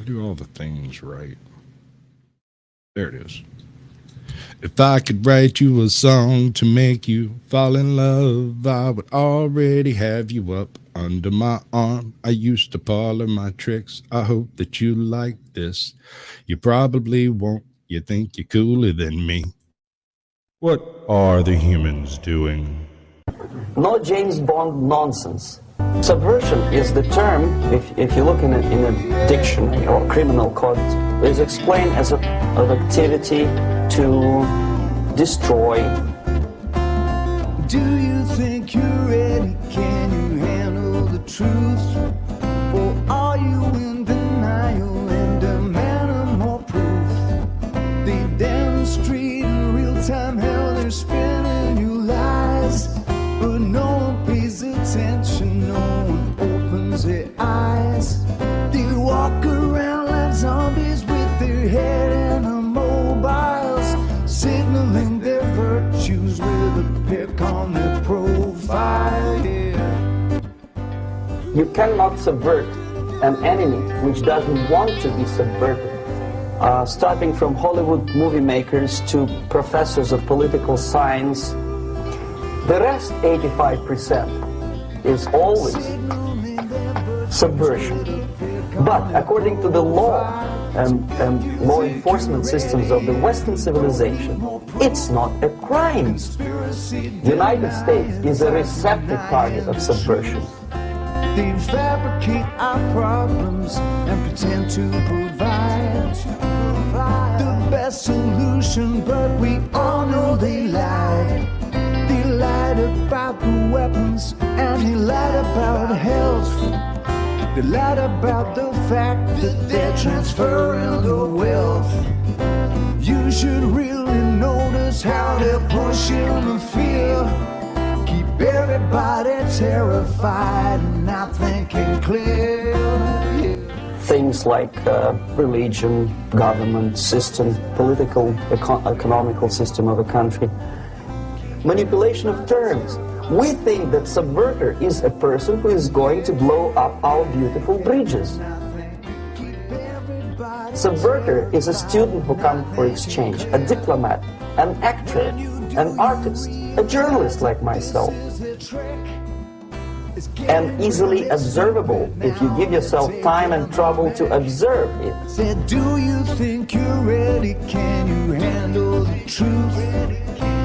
do all the things right. There it is. If I could write you a song to make you fall in love, I would already have you up under my arm. I used to parlor my tricks. I hope that you like this. You probably won't. You think you're cooler than me. What are the humans doing? No James Bond nonsense. Subversion is the term, if you look in a dictionary or criminal code, is explained as an activity to destroy. Do you think you're ready? Can you handle the truth? Or are you in denial and demand more proof? They demonstrate in real time how they're spinning you lies, but no one pays attention, no one opens their eyes. They walk around like zombies with their head in the mobiles, signaling their virtues with a pick on their profile. Yeah. You cannot subvert an enemy which doesn't want to be subverted. Starting from Hollywood movie makers to professors of political science, the rest, 85%, is always subversion. But according to the law and law enforcement systems of the Western civilization, it's not a crime. United States is a receptive target of subversion. They fabricate our problems and pretend to provide the best solution, but we all know they lied. They lied about the weapons and they lied about health. They lied about the fact that they're transferring the wealth. You should really notice how they're pushing the fear. Keep everybody terrified and not thinking clear. Yeah. Things like religion, government system, political, economical system of a country. Manipulation of terms. We think that subverter is a person who is going to blow up our beautiful bridges. Subverter is a student who comes for exchange, a diplomat, an actor, an artist, a journalist like myself, and easily observable if you give yourself time and trouble to observe it. Said, do you think you're ready? Can you handle the truth?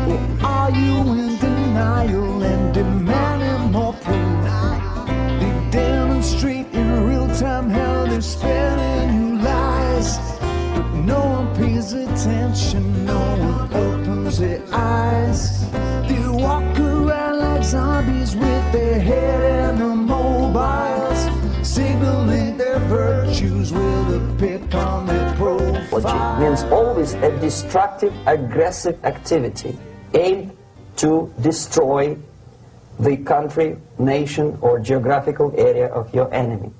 Or are you in denial and demanding more proof? They demonstrate in real time how they're spelling you lies, but no one pays attention, no one opens their eyes. They walk around like zombies with their head in the mobiles, signaling their virtues with a pick on their profile. Logic means always a destructive, aggressive activity aimed to destroy the country, nation, or geographical area of your enemy.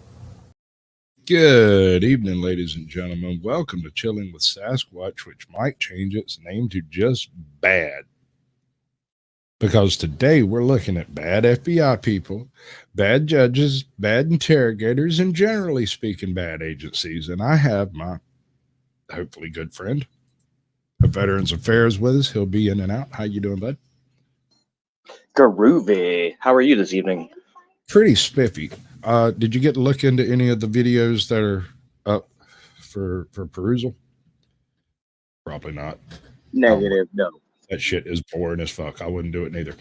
Good evening, ladies and gentlemen. Welcome to Chilling with Sasquatch, which might change its name to just BAD. Because today we're looking at bad FBI people, bad judges, bad interrogators, and generally speaking, bad agencies. And I have my hopefully good friend of Veterans Affairs with us. He'll be in and out. How you doing, bud? Groovy. How are you this evening? Pretty spiffy. Did you get to look into any of the videos that are up for perusal? Probably not. Negative, no. That shit is boring as fuck. I wouldn't do it neither.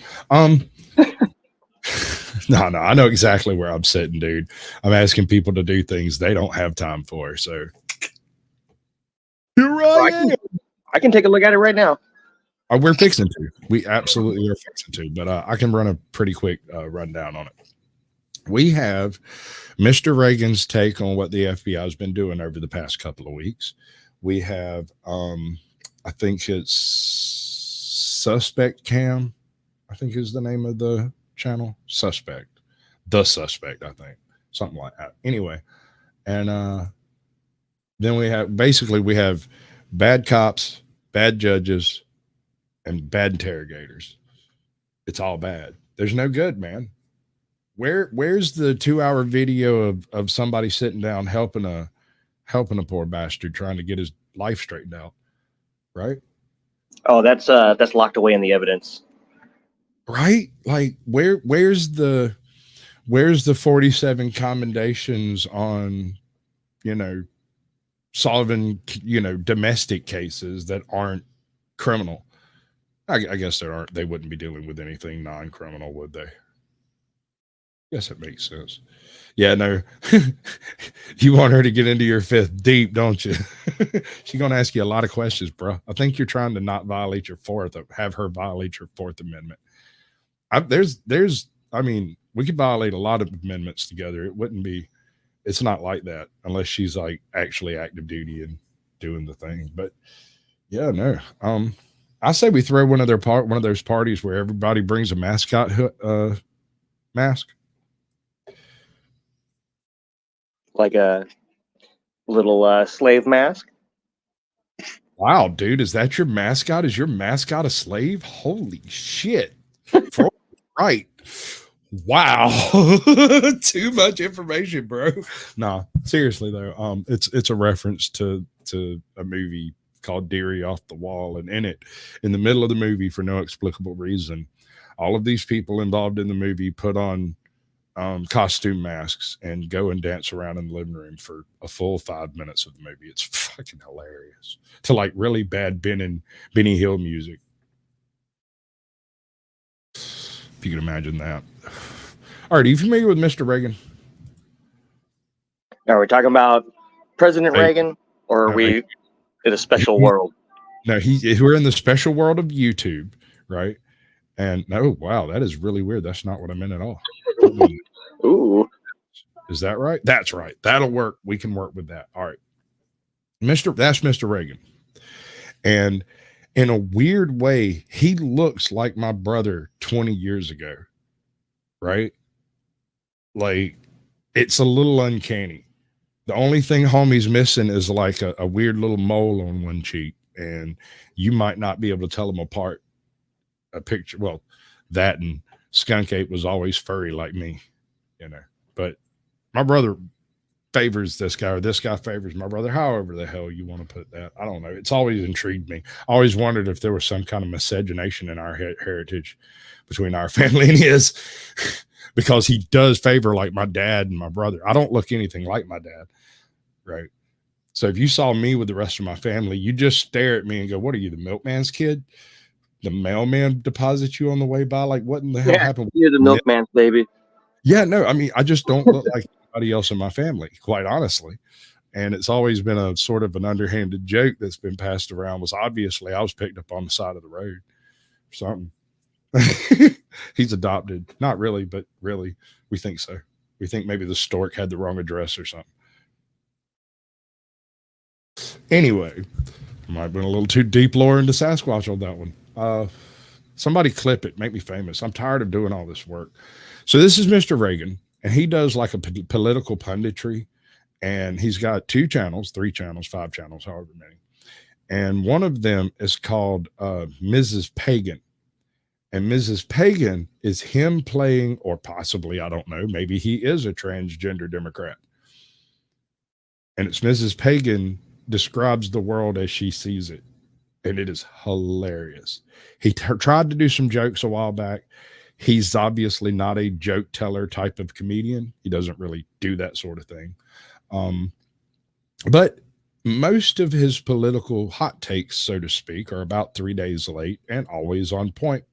No, I know exactly where I'm sitting, dude. I'm asking people to do things they don't have time for. So here I am. I can take a look at it right now. We're fixing to. We absolutely are fixing to. But I can run a pretty quick rundown on it. We have Mr. Reagan's take on what the FBI has been doing over the past couple of weeks. We have, I think it's Suspect Cam, I think is the name of the channel. The Suspect, I think. Something like that. Anyway, and then we have bad cops, bad judges, and bad interrogators. It's all bad. There's no good, man. Where's the 2-hour video of somebody sitting down helping a helping a poor bastard trying to get his life straightened out, right? Oh, that's locked away in the evidence. Right? Like where's the 47 commendations on, you know, solving, you know, domestic cases that aren't criminal? I guess there aren't. They wouldn't be dealing with anything non-criminal, would they? Yes, it makes sense. Yeah, no. You want her to get into your fifth deep, don't you? She's gonna ask you a lot of questions, bro. I think you're trying to not violate your fourth, or have her violate your Fourth Amendment. I mean, we could violate a lot of amendments together. It wouldn't be. It's not like that unless she's like actually active duty and doing the thing. But yeah, no. I say we throw one of those parties where everybody brings a mascot mask. Like a little slave mask. Wow, dude, is that your mascot? Is your mascot a slave? Holy shit. Right. Wow. Too much information, bro. Nah, seriously though. It's a reference to a movie called Deary Off the Wall, and in the middle of the movie, for no explicable reason, all of these people involved in the movie put on costume masks and go and dance around in the living room for a full 5 minutes of the movie. It's fucking hilarious, to like really bad Benny Hill music, if you can imagine that. All right, are you familiar with Mr. Reagan? Are we talking about President Reagan, or are we in a special world? No, we're in the special world of YouTube, right? And no, wow, that is really weird. That's not what I meant at all. Ooh, is that right? That's right. That'll work. We can work with that. All right, that's Mr. Reagan, and in a weird way, he looks like my brother 20 years ago, right? Like, it's a little uncanny. The only thing homie's missing is like a weird little mole on one cheek, and you might not be able to tell them apart. A picture, well, that and Skunk Ape was always furry like me, you know. But my brother favors this guy, or this guy favors my brother, however the hell you want to put that. I don't know. It's always intrigued me. I always wondered if there was some kind of miscegenation in our heritage between our family and his, because he does favor like my dad and my brother. I don't look anything like my dad, right? So if you saw me with the rest of my family, you just stare at me and go, "What are you, the milkman's kid? The mailman deposits you on the way by? Like, what in the hell happened?" You're the milkman's baby. Yeah, no, I mean, I just don't look like anybody else in my family, quite honestly. And it's always been a sort of an underhanded joke that's been passed around, was obviously I was picked up on the side of the road or something. He's adopted. Not really, but really, we think so. We think maybe the stork had the wrong address or something. Anyway, might have been a little too deep lore into Sasquatch on that one. Somebody clip it, make me famous. I'm tired of doing all this work. So this is Mr. Reagan, and he does like a political punditry, and he's got 2 channels, 3 channels, 5 channels, however many. And one of them is called Mrs. Pagan. And Mrs. Pagan is him playing, or possibly, I don't know, maybe he is a transgender Democrat. And it's Mrs. Pagan describes the world as she sees it. And it is hilarious. He tried to do some jokes a while back. He's obviously not a joke teller type of comedian. He doesn't really do that sort of thing. But most of his political hot takes, so to speak, are about 3 days late and always on point,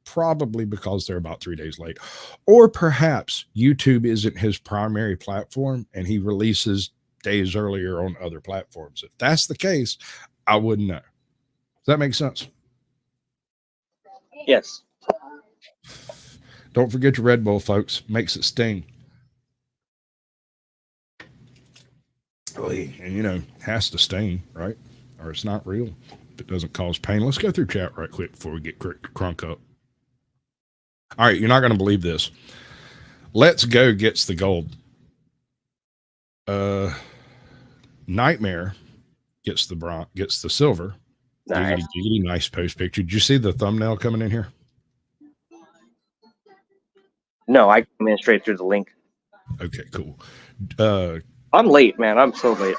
probably because they're about 3 days late. Or perhaps YouTube isn't his primary platform and he releases days earlier on other platforms. If that's the case, I wouldn't know. Does that make sense? Yes. Don't forget your Red Bull, folks. Makes it sting. And, you know, has to sting, right? Or it's not real. If it doesn't cause pain. Let's go through chat right quick before we get crunk up. All right, you're not going to believe this. Let's Go gets the gold. Nightmare gets the silver. Nice. Nice post picture. Did you see the thumbnail coming in here? No, I came in straight through the link. Okay, cool. I'm late, man. I'm so late.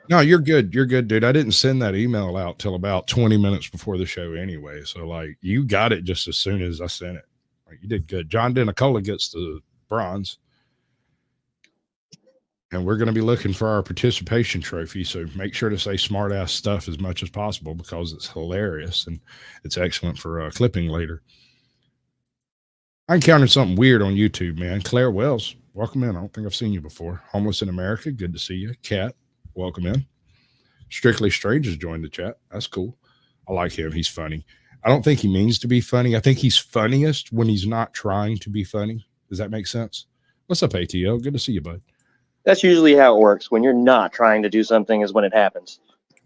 No, you're good. You're good, dude. I didn't send that email out till about 20 minutes before the show anyway. So, like, you got it just as soon as I sent it. Like, you did good. John Denicola gets the bronze. And we're going to be looking for our participation trophy. So make sure to say smart ass stuff as much as possible because it's hilarious and it's excellent for clipping later. I encountered something weird on YouTube, man. Claire Wells, welcome in. I don't think I've seen you before. Homeless in America, good to see you. Kat, welcome in. Strictly Strange has joined the chat. That's cool. I like him. He's funny. I don't think he means to be funny. I think he's funniest when he's not trying to be funny. Does that make sense? What's up, ATL? Good to see you, bud. That's usually how it works. When you're not trying to do something is when it happens.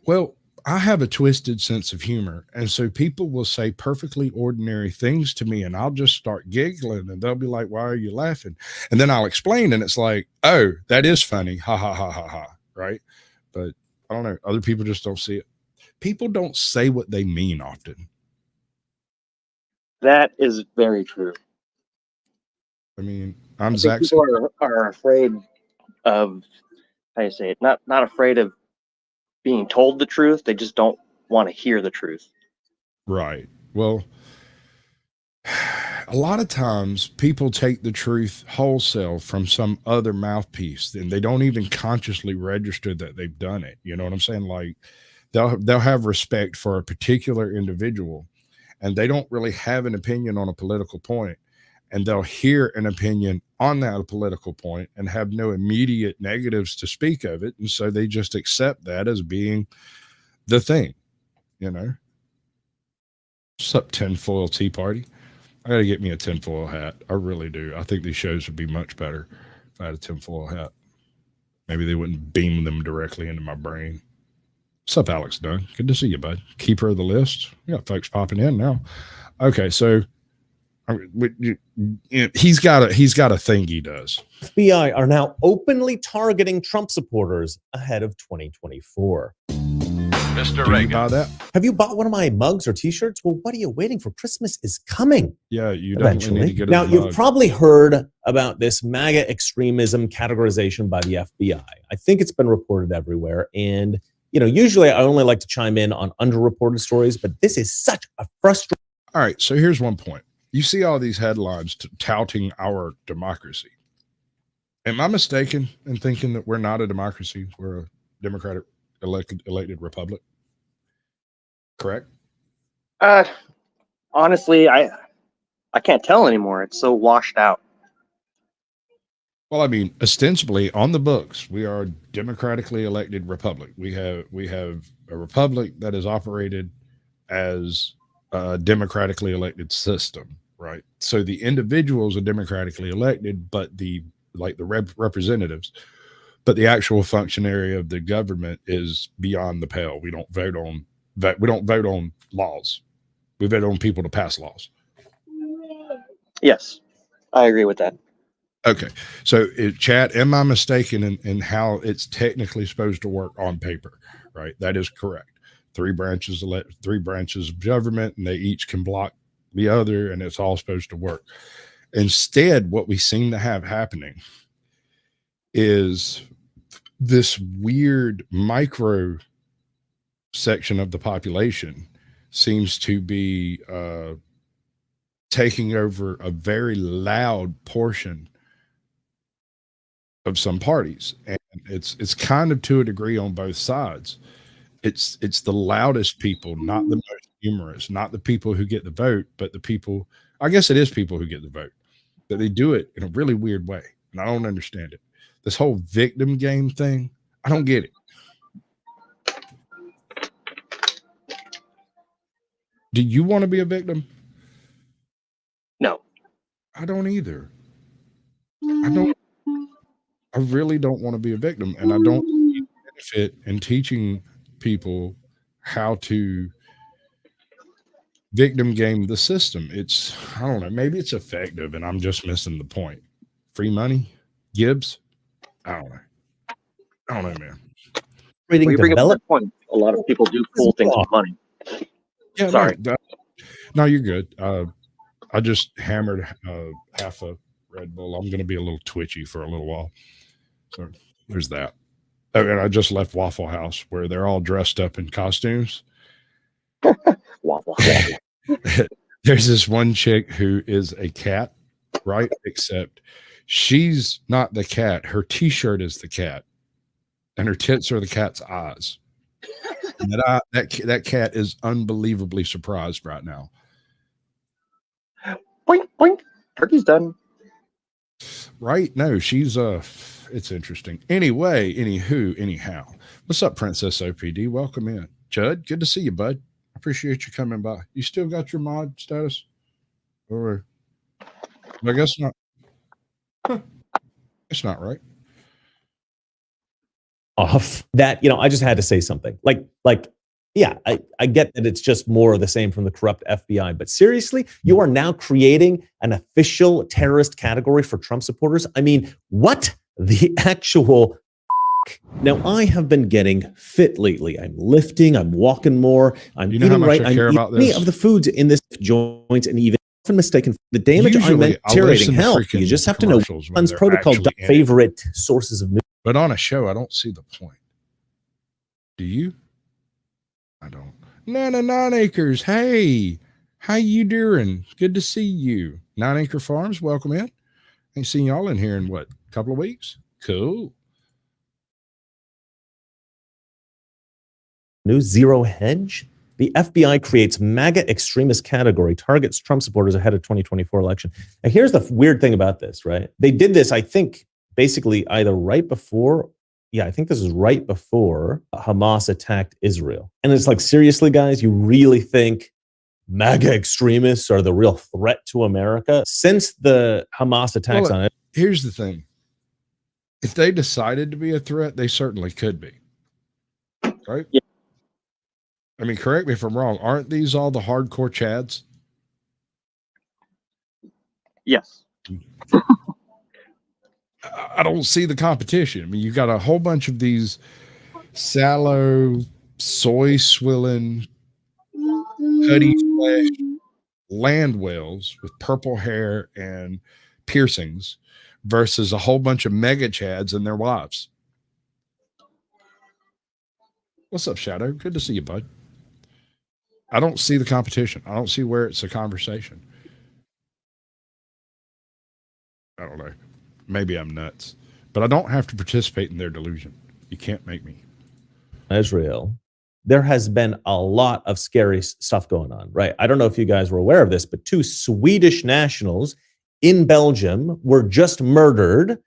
Well, I have a twisted sense of humor. And so people will say perfectly ordinary things to me and I'll just start giggling and they'll be like, why are you laughing? And then I'll explain and it's like, oh, that is funny. Ha ha ha ha ha. Right. But I don't know. Other people just don't see it. People don't say what they mean often. That is very true. I mean, I'm I Zach. think people are afraid of, how do you say it? Not afraid of being told the truth. They just don't want to hear the truth. Right. Well, a lot of times people take the truth wholesale from some other mouthpiece and they don't even consciously register that they've done it. You know what I'm saying? Like they'll have respect for a particular individual and they don't really have an opinion on a political point, and they'll hear an opinion on that political point and have no immediate negatives to speak of it. And so they just accept that as being the thing, you know? What's up, tinfoil tea party? I got to get me a tinfoil hat. I really do. I think these shows would be much better if I had a tinfoil hat. Maybe they wouldn't beam them directly into my brain. What's up, Alex Dunn? Good to see you, bud. Keeper of the list. We got folks popping in now. Okay, so he's got a thing he does. FBI are now openly targeting Trump supporters ahead of 2024. Mr. Reagan. Buy that? Have you bought one of my mugs or t-shirts? Well, what are you waiting for? Christmas is coming. Yeah, you definitely need to get now, a you've mug. probably heard about this MAGA extremism categorization by the FBI. I think it's been reported everywhere. And, you know, usually I only like to chime in on underreported stories, but this is such a frustrating. All right, so here's one point. You see all these headlines touting our democracy. Am I mistaken in thinking that we're not a democracy? We're a democratic elected republic? Correct? Honestly, I can't tell anymore. It's so washed out. Well, I mean, ostensibly on the books, we are a democratically elected republic. We have a republic that is operated as a democratically elected system, right? So the individuals are democratically elected, but the representatives, but the actual functionary of the government is beyond the pale. We don't vote on laws. We vote on people to pass laws. Yes, I agree with that. Okay, so chat, am I mistaken in how it's technically supposed to work on paper? Right, that is correct. Three branches of government, and they each can block the other, and it's all supposed to work. Instead, what we seem to have happening is this weird micro section of the population seems to be taking over a very loud portion of some parties, and it's kind of to a degree on both sides. It's the loudest people, not the most humorous, not the people who get the vote, but the people, I guess it is people who get the vote, but they do it in a really weird way, and I don't understand it. This whole victim game thing, I don't get it. Do you want to be a victim? No. I don't either. I really don't want to be a victim, and I don't see benefit in teaching people how to victim game the system. I don't know, maybe it's effective and I'm just missing the point. Free money, Gibbs? I don't know, man. Well, you bring up a good point. A lot of people do cool things with money. Yeah, sorry. No, you're good. I just hammered half a Red Bull. I'm going to be a little twitchy for a little while. So there's that. Oh, and I just left Waffle House where they're all dressed up in costumes. Waffle. There's this one chick who is a cat, right? Except she's not the cat. Her t-shirt is the cat, and her tits are the cat's eyes. And that cat is unbelievably surprised right now. Boink, boink. Turkey's done. Right? No, she's it's interesting. Anyway, anyhow. What's up, Princess OPD? Welcome in. Judd, good to see you, bud. I appreciate you coming by. You still got your mod status? Or I guess not. Huh. It's not right. Off that, I just had to say something. Yeah, I get that it's just more of the same from the corrupt FBI, but seriously, you are now creating an official terrorist category for Trump supporters? I mean, what the actual? Now, I have been getting fit lately. I'm lifting, I'm walking more, I'm eating right. I'm eating many of the foods in this joint, and even often mistaken for the damage I'm deteriorating health. You just have to know one's protocol favorite sources of news. But on a show, I don't see the point. Do you? I don't. Nana 9 Acres. Hey, how you doing? Good to see you. 9 Acre Farms, welcome in. Ain't seen y'all in here in what, a couple of weeks? Cool. New Zero Hedge. The FBI creates MAGA extremist category, targets Trump supporters ahead of 2024 election. And here's the weird thing about this, right? They did this, I think, basically either right before, I think this is right before Hamas attacked Israel. And it's like, seriously, guys, you really think MAGA extremists are the real threat to America? Since the Hamas attacks on it. Here's the thing. If they decided to be a threat, they certainly could be. Right? Yeah. I mean, correct me if I'm wrong. Aren't these all the hardcore Chads? Yes. I don't see the competition. I mean, you got a whole bunch of these sallow, soy swilling, putty flesh land whales with purple hair and piercings versus a whole bunch of mega Chads and their wives. What's up, Shadow? Good to see you, bud. I don't see the competition. I don't see where it's a conversation. I don't know. Maybe I'm nuts, but I don't have to participate in their delusion. You can't make me. Israel, there has been a lot of scary stuff going on, right? I don't know if you guys were aware of this, but 2 Swedish nationals in Belgium were just murdered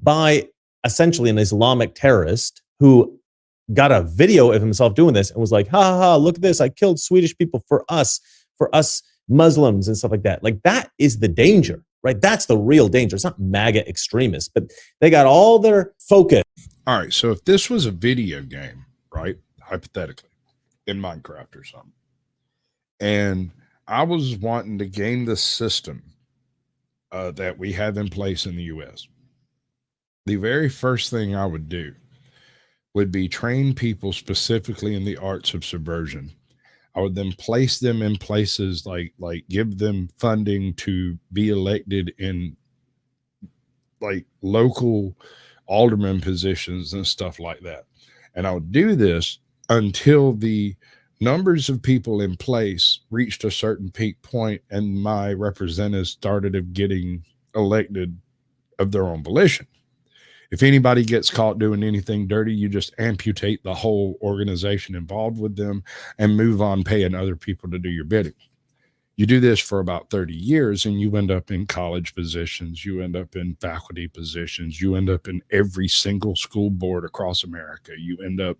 by essentially an Islamic terrorist who got a video of himself doing this and was like, ha ha ha, look at this. I killed Swedish people for us Muslims and stuff like that. Like, that is the danger, right? That's the real danger. It's not MAGA extremists, but they got all their focus. All right. So if this was a video game, right, hypothetically, in Minecraft or something, and I was wanting to game the system that we have in place in the U.S., the very first thing I would do would be train people specifically in the arts of subversion. I would then place them in places like give them funding to be elected in like local alderman positions and stuff like that. And I would do this until the numbers of people in place reached a certain peak point and my representatives started getting elected of their own volition. If anybody gets caught doing anything dirty, you just amputate the whole organization involved with them and move on paying other people to do your bidding. You do this for about 30 years and you end up in college positions. You end up in faculty positions. You end up in every single school board across America. You end up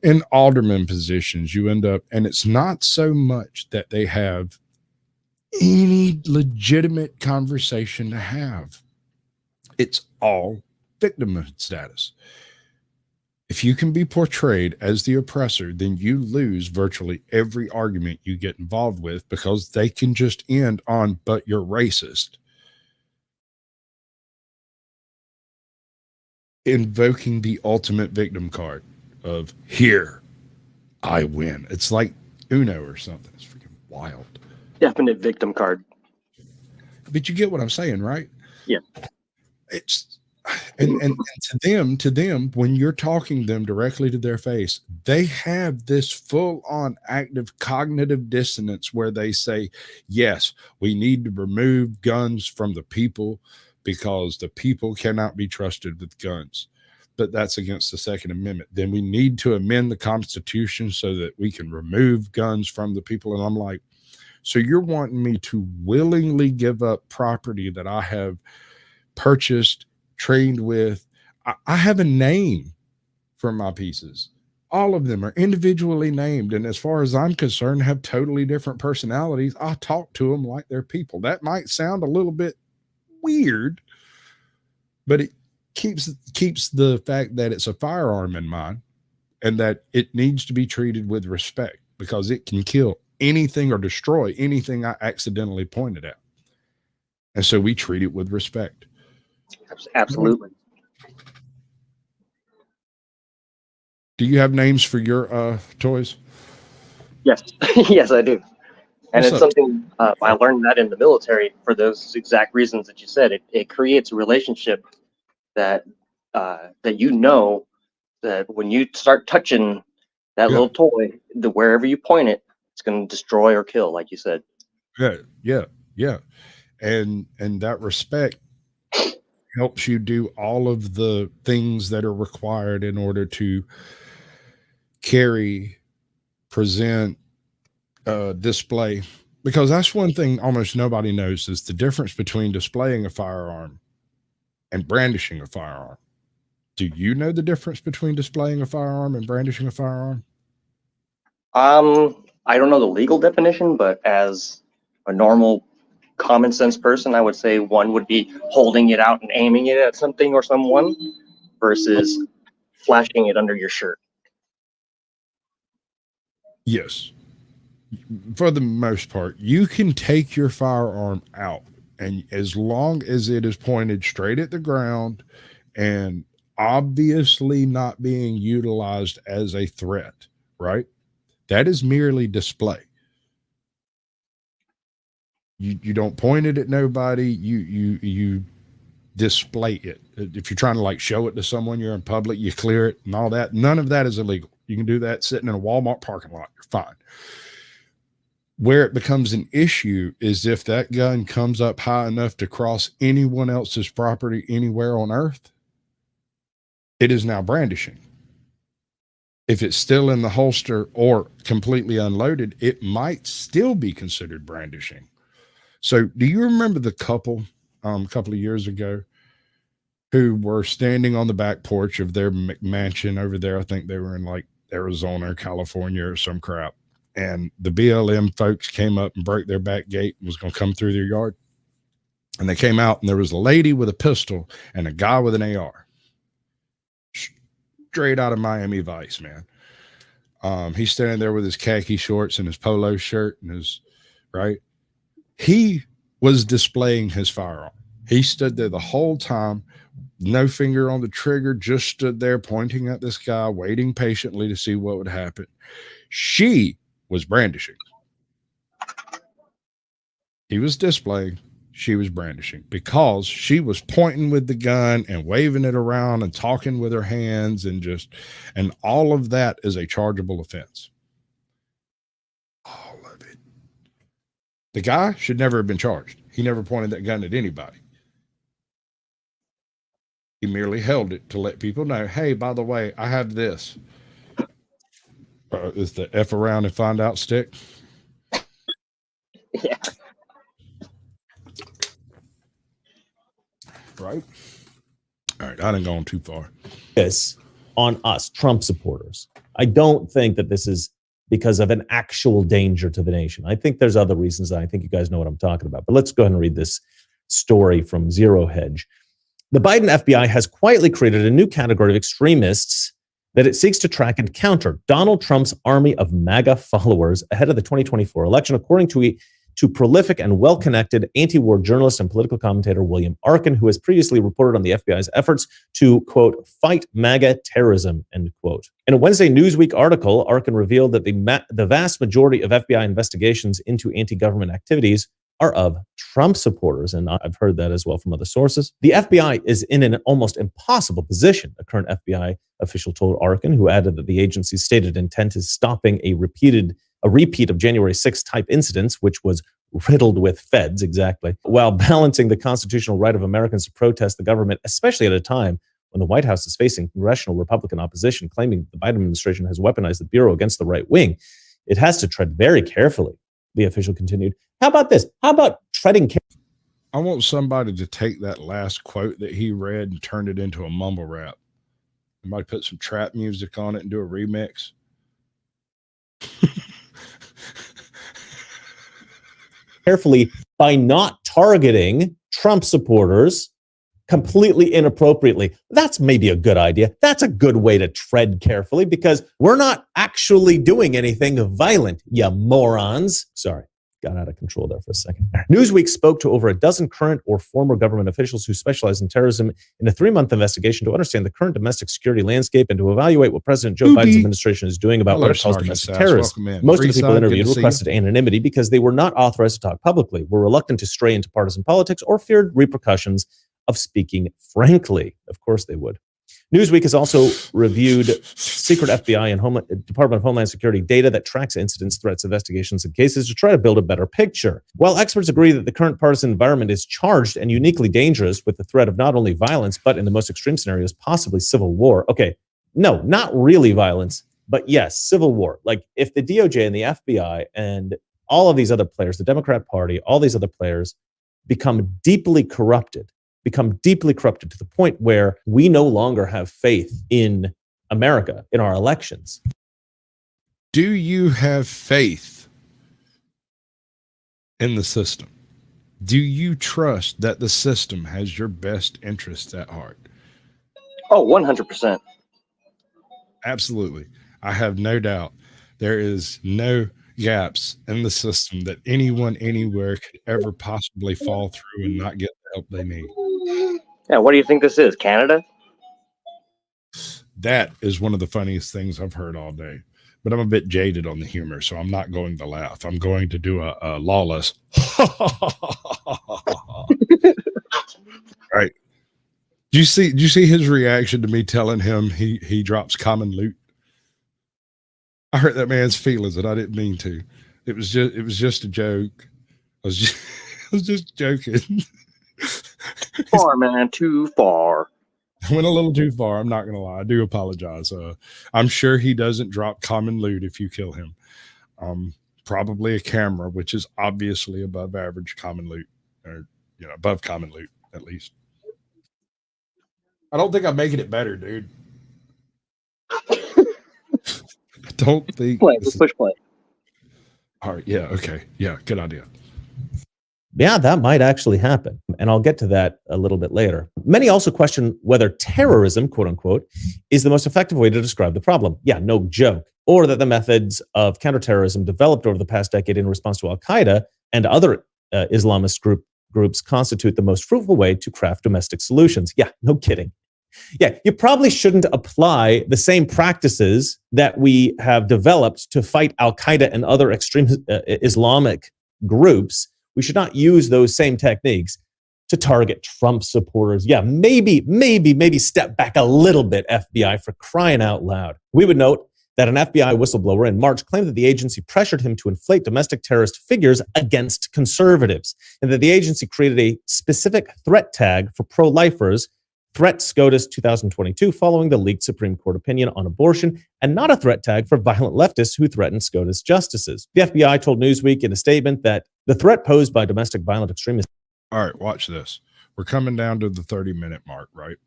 in alderman positions. You end up, and it's not so much that they have any legitimate conversation to have. It's all victimhood status. If you can be portrayed as the oppressor, then you lose virtually every argument you get involved with because they can just end on, but you're racist. Invoking the ultimate victim card of here, I win. It's like Uno or something. It's freaking wild. Definite victim card. But you get what I'm saying, right? Yeah. It's and to them, when you're talking them directly to their face, they have this full-on active cognitive dissonance where they say, yes, we need to remove guns from the people because the people cannot be trusted with guns. But that's against the Second Amendment. Then we need to amend the Constitution so that we can remove guns from the people. And I'm like, so you're wanting me to willingly give up property that I have purchased, trained with. I have a name for my pieces. All of them are individually named. And as far as I'm concerned, have totally different personalities. I talk to them like they're people. That might sound a little bit weird, but it keeps the fact that it's a firearm in mind and that it needs to be treated with respect because it can kill anything or destroy anything I accidentally pointed at. And so we treat it with respect. Absolutely. Do you have names for your toys? Yes. Yes, I do. And What's it's up? something I learned that in the military for those exact reasons that you said. It creates a relationship that that when you start touching that Yeah. little toy, wherever you point it, it's going to destroy or kill, like you said. Yeah. And that respect helps you do all of the things that are required in order to carry, present, display. Because that's one thing almost nobody knows is the difference between displaying a firearm and brandishing a firearm. Do you know the difference between displaying a firearm and brandishing a firearm? I don't know the legal definition, but as a normal common sense person, I would say one would be holding it out and aiming it at something or someone versus flashing it under your shirt. Yes. For the most part, you can take your firearm out, and as long as it is pointed straight at the ground and obviously not being utilized as a threat, right? That is merely display. You don't point it at nobody. You display it. If you're trying to like show it to someone, you're in public, you clear it and all that. None of that is illegal. You can do that sitting in a Walmart parking lot. You're fine. Where it becomes an issue is if that gun comes up high enough to cross anyone else's property anywhere on earth, it is now brandishing. If it's still in the holster or completely unloaded, it might still be considered brandishing. So do you remember the couple a couple of years ago who were standing on the back porch of their mansion over there? I think they were in like Arizona or California or some crap. And the BLM folks came up and broke their back gate and was going to come through their yard. And they came out and there was a lady with a pistol and a guy with an AR. Straight out of Miami Vice, man. He's standing there with his khaki shorts and his polo shirt and his, right? He was displaying his firearm. He stood there the whole time, no finger on the trigger, just stood there pointing at this guy, waiting patiently to see what would happen. She was brandishing. He was displaying. She was brandishing because she was pointing with the gun and waving it around and talking with her hands and all of that is a chargeable offense. All of it. The guy should never have been charged. He never pointed that gun at anybody. He merely held it to let people know, hey, by the way, I have this. Is the F around and find out stick? Yeah. Right? All right, I didn't go on too far. This on us, Trump supporters. I don't think that this is because of an actual danger to the nation. I think there's other reasons, and I think you guys know what I'm talking about. But let's go ahead and read this story from Zero Hedge. The Biden FBI has quietly created a new category of extremists that it seeks to track and counter: Donald Trump's army of MAGA followers ahead of the 2024 election, according to prolific and well-connected anti-war journalist and political commentator William Arkin, who has previously reported on the FBI's efforts to, quote, fight MAGA terrorism, end quote. In a Wednesday Newsweek article, Arkin revealed that the vast majority of FBI investigations into anti-government activities are of Trump supporters. And I've heard that as well from other sources. The FBI is in an almost impossible position, a current FBI official told Arkin, who added that the agency's stated intent is stopping a repeat of January 6th type incidents, which was riddled with feds, exactly, while balancing the constitutional right of Americans to protest the government, especially at a time when the White House is facing congressional Republican opposition claiming the Biden administration has weaponized the Bureau against the right wing. It has to tread very carefully, the official continued. How about this? How about treading carefully? I want somebody to take that last quote that he read and turn it into a mumble rap. Somebody put some trap music on it and do a remix. Carefully by not targeting Trump supporters completely inappropriately. That's maybe a good idea. That's a good way to tread carefully because we're not actually doing anything violent, you morons. Sorry, got out of control there for a second. Newsweek spoke to over a dozen current or former government officials who specialize in terrorism in a 3-month investigation to understand the current domestic security landscape and to evaluate what President Joe Biden's administration is doing about what it calls domestic terrorism. Most of the people interviewed requested anonymity because they were not authorized to talk publicly, were reluctant to stray into partisan politics, or feared repercussions of speaking frankly. Of course they would. Newsweek has also reviewed secret FBI and Department of Homeland Security data that tracks incidents, threats, investigations, and cases to try to build a better picture. While experts agree that the current partisan environment is charged and uniquely dangerous with the threat of not only violence, but in the most extreme scenarios, possibly civil war. Okay, no, not really violence, but yes, civil war. Like if the DOJ and the FBI and all of these other players, the Democrat Party, all these other players become deeply corrupted to the point where we no longer have faith in America, in our elections. Do you have faith in the system? Do you trust that the system has your best interests at heart? Oh, 100%. Absolutely. I have no doubt. There is no gaps in the system that anyone anywhere could ever possibly fall through and not get the help they need. Yeah, what do you think this is, Canada? That is one of the funniest things I've heard all day. But I'm a bit jaded on the humor, so I'm not going to laugh. I'm going to do a lawless. Right. Do you see his reaction to me telling him he drops common loot? I hurt that man's feelings, and I didn't mean to. It was just a joke. I was just joking. Far, man, too far. I went a little too far. I'm not going to lie. I do apologize. I'm sure he doesn't drop common loot if you kill him. Probably a camera, which is obviously above average common loot, or above common loot at least. I don't think I'm making it better, dude. I don't think. Push play. All right. Yeah. Okay. Yeah. Good idea. Yeah, that might actually happen. And I'll get to that a little bit later. Many also question whether terrorism, quote unquote, is the most effective way to describe the problem. Yeah, no joke. Or that the methods of counterterrorism developed over the past decade in response to Al-Qaeda and other Islamist groups constitute the most fruitful way to craft domestic solutions. Yeah, no kidding. Yeah, you probably shouldn't apply the same practices that we have developed to fight Al-Qaeda and other extreme Islamic groups. We should not use those same techniques to target Trump supporters. Yeah, maybe step back a little bit, FBI, for crying out loud. We would note that an FBI whistleblower in March claimed that the agency pressured him to inflate domestic terrorist figures against conservatives, and that the agency created a specific threat tag for pro-lifers, Threat SCOTUS 2022, following the leaked Supreme Court opinion on abortion, and not a threat tag for violent leftists who threatened SCOTUS justices. The FBI told Newsweek in a statement that the threat posed by domestic violent extremists. All right, watch this. We're coming down to the 30-minute mark, right?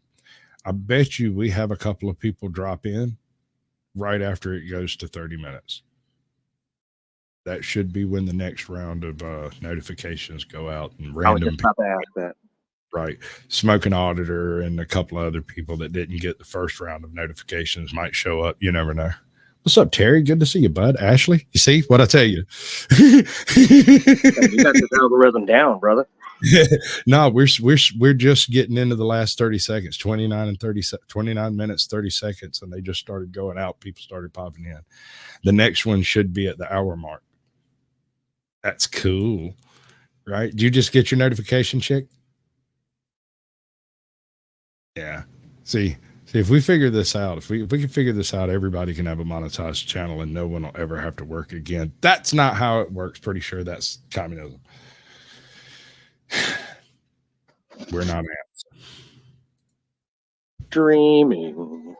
I bet you we have a couple of people drop in right after it goes to 30 minutes. That should be when the next round of notifications go out, and random I was just about to ask that. Right. Smoking Auditor and a couple of other people that didn't get the first round of notifications might show up. You never know. What's up, Terry? Good to see you, bud. Ashley, you see what I tell you? You got the algorithm down, brother. No, we're just getting into the last 30 seconds, 29 minutes, 30 seconds, and they just started going out. People started popping in. The next one should be at the hour mark. That's cool. right? Did you just get your notification, chick? Yeah. See, if we figure this out, if we can figure this out, everybody can have a monetized channel and no one will ever have to work again. That's not how it works. Pretty sure that's communism. We're not ants. Dreaming.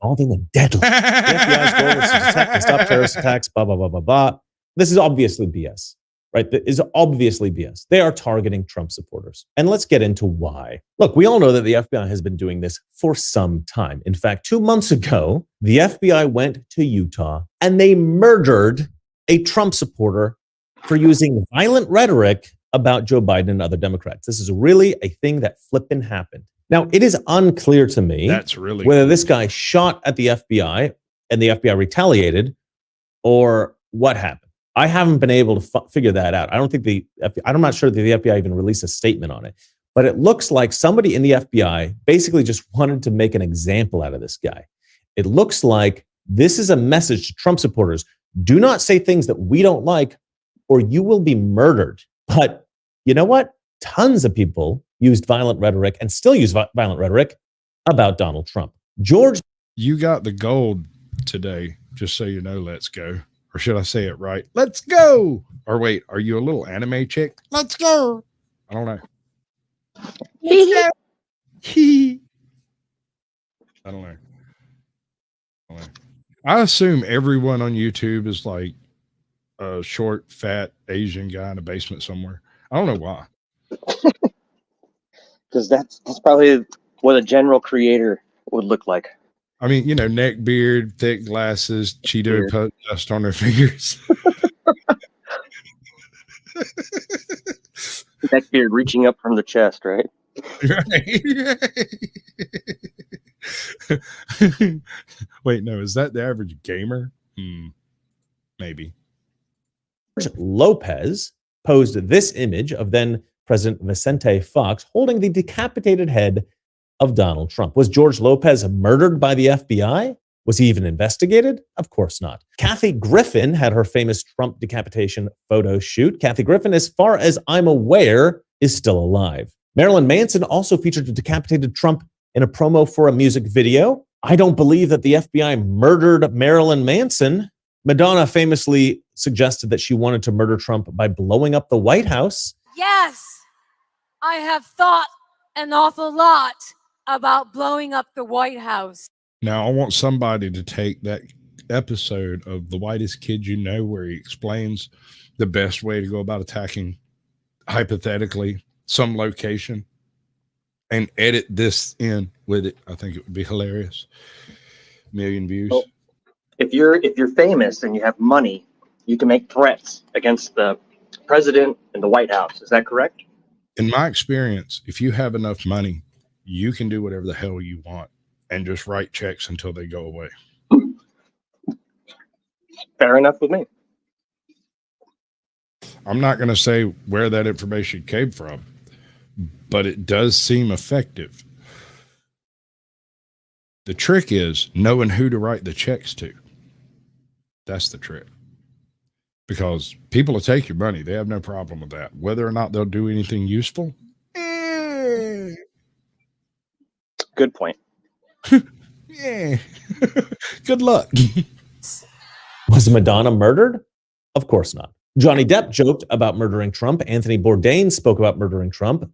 Involving the deadly. The FBI's goal is to detect and stop terrorist attacks, blah, blah, blah, blah, blah. This is obviously BS, right? That is obviously BS. They are targeting Trump supporters. And let's get into why. Look, we all know that the FBI has been doing this for some time. In fact, 2 months ago, the FBI went to Utah and they murdered a Trump supporter for using violent rhetoric about Joe Biden and other Democrats. This is really a thing that flippin' happened. Now, it is unclear to me That's really whether this guy shot at the FBI and the FBI retaliated or what happened. I haven't been able to figure that out. I don't think I'm not sure that the FBI even released a statement on it, but it looks like somebody in the FBI basically just wanted to make an example out of this guy. It looks like this is a message to Trump supporters. Do not say things that we don't like or you will be murdered. But you know what? Tons of people used violent rhetoric and still use violent rhetoric about Donald Trump. George. You got the gold today, just so you know, let's go. Or should I say it right? Let's go. Or wait, are you a little anime chick? Let's go. I don't know. Let's go. I don't know. I assume everyone on YouTube is like a short, fat Asian guy in a basement somewhere. I don't know why. Because that's probably what a general creator would look like. I mean, you know, neck beard, thick glasses, Cheeto dust on their fingers. Neck beard reaching up from the chest, right? Right. Wait, no, is that the average gamer? Maybe. Lopez posed this image of then President Vicente Fox holding the decapitated head of Donald Trump. Was George Lopez murdered by the FBI? Was he even investigated? Of course not. Kathy Griffin had her famous Trump decapitation photo shoot. Kathy Griffin, as far as I'm aware, is still alive. Marilyn Manson also featured a decapitated Trump in a promo for a music video. I don't believe that the FBI murdered Marilyn Manson. Madonna famously suggested that she wanted to murder Trump by blowing up the White House. Yes, I have thought an awful lot about blowing up the White House. Now, I want somebody to take that episode of The Whitest Kid You Know, where he explains the best way to go about attacking, hypothetically, some location, and edit this in with it. I think it would be hilarious. 1 million views. Well, if you're famous and you have money, you can make threats against the president and the White House. Is that correct? In my experience, if you have enough money, you can do whatever the hell you want and just write checks until they go away. Fair enough with me. I'm not going to say where that information came from, but it does seem effective. The trick is knowing who to write the checks to. That's the trick. Because people will take your money. They have no problem with that. Whether or not they'll do anything useful. Good point. Yeah. Good luck. Was Madonna murdered? Of course not. Johnny Depp joked about murdering Trump. Anthony Bourdain spoke about murdering Trump.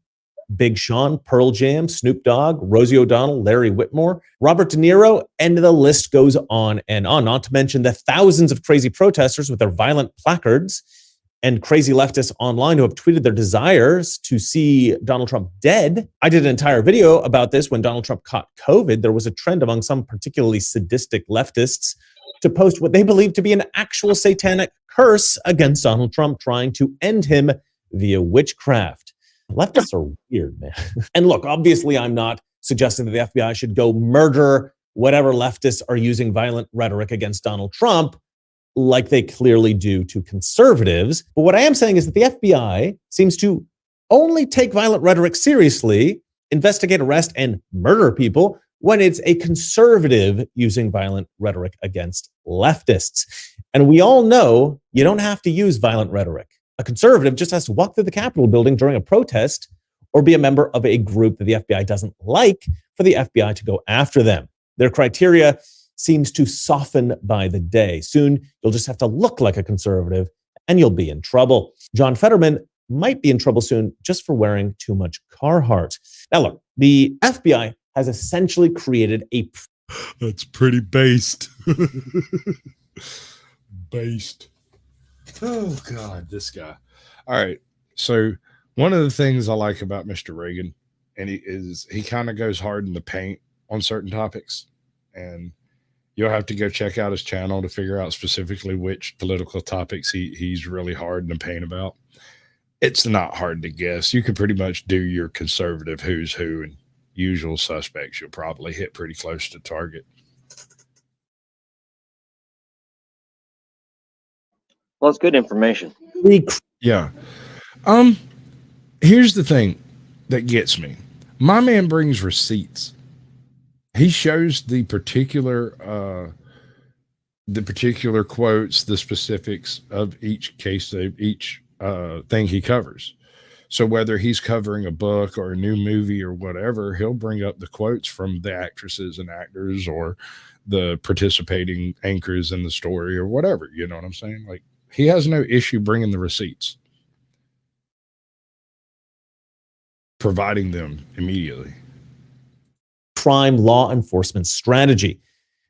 Big Sean, Pearl Jam, Snoop Dogg, Rosie O'Donnell, Larry Whitmore, Robert De Niro, and the list goes on and on. Not to mention the thousands of crazy protesters with their violent placards and crazy leftists online who have tweeted their desires to see Donald Trump dead. I did an entire video about this when Donald Trump caught COVID. There was a trend among some particularly sadistic leftists to post what they believe to be an actual satanic curse against Donald Trump, trying to end him via witchcraft. Leftists are weird, man. And look, obviously, I'm not suggesting that the FBI should go murder whatever leftists are using violent rhetoric against Donald Trump like they clearly do to conservatives. But what I am saying is that the FBI seems to only take violent rhetoric seriously, investigate, arrest, and murder people when it's a conservative using violent rhetoric against leftists. And we all know you don't have to use violent rhetoric. A conservative just has to walk through the Capitol building during a protest or be a member of a group that the FBI doesn't like for the FBI to go after them. Their criteria seems to soften by the day. Soon, you'll just have to look like a conservative and you'll be in trouble. John Fetterman might be in trouble soon just for wearing too much Carhartt. Now look, the FBI has essentially created a... That's pretty based. Based. Oh, God, this guy. All right. So one of the things I like about Mr. Reagan, and he kind of goes hard in the paint on certain topics. And you'll have to go check out his channel to figure out specifically which political topics he's really hard in the paint about. It's not hard to guess. You can pretty much do your conservative who's who and usual suspects. You'll probably hit pretty close to target. Well, it's good information. Yeah. Here's the thing that gets me. My man brings receipts. He shows the particular quotes, the specifics of each case, each thing he covers. So whether he's covering a book or a new movie or whatever, he'll bring up the quotes from the actresses and actors or the participating anchors in the story or whatever. You know what I'm saying? Like, he has no issue bringing the receipts, providing them immediately. Crime law enforcement strategy.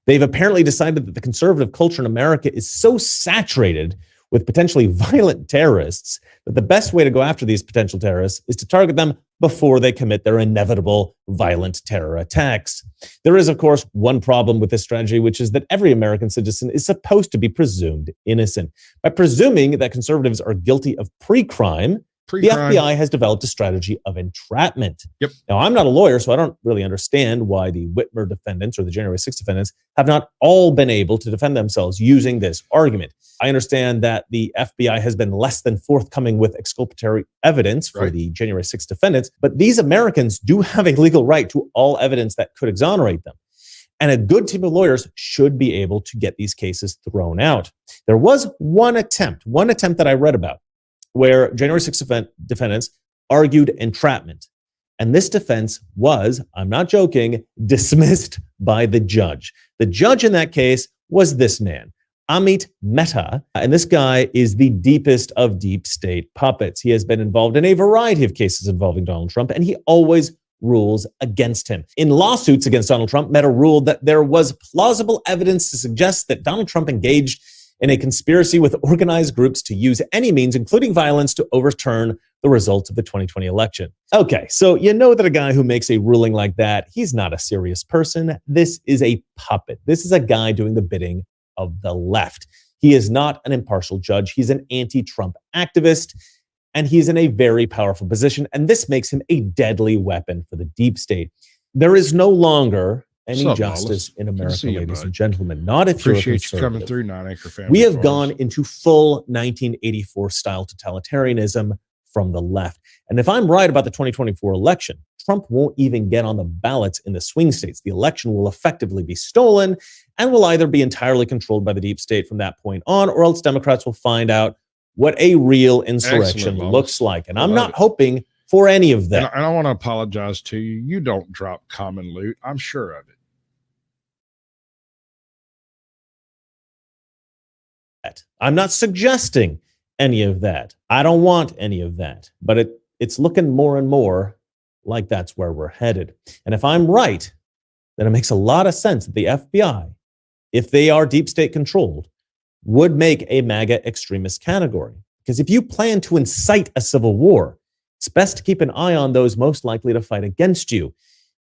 They've apparently decided that the conservative culture in America is so saturated with potentially violent terrorists that the best way to go after these potential terrorists is to target them before they commit their inevitable violent terror attacks. There is, of course, one problem with this strategy, which is that every American citizen is supposed to be presumed innocent. By presuming that conservatives are guilty of pre-crime, the FBI has developed a strategy of entrapment. Yep. Now, I'm not a lawyer, so I don't really understand why the Whitmer defendants or the January 6th defendants have not all been able to defend themselves using this argument. I understand that the FBI has been less than forthcoming with exculpatory evidence for the January 6th defendants, but these Americans do have a legal right to all evidence that could exonerate them. And a good team of lawyers should be able to get these cases thrown out. There was one attempt that I read about, where January 6th defendants argued entrapment. And this defense was, I'm not joking, dismissed by the judge. The judge in that case was this man, Amit Mehta. And this guy is the deepest of deep state puppets. He has been involved in a variety of cases involving Donald Trump, and he always rules against him. In lawsuits against Donald Trump, Mehta ruled that there was plausible evidence to suggest that Donald Trump engaged in a conspiracy with organized groups to use any means, including violence, to overturn the results of the 2020 election. Okay, so you know that a guy who makes a ruling like that, he's not a serious person. This is a puppet. This is a guy doing the bidding of the left. He is not an impartial judge. He's an anti-Trump activist, and he's in a very powerful position, and this makes him a deadly weapon for the deep state. There is no longer any justice in America, ladies and gentlemen. Not if you're a conservative. Appreciate you coming through, 9-Acre Family. We have gone into full 1984 style totalitarianism from the left. And if I'm right about the 2024 election, Trump won't even get on the ballots in the swing states. The election will effectively be stolen and will either be entirely controlled by the deep state from that point on, or else Democrats will find out what a real insurrection looks like. And I'm not hoping for any of that. And I want to apologize to you. You don't drop common loot. I'm sure of it. I'm not suggesting any of that. I don't want any of that. But it's looking more and more like that's where we're headed. And if I'm right, then it makes a lot of sense that the FBI, if they are deep state controlled, would make a MAGA extremist category. Because if you plan to incite a civil war, it's best to keep an eye on those most likely to fight against you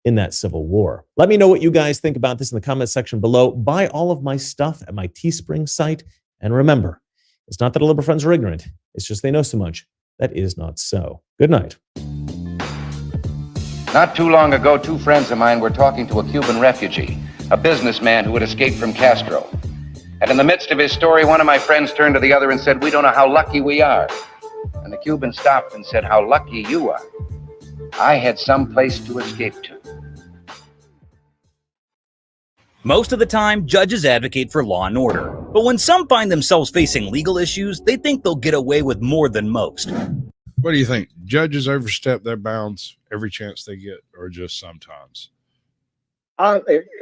in that civil war. Let me know what you guys think about this in the comment section below. Buy all of my stuff at my Teespring site. And remember, it's not that our liberal friends are ignorant. It's just they know so much that is not so. Good night. Not too long ago, two friends of mine were talking to a Cuban refugee, a businessman who had escaped from Castro. And in the midst of his story, one of my friends turned to the other and said, "We don't know how lucky we are." And the Cuban stopped and said, "How lucky you are. I had some place to escape to." Most of the time, judges advocate for law and order. But when some find themselves facing legal issues, they think they'll get away with more than most. What do you think? Judges overstep their bounds every chance they get, or just sometimes?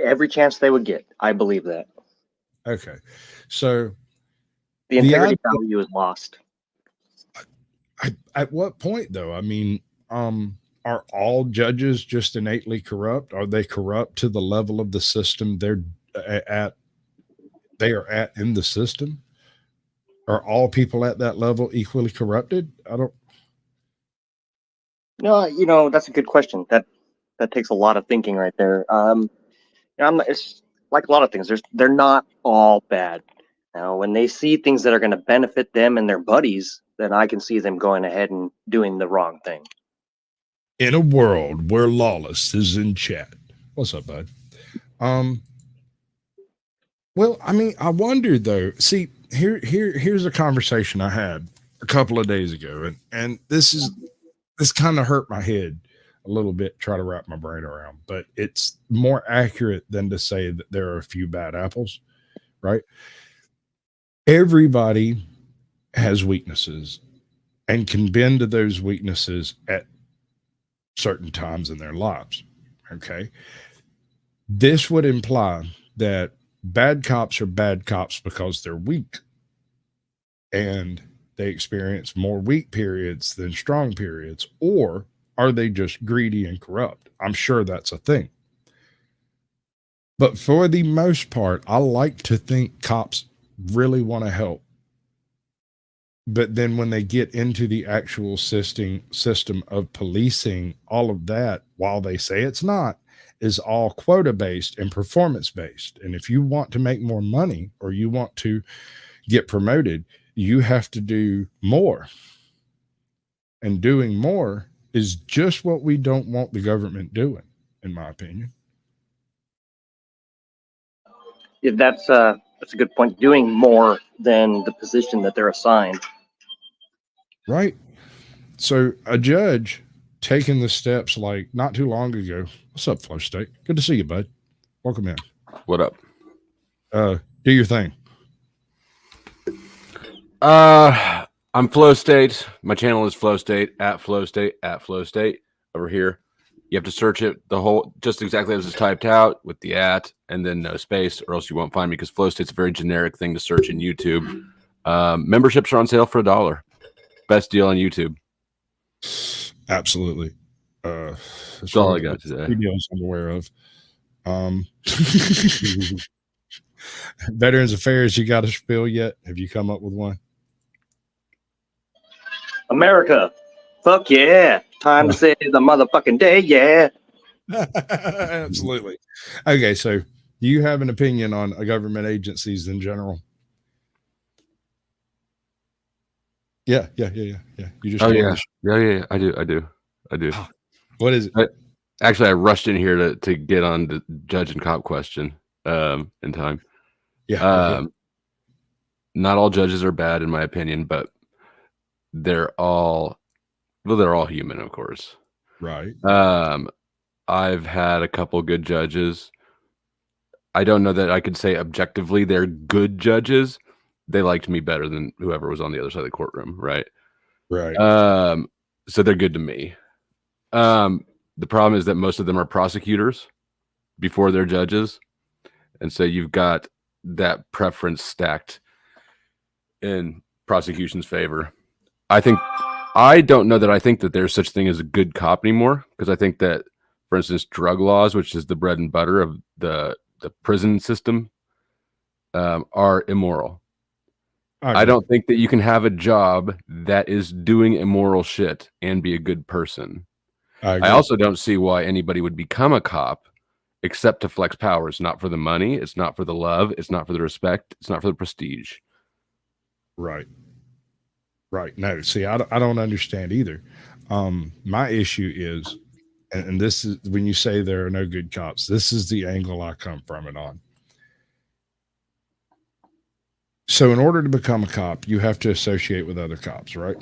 Every chance they would get. I believe that. Okay. So the integrity value is lost. At what point, though? I mean, are all judges just innately corrupt? Are they corrupt to the level of the system they're at? They are at in the system. Are all people at that level equally corrupted? I don't. No, that's a good question. That takes a lot of thinking right there. It's like a lot of things. They're not all bad. Now, when they see things that are going to benefit them and their buddies, then I can see them going ahead and doing the wrong thing. In a world where Lawless is in chat. What's up, bud? Well, I mean, I wonder though. See, here's a conversation I had a couple of days ago, and this kind of hurt my head a little bit, try to wrap my brain around, but it's more accurate than to say that there are a few bad apples, right? Everybody has weaknesses and can bend to those weaknesses at certain times in their lives. Okay. This would imply that bad cops are bad cops because they're weak and they experience more weak periods than strong periods, or are they just greedy and corrupt? I'm sure that's a thing. But for the most part, I like to think cops really want to help. But then when they get into the actual system of policing, all of that, while they say it's not, is all quota based and performance based. And if you want to make more money or you want to get promoted, you have to do more. And doing more is just what we don't want the government doing, in my opinion. Yeah, that's a good point. Doing more than the position that they're assigned. Right. So a judge taking the steps like not too long ago. What's up, Flow State? Good to see you, bud. Welcome in. What up? Do your thing. I'm Flow State. My channel is Flow State at Flow State at Flow State over here. You have to search it the whole just exactly as it's typed out with the at and then no space, or else you won't find me because Flow State's a very generic thing to search in YouTube. Memberships are on sale for $1. Best deal on YouTube. Absolutely. That's all I got today. Videos I'm aware of. Veterans Affairs, you got a spiel yet? Have you come up with one? America, fuck yeah. Time to say the motherfucking day, yeah. Absolutely. Okay, so do you have an opinion on government agencies in general? Yeah. You just yeah. I do. What is it? Actually, I rushed in here to get on the judge and cop question in time. Yeah. Not all judges are bad, in my opinion, but they're all human, of course. Right. I've had a couple good judges. I don't know that I could say objectively they're good judges. They liked me better than whoever was on the other side of the courtroom, right? Right. So they're good to me. The problem is that most of them are prosecutors before they're judges. And so you've got that preference stacked in prosecution's favor. I don't know that I think that there's such thing as a good cop anymore, because I think that, for instance, drug laws, which is the bread and butter of the prison system, are immoral. I don't think that you can have a job that is doing immoral shit and be a good person. I also don't see why anybody would become a cop except to flex power. It's not for the money. It's not for the love. It's not for the respect. It's not for the prestige. Right. No, see, I don't understand either. My issue is, and this is when you say there are no good cops, this is the angle I come from it on. So in order to become a cop, you have to associate with other cops, right?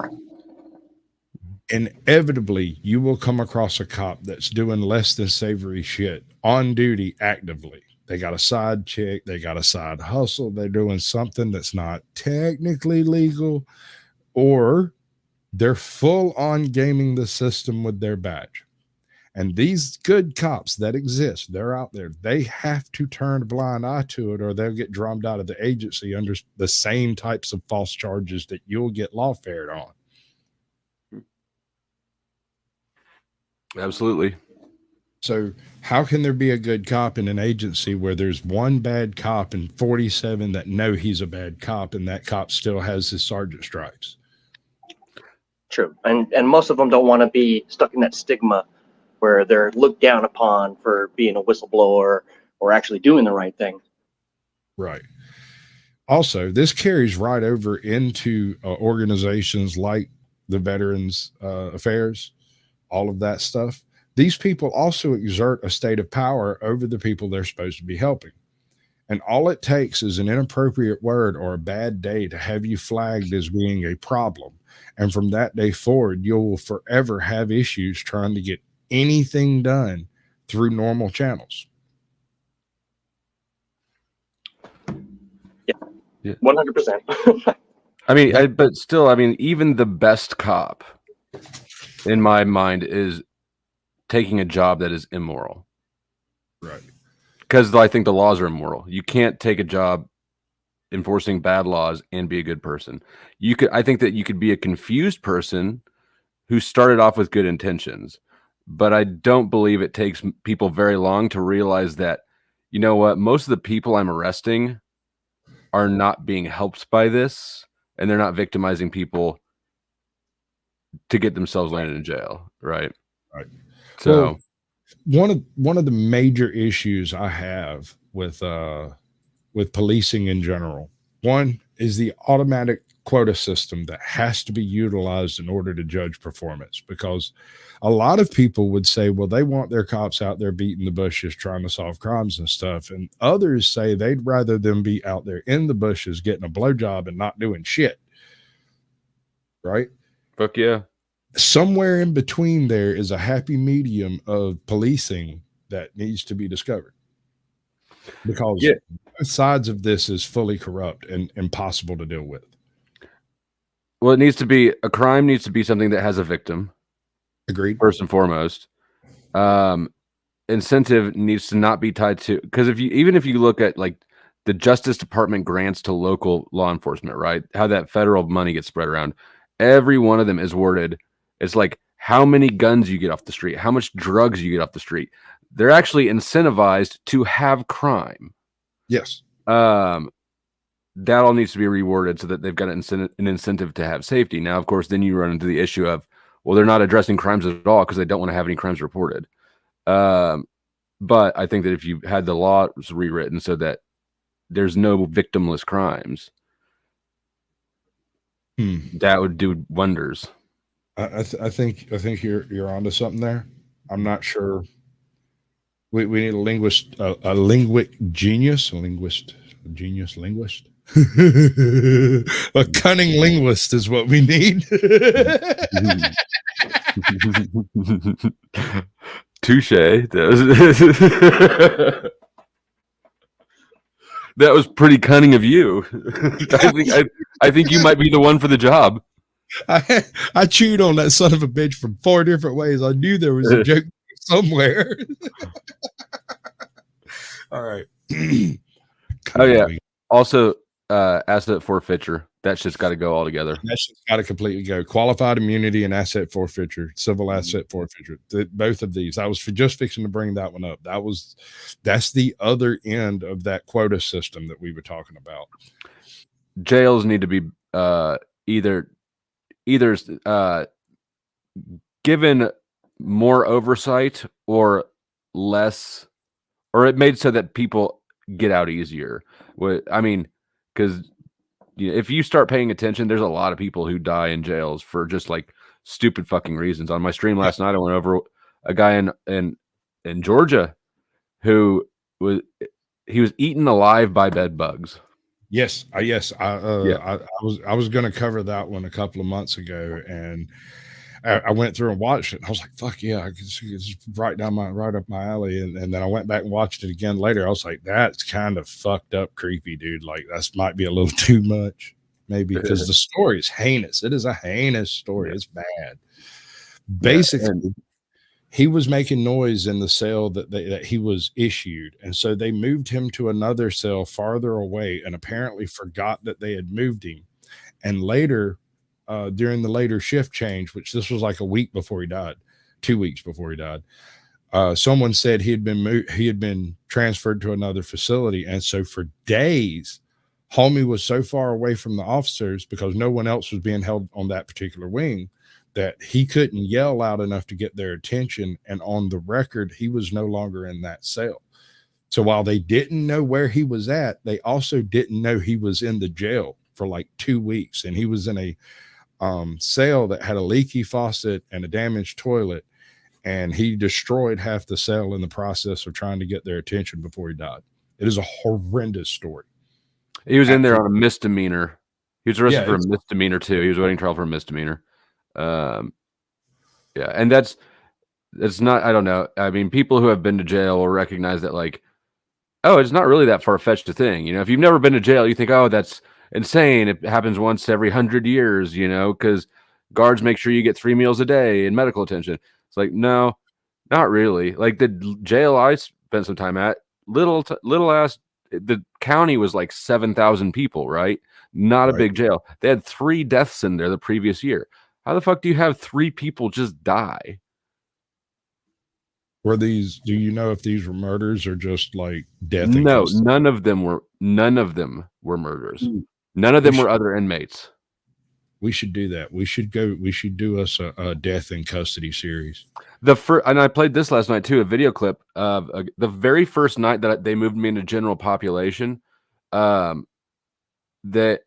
Inevitably, you will come across a cop that's doing less than savory shit on duty actively. They got a side chick, they got a side hustle, they're doing something that's not technically legal, or they're full on gaming the system with their badge. And these good cops that exist, they're out there. They have to turn a blind eye to it, or they'll get drummed out of the agency under the same types of false charges that you'll get lawfared on. Absolutely. So how can there be a good cop in an agency where there's one bad cop and 47 that know he's a bad cop, and that cop still has his sergeant stripes? True. And most of them don't want to be stuck in that stigma where they're looked down upon for being a whistleblower or actually doing the right thing. Right. Also, this carries right over into organizations like the Veterans Affairs, all of that stuff. These people also exert a state of power over the people they're supposed to be helping. And all it takes is an inappropriate word or a bad day to have you flagged as being a problem. And from that day forward, you will forever have issues trying to get anything done through normal channels. Yeah. 100%. I mean, but still, I mean, even the best cop, in my mind, is taking a job that is immoral. Right. Because I think the laws are immoral. You can't take a job enforcing bad laws and be a good person. I think that you could be a confused person who started off with good intentions, but I don't believe it takes people very long to realize that, you know what, most of the people I'm arresting are not being helped by this, and they're not victimizing people to get themselves landed in jail. Right. Right. So one of the major issues I have with policing in general, one is the automatic quota system that has to be utilized in order to judge performance, because a lot of people would say, well, they want their cops out there beating the bushes trying to solve crimes and stuff, and others say they'd rather them be out there in the bushes getting a blowjob and not doing shit. Right? Fuck yeah. Somewhere in between there is a happy medium of policing that needs to be discovered, because both sides of this is fully corrupt and impossible to deal with. Well, a crime needs to be something that has a victim. Agreed. First and foremost. Incentive needs to not be tied to, because even if you look at like the Justice Department grants to local law enforcement, right? How that federal money gets spread around, every one of them is worded. It's like how many guns you get off the street, how much drugs you get off the street. They're actually incentivized to have crime. Yes. That all needs to be rewarded so that they've got an incentive to have safety. Now, of course, then you run into the issue of, well, they're not addressing crimes at all because they don't want to have any crimes reported. But I think that if you had the laws rewritten so that there's no victimless crimes, that would do wonders. I think you're onto something there. I'm not sure. We need a linguist, a genius, a cunning linguist is what we need. Touche. That was pretty cunning of you. I think you might be the one for the job. I chewed on that son of a bitch from 4 different ways. I knew there was a joke somewhere. All right. Oh yeah. Also, asset forfeiture. That shit's got to go all together. That shit's got to completely go. Qualified immunity and asset forfeiture, civil asset forfeiture. Both of these. I was just fixing to bring that one up. That's the other end of that quota system that we were talking about. Jails need to be either given more oversight or less, or it made so that people get out easier. I mean, because if you start paying attention, there's a lot of people who die in jails for just like stupid fucking reasons. On my stream last night, I went over a guy in Georgia who was eaten alive by bed bugs. Yes. I was going to cover that one a couple of months ago, and I went through and watched it. And I was like, "Fuck yeah!" I could see it's right up my alley. And then I went back and watched it again later. I was like, "That's kind of fucked up, creepy, dude. Like that's might be a little too much, maybe because the story is heinous. It is a heinous story. Yeah. It's bad. Yeah, Basically, he was making noise in the cell that he was issued, and so they moved him to another cell farther away, and apparently forgot that they had moved him. And later, during the later shift change, which this was like a week before he died, 2 weeks before he died, someone said he had been transferred to another facility, and so for days, homie was so far away from the officers because no one else was being held on that particular wing that he couldn't yell loud enough to get their attention. And on the record, he was no longer in that cell. So while they didn't know where he was at, they also didn't know he was in the jail for like 2 weeks, and he was in a cell that had a leaky faucet and a damaged toilet, and he destroyed half the cell in the process of trying to get their attention before he died. It is a horrendous story. He was in there on a misdemeanor. He was arrested Yeah, for a misdemeanor too. He was waiting trial for a misdemeanor. Yeah, and that's not. I don't know. I mean, people who have been to jail will recognize that, like, oh, it's not really that far fetched a thing. You know, if you've never been to jail, you think, oh, that's insane. It happens once every 100 years. You know, because guards make sure you get 3 meals a day and medical attention. It's like, no, not really. Like the jail I spent some time at, little ass. The county was like 7,000 people, right? Not a big jail. They had 3 deaths in there the previous year. How the fuck do you have 3 people just die? Were these? Do you know if these were murders or just like death? No, none of them were murders. None of them were other inmates. We should do that. We should do us a death in custody series. And I played this last night too, a video clip of the very first night that they moved me into general population. They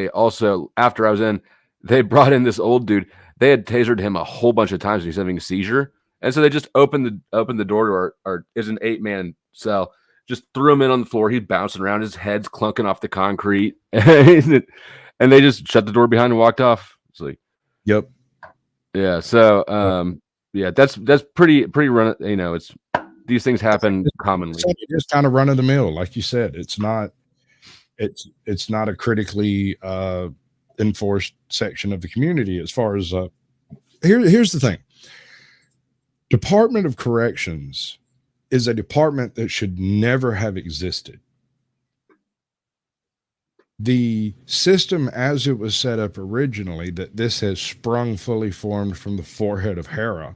also, after I was in, they brought in this old dude. They had tasered him a whole bunch of times. He's having a seizure. And so they just opened the door to our is an 8-man cell, just threw him in on the floor. He's bouncing around, his head's clunking off the concrete. And they just shut the door behind and walked off. It's like, yep. Yeah. So yeah, that's pretty run. You know, it's these things happen commonly. It's just kind of run of the mill, like you said. It's not a critically enforced section of the community as far as here's the thing. Department of Corrections is a department that should never have existed. The system as it was set up originally, that this has sprung fully formed from the forehead of Hera,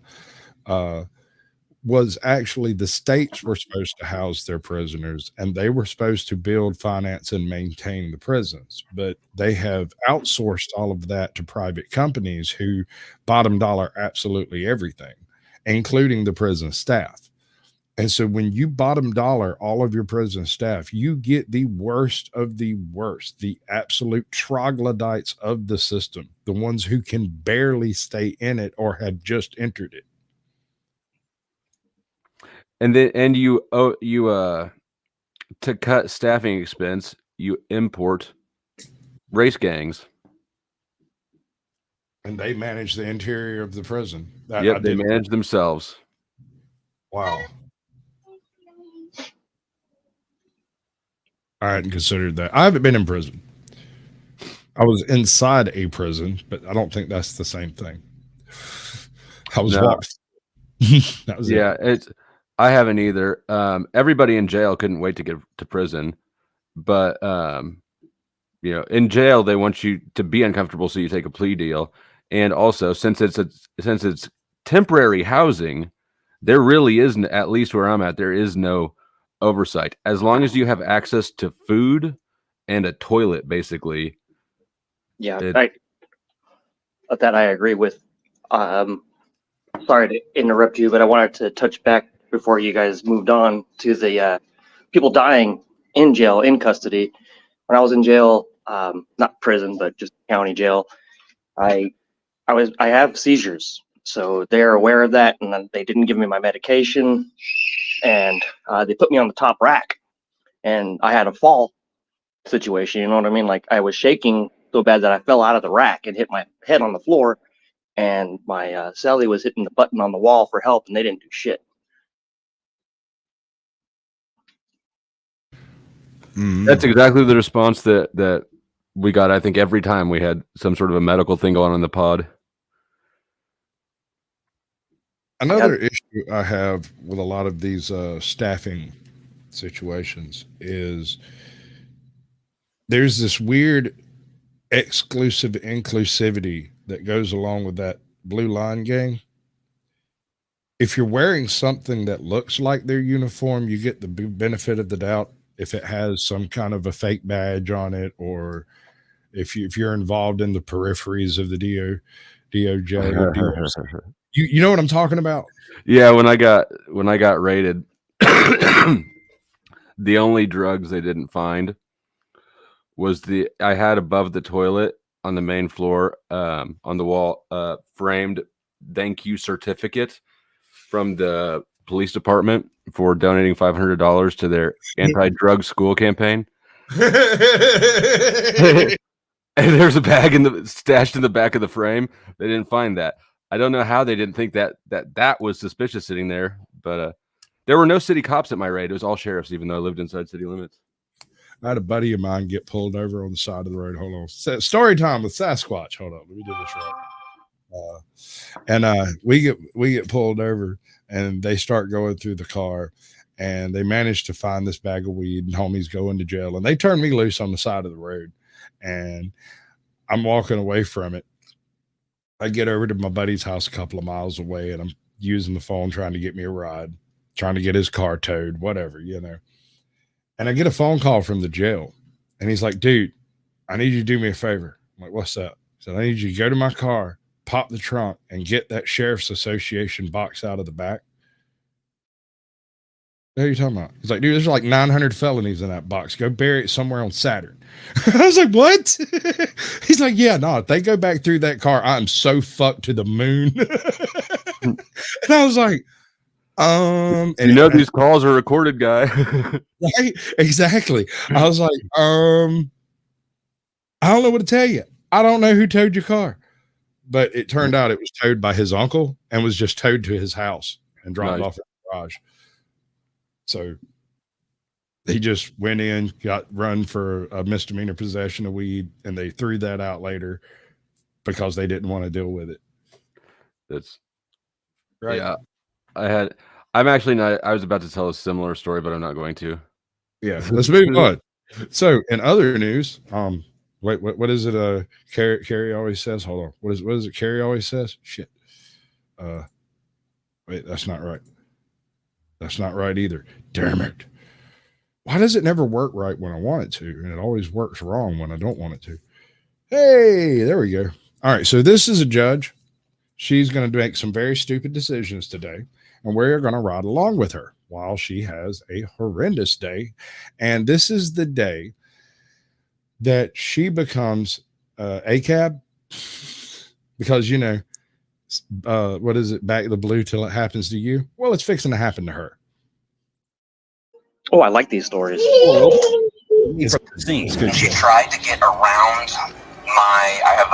was actually the states were supposed to house their prisoners, and they were supposed to build, finance, and maintain the prisons. But they have outsourced all of that to private companies who bottom dollar absolutely everything, including the prison staff. And so when you bottom dollar all of your prison staff, you get the worst of the worst, the absolute troglodytes of the system, the ones who can barely stay in it or have just entered it. And then you to cut staffing expense, you import race gangs. And they manage the interior of the prison. Yep, they manage themselves. Wow. I hadn't considered that. I haven't been in prison. I was inside a prison, but I don't think that's the same thing. I was walked. That was it. I haven't either. Everybody in jail couldn't wait to get to prison, but you know, in jail they want you to be uncomfortable, so you take a plea deal. And also, since it's temporary housing, there really isn't, at least where I'm at, there is no oversight. As long as you have access to food and a toilet, basically. Yeah, that I agree with. Sorry to interrupt you, but I wanted to touch back before you guys moved on to the people dying in jail, in custody. When I was in jail, not prison, but just county jail, I have seizures. So they're aware of that, and they didn't give me my medication, and they put me on the top rack, and I had a fall situation. You know what I mean? Like I was shaking so bad that I fell out of the rack and hit my head on the floor, and my cellie was hitting the button on the wall for help, and they didn't do shit. That's exactly the response that we got. I think every time we had some sort of a medical thing going on in the pod. Another issue I have with a lot of these staffing situations is there's this weird exclusive inclusivity that goes along with that blue line game. If you're wearing something that looks like their uniform, you get the benefit of the doubt if it has some kind of a fake badge on it, or if you're involved in the peripheries of the DOJ or DOC. You know what I'm talking about? Yeah, when I got raided, the only drugs they didn't find was I had above the toilet on the main floor, on the wall, framed thank you certificate from the police department for donating $500 to their anti-drug school campaign. And there's a bag stashed in the back of the frame. They didn't find that. I don't know how they didn't think that was suspicious sitting there, but there were no city cops at my raid. It was all sheriffs, even though I lived inside city limits. I had a buddy of mine get pulled over on the side of the road. Hold on. Story time with Sasquatch. Hold on. Let me do this right. We get pulled over, and they start going through the car, and they manage to find this bag of weed, and homie's going to jail, and they turn me loose on the side of the road, and I'm walking away from it. I get over to my buddy's house a couple of miles away, and I'm using the phone trying to get me a ride, trying to get his car towed, whatever, you know. And I get a phone call from the jail, and he's like, dude, I need you to do me a favor. I'm like, what's up? He said, I need you to go to my car, pop the trunk, and get that Sheriff's Association box out of the back. What are you talking about? He's like, dude, there's like 900 felonies in that box. Go bury it somewhere on Saturn. I was like, what? He's like, yeah, no, if they go back through that car, I'm so fucked to the moon. And I was like, and these calls are recorded, guy. Right? Exactly. I was like, I don't know what to tell you. I don't know who towed your car. But it turned out it was towed by his uncle and was just towed to his house and dropped off in the garage. So he just went in, got run for a misdemeanor possession of weed, and they threw that out later because they didn't want to deal with it. That's right. Yeah. I'm actually not. I was about to tell a similar story, but I'm not going to. Yeah, let's move on. So, in other news, wait, what is it? Carrie always says. Hold on. What is it? Carrie always says. Shit. Wait, that's not right. That's not right either. Damn it. Why does it never work right when I want it to, and it always works wrong when I don't want it to? Hey, there we go. All right. So this is a judge. She's going to make some very stupid decisions today, and we're going to ride along with her while she has a horrendous day. And this is the day that she becomes ACAB, because, you know, what is it? Back the blue till it happens to you. Well, it's fixing to happen to her. Oh, I like these stories. It's good She shit. tried to get around I have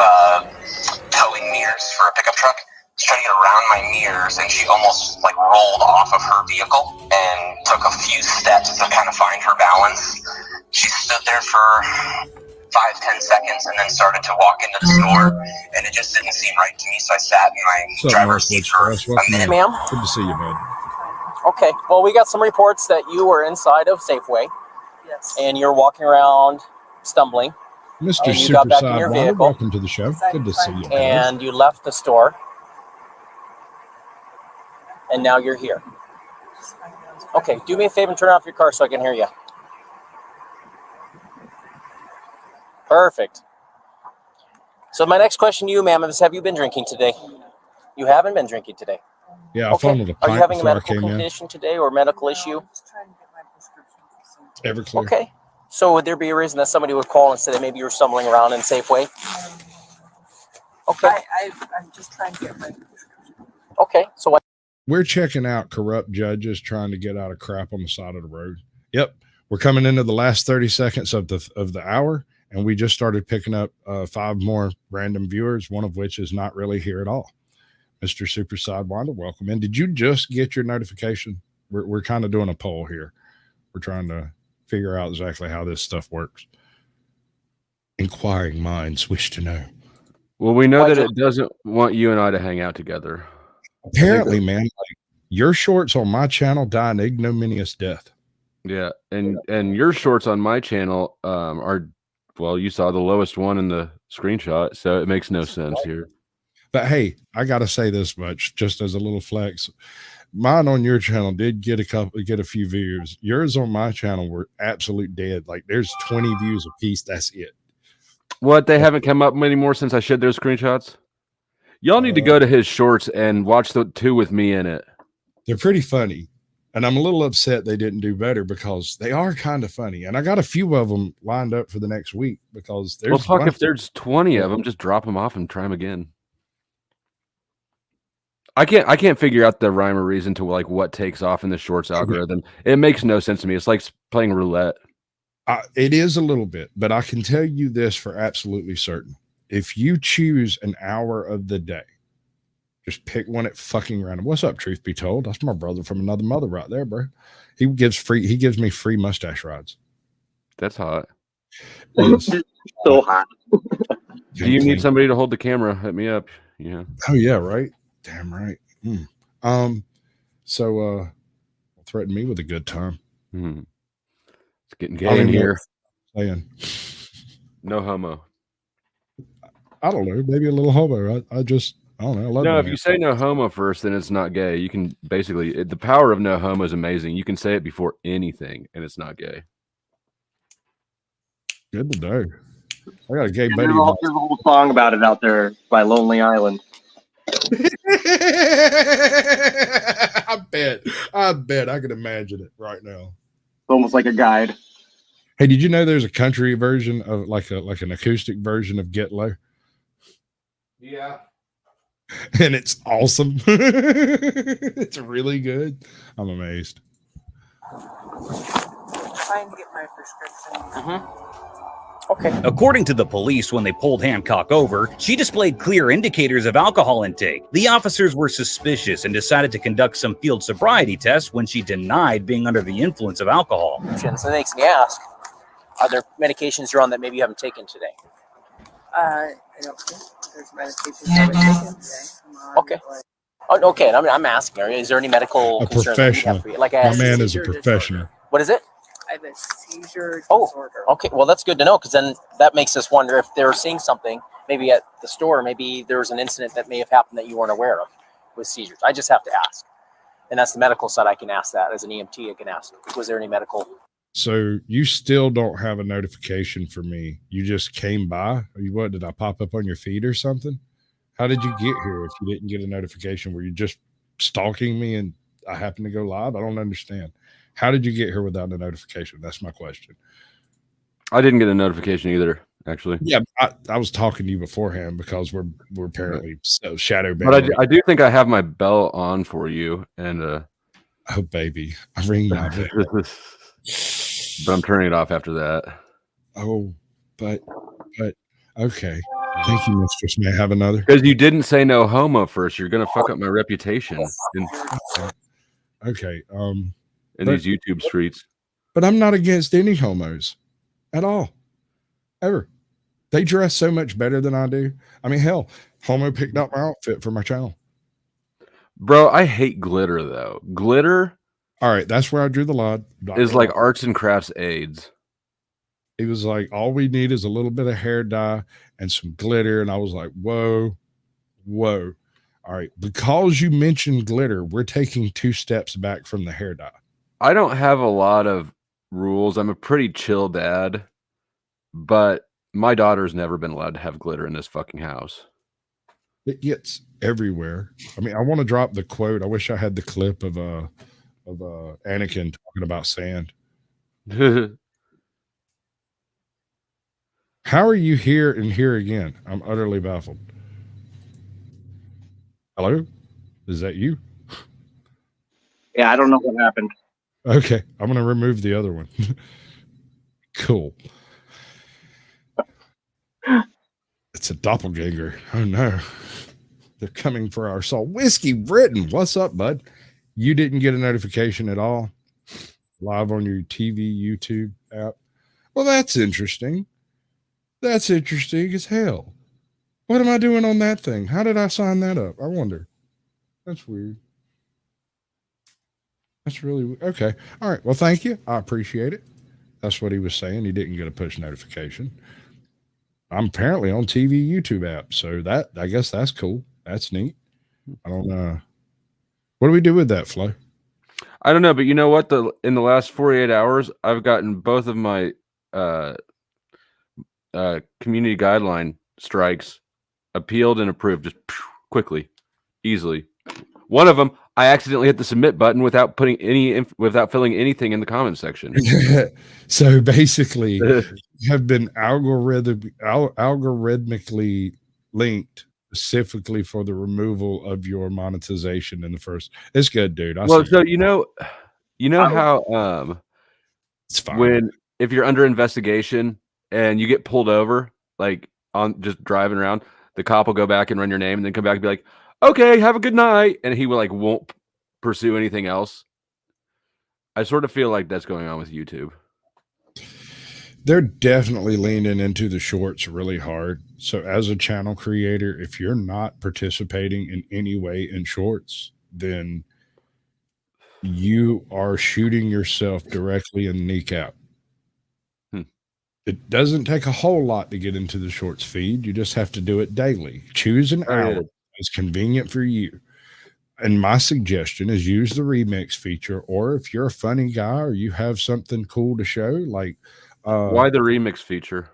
towing mirrors for a pickup truck. She's trying to get around my mirrors, and she almost like rolled off of her vehicle and took a few steps to kind of find her balance. She stood there for 5-10 seconds and then started to walk into the store, and it just didn't seem right to me, so I sat in my driver's seat for a minute. Ma'am? Good to see you, man. Okay, well, we got some reports that you were inside of Safeway. Yes. And you're walking around stumbling. Mr. And you got back in your Supersidewater, vehicle. welcome to the show. Good to see you, man. And you left the store. And now you're here. Okay, do me a favor and turn off your car so I can hear you. Perfect. So my next question to you, ma'am, is have you been drinking today? You haven't been drinking today. Yeah, I found a Are you having a medical in. condition today or medical issue? Everclear. Okay. So would there be a reason that somebody would call and say that maybe you were stumbling around in Safeway? Okay. I'm just trying to get my prescription. Okay. So what? We're checking out corrupt judges trying to get out of crap on the side of the road. Yep. We're coming into the last 30 seconds of the hour, and we just started picking up 5 more random viewers, one of which is not really here at all. Mr. Super Sidewinder, welcome in. Did you just get your notification? We're kind of doing a poll here. We're trying to figure out exactly how this stuff works. Inquiring minds wish to know. Well, we know that it doesn't want you and I to hang out together. Apparently, man, like, your shorts on my channel die an ignominious death. Yeah, and your shorts on my channel are, well, you saw the lowest one in the screenshot, so it makes no sense here. But hey, I gotta say this much, just as a little flex. Mine on your channel did get a few views. Yours on my channel were absolute dead. Like there's 20 views a piece. That's it. What, they haven't come up anymore since I shared those screenshots? Y'all need to go to his shorts and watch the 2 with me in it. They're pretty funny. And I'm a little upset they didn't do better because they are kind of funny. And I got a few of them lined up for the next week because there's. Well, fuck, if there's 20 of them, just drop them off and try them again. I can't figure out the rhyme or reason to like what takes off in the shorts algorithm. It makes no sense to me. It's like playing roulette. It is a little bit, but I can tell you this for absolutely certain. If you choose an hour of the day, just pick one at fucking random. What's up, truth be told? That's my brother from another mother right there, bro. He gives me free mustache rides. That's hot. So hot. Do you need somebody to hold the camera? Hit me up. Yeah. Oh yeah, right. Damn right. So threaten me with a good time. It's getting gay in here. Saying. No homo. I don't know. Maybe a little homo. I don't know. I love no, if you say no homo first, then it's not gay. You can basically, the power of no homo is amazing. You can say it before anything, and it's not gay. Good to know. I got a gay buddy. There's a whole song about it out there by Lonely Island. I bet I can imagine it right now. Almost like a guide. Hey, did you know there's a country version of like an acoustic version of Get Low? Yeah. And it's awesome. It's really good. I'm amazed. Trying to get my prescription. Okay. According to the police, when they pulled Hancock over, she displayed clear indicators of alcohol intake. The officers were suspicious and decided to conduct some field sobriety tests when she denied being under the influence of alcohol. So that makes me ask, are there medications you're on that maybe you haven't taken today? I don't think there's medication I've taken today. Okay. Oh, okay. I'm asking, is there any medical concerns that you have for you? Like my man is a professional. What is it? I have a seizure disorder. Okay. Well, that's good to know because then that makes us wonder if they're seeing something maybe at the store. Maybe there was an incident that may have happened that you weren't aware of with seizures. I just have to ask. And that's the medical side. I can ask that as an EMT. I can ask, was there any medical? So you still don't have a notification for me. You just came by. What, did I pop up on your feed or something? How did you get here if you didn't get a notification? Were you just stalking me and I happened to go live? I don't understand. How did you get here without a notification? That's my question. I didn't get a notification either, actually. Yeah, I was talking to you beforehand because we're apparently so shadow bound. But I do think I have my bell on for you, and oh baby, I ring my bell. But I'm turning it off after that. Oh, but okay. Thank you, Mistress. May I have another? Because you didn't say no homo first. You're gonna fuck up my reputation okay. In these YouTube streets. But I'm not against any homos at all. Ever. They dress so much better than I do. I mean, hell, homo picked out my outfit for my channel. Bro, I hate glitter though. Glitter. All right, that's where I drew the line. Is like arts and crafts aids. He was like, all we need is a little bit of hair dye and some glitter. And I was like, whoa. All right. Because you mentioned glitter, we're taking 2 steps back from the hair dye. I don't have a lot of rules. I'm a pretty chill dad, but my daughter's never been allowed to have glitter in this fucking house. It gets everywhere. I mean, I want to drop the quote. I wish I had the clip of Anakin talking about sand. How are you here and here again? I'm utterly baffled. Hello? Is that you? Yeah, I don't know what happened. Okay, I'm going to remove the other one. Cool. It's a doppelganger. Oh no. They're coming for our soul. Whiskey Britain. What's up, bud? You didn't get a notification at all live on your TV, YouTube app. Well, that's interesting. That's interesting as hell. What am I doing on that thing? How did I sign that up? I wonder. That's weird. That's really weird. Okay. All right. Well, thank you. I appreciate it. That's what he was saying. He didn't get a push notification. I'm apparently on TV, YouTube app. So that, I guess that's cool. That's neat. I don't know. What do we do with that, Flo? I don't know, but you know what? In the last 48 hours, I've gotten both of my community guideline strikes appealed and approved just quickly, easily. One of them, I accidentally hit the submit button without putting without filling anything in the comment section. So basically, have been algorithmically linked specifically for the removal of your monetization in the first. It's good, dude. Well, so you know how it's fine. if you're under investigation and you get pulled over, like on just driving around, the cop will go back and run your name and then come back and be like, okay, have a good night. And he will won't pursue anything else. I sort of feel like that's going on with YouTube. They're definitely leaning into the shorts really hard. So as a channel creator, if you're not participating in any way in shorts, then you are shooting yourself directly in the kneecap. It doesn't take a whole lot to get into the shorts feed. You just have to do it daily. Choose an hour that's convenient for you. And my suggestion is use the remix feature, or if you're a funny guy or you have something cool to show, like why the remix feature?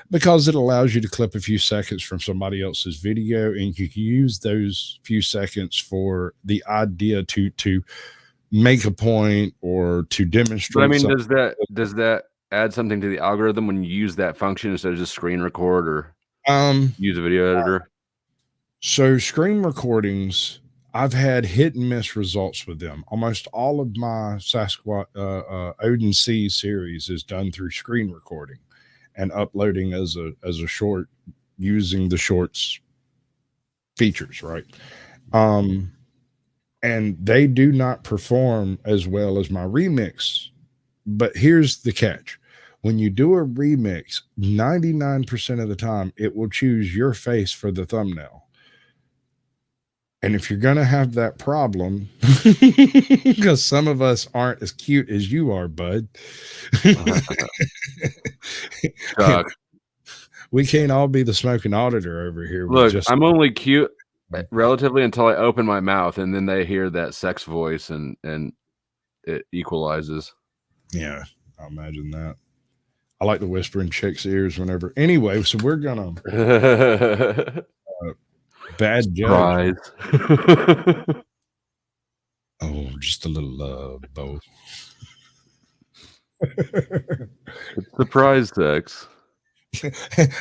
Because it allows you to clip a few seconds from somebody else's video, and you can use those few seconds for the idea to make a point or to demonstrate. But I mean, does that add something to the algorithm when you use that function instead of just screen record or use a video editor? So screen recordings, I've had hit and miss results with them. Almost all of my Sasquatch Odin C series is done through screen recording and uploading as a short using the shorts features, right? And they do not perform as well as my remix. But here's the catch. When you do a remix, 99% of the time, it will choose your face for the thumbnail. And if you're going to have that problem, because some of us aren't as cute as you are, bud, we can't all be the smoking auditor over here. Look, I'm only cute relatively until I open my mouth, and then they hear that sex voice, and it equalizes. Yeah, I imagine that. I like to whisper in chicks' ears whenever. Anyway, so we're gonna bad judge. Oh, just a little love, both. Surprise sex.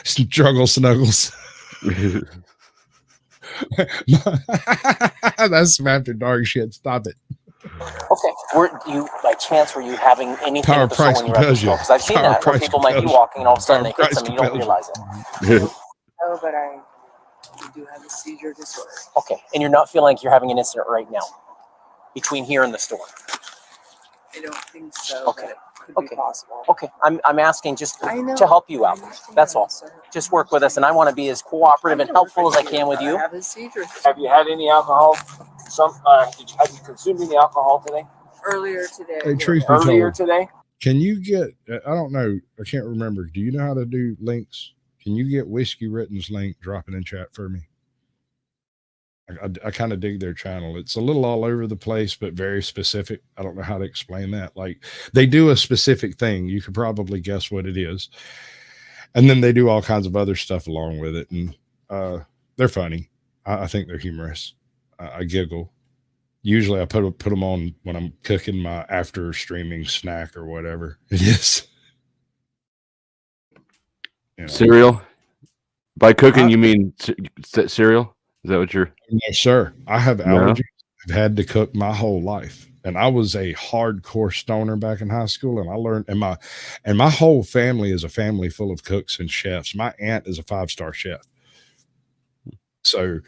Struggle snuggles. That's some after dark shit. Stop it. Okay. Were you, by chance, were you having anything Power at the store when you were at the store? Because I've seen that where people might be walking and all of a sudden they hit something and you don't realize it. No, but I do have a seizure disorder. Okay. And you're not feeling like you're having an incident right now between here and the store? I don't think so. Okay. But it could be possible. Okay. I'm asking just to help you out. That's all. Just work with us, and I want to be as cooperative and helpful as I can with you. I have a seizure. Have you had any alcohol? Have you consumed any alcohol today? Earlier today. Hey, truth be Earlier told, today? Can you get, I don't know, I can't remember. Do you know how to do links? Can you get Whiskey Written's link, drop it in chat for me? I kind of dig their channel. It's a little all over the place, but very specific. I don't know how to explain that. Like, they do a specific thing. You could probably guess what it is. And then they do all kinds of other stuff along with it. And they're funny. I think they're humorous. I giggle. Usually I put them on when I'm cooking my after streaming snack or whatever it is. You know. Cereal? By cooking, you mean cereal? Is that what you're? No, sir. I have allergies. I've had to cook my whole life. And I was a hardcore stoner back in high school, and I learned, and my whole family is a family full of cooks and chefs. My aunt is a 5-star chef. So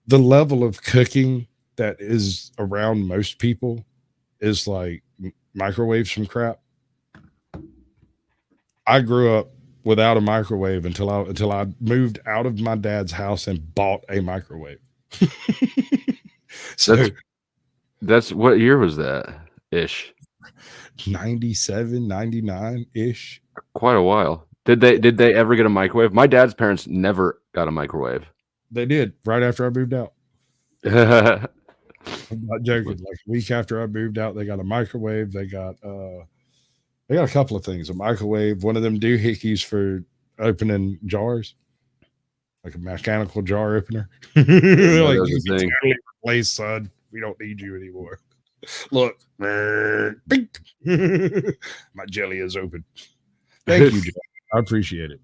the level of cooking that is around most people is like microwave some crap. I grew up without a microwave until I moved out of my dad's house and bought a microwave. So that's what year was that ish? 97, 99 ish. Quite a while. Did they ever get a microwave? My dad's parents never got a microwave. They did right after I moved out. I'm not joking. Like a week after I moved out, they got a microwave. They got a couple of things. A microwave, one of them doohickeys for opening jars, like a mechanical jar opener. Like, you can totally replace, son. We don't need you anymore. Look, bink. My jelly is open. Thank you, John. I appreciate it.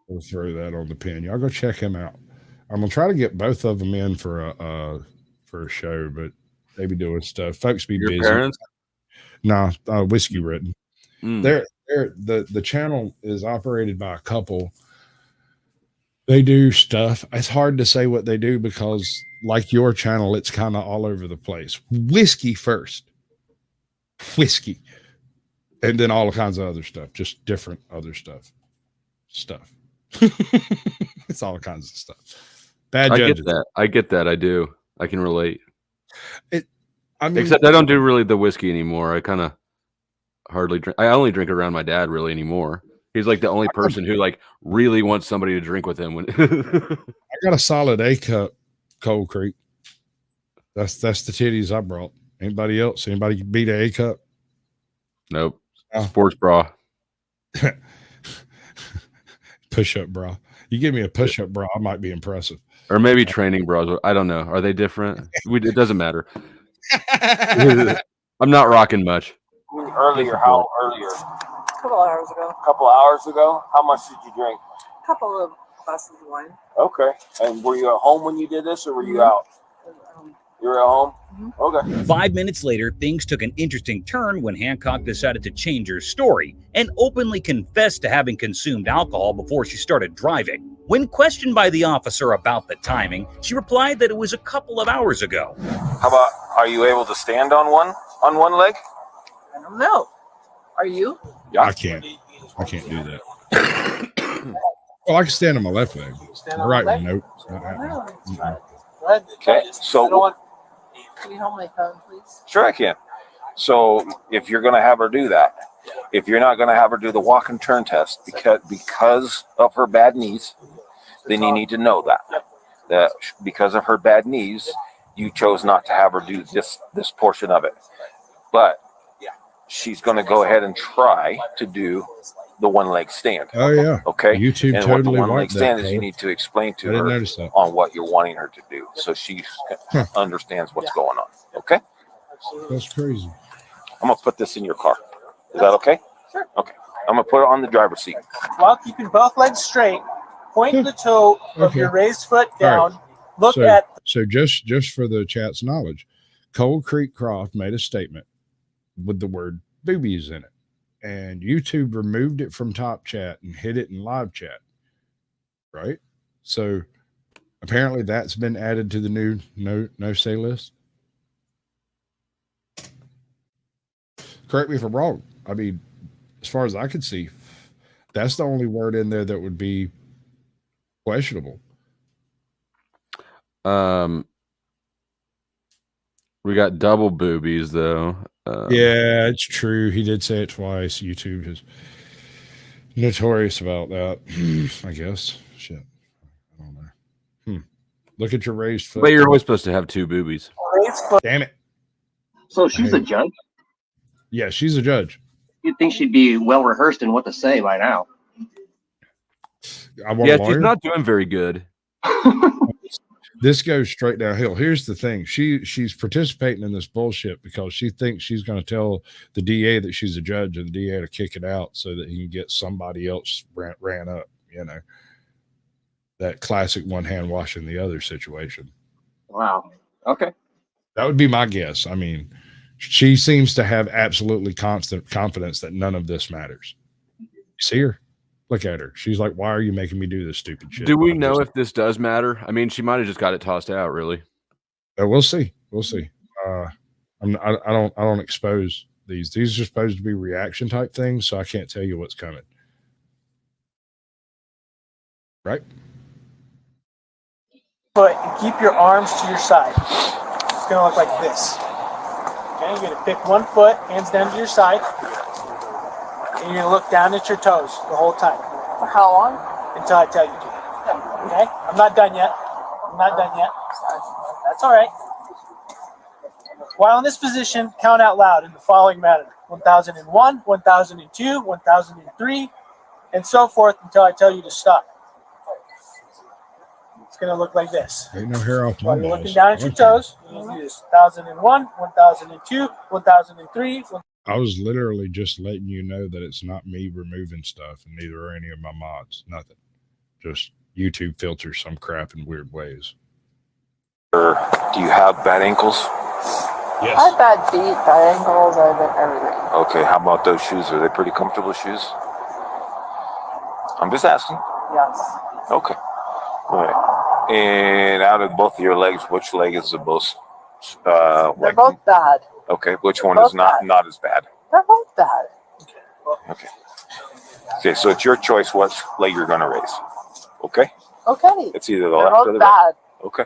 We'll throw that on the pin. Y'all go check him out. I'm gonna try to get both of them in for a show, but they be doing stuff. Folks be Your busy. parents? Nah, Whiskey Written. Mm. The channel is operated by a couple. They do stuff. It's hard to say what they do because, like your channel, it's kind of all over the place. Whiskey first, whiskey, and then all kinds of other stuff, just different other stuff. It's all kinds of stuff. Bad judges. I get that. I do. I can relate. I mean, except I don't do really the whiskey anymore. I kind of hardly drink. I only drink around my dad really anymore. He's like the only person who like really wants somebody to drink with him. When I got a solid A cup, Cold Creek. That's the titties I brought. Anybody else? Anybody beat an A cup? Nope. Sports bra. Push-up bra. You give me a push-up bra, I might be impressive. Or maybe training bras. I don't know. Are they different? It doesn't matter. I'm not rocking much. Earlier, how earlier? A couple hours ago. A couple hours ago? How much did you drink? A couple of glasses of wine. Okay. And were you at home when you did this, or were you out? You were at home? Okay. 5 minutes later, things took an interesting turn when Hancock decided to change her story and openly confessed to having consumed alcohol before she started driving. When questioned by the officer about the timing, she replied that it was a couple of hours ago. How about, are you able to stand on one leg? I don't know. Are you? Yeah, I can't do that. Well, I can stand on my left leg. Right, nope. Okay, so Can you hold my phone, please? sure I can. So if you're going to have her do that, if you're not going to have her do the walk and turn test because of her bad knees, then you need to know that because of her bad knees, you chose not to have her do this portion of it. But she's going to go ahead and try to do the one leg stand. Oh yeah. Okay. YouTube and totally what the one leg wiped that, stand is, Cole. you need to explain I to didn't her notice that. on what you're wanting her to do, so she understands what's going on. Okay. That's crazy. I'm gonna put this in your car. Is that okay? Sure. Okay. I'm gonna put it on the driver's seat. While keeping both legs straight, point the toe of Okay. your raised foot All down. right. Look at So just for the chat's knowledge, Cold Creek Croft made a statement with the word boobies in it, and YouTube removed it from top chat and hid it in live chat. Right? So apparently that's been added to the new no say list. Correct me if I'm wrong. I mean, as far as I could see, that's the only word in there that would be questionable. We got double boobies though. Yeah, it's true. He did say it twice. YouTube is notorious about that. I guess. Shit. I don't know. Look at your raised foot. But you're always supposed to have two boobies. Damn it. So she's a judge? Yeah, she's a judge. You'd think she'd be well rehearsed in what to say by now. I want a lawyer. She's not doing very good. This goes straight downhill. Here's the thing. She's participating in this bullshit because she thinks she's going to tell the DA that she's a judge and the DA to kick it out so that he can get somebody else ran up, you know. That classic one hand washing the other situation. Wow. Okay. That would be my guess. I mean, she seems to have absolutely constant confidence that none of this matters. You see her? Look at her. She's like, why are you making me do this stupid shit? Do we know if this does matter? I mean, she might have just got it tossed out, really. We'll see. We'll see. I don't expose these. These are supposed to be reaction type things, so I can't tell you what's coming. Right? Foot and keep your arms to your side. It's gonna look like this. Okay, you're gonna pick one foot, hands down to your side, and you're gonna look down at your toes the whole time. For how long? Until I tell you to. Okay? I'm not done yet. That's all right. While in this position, count out loud in the following manner: 1001, 1002, 1003, and so forth until I tell you to stop. It's going to look like this. Ain't no hair off my While you're balls. looking down at your toes, you're going to do this: 1001, 1002, 1003. I was literally just letting you know that it's not me removing stuff, and neither are any of my mods. Nothing. Just YouTube filters some crap in weird ways. Do you have bad ankles? Yes. I have bad feet, bad ankles, I have everything. Okay, how about those shoes? Are they pretty comfortable shoes? I'm just asking. Yes. Okay. All right. And out of both of your legs, which leg is the most They're both bad. Okay, which one Both is not as bad? They're both bad. Okay. Okay, so it's your choice what leg you're gonna raise. Okay? Okay. It's either the They're left or both the bad. right. Okay.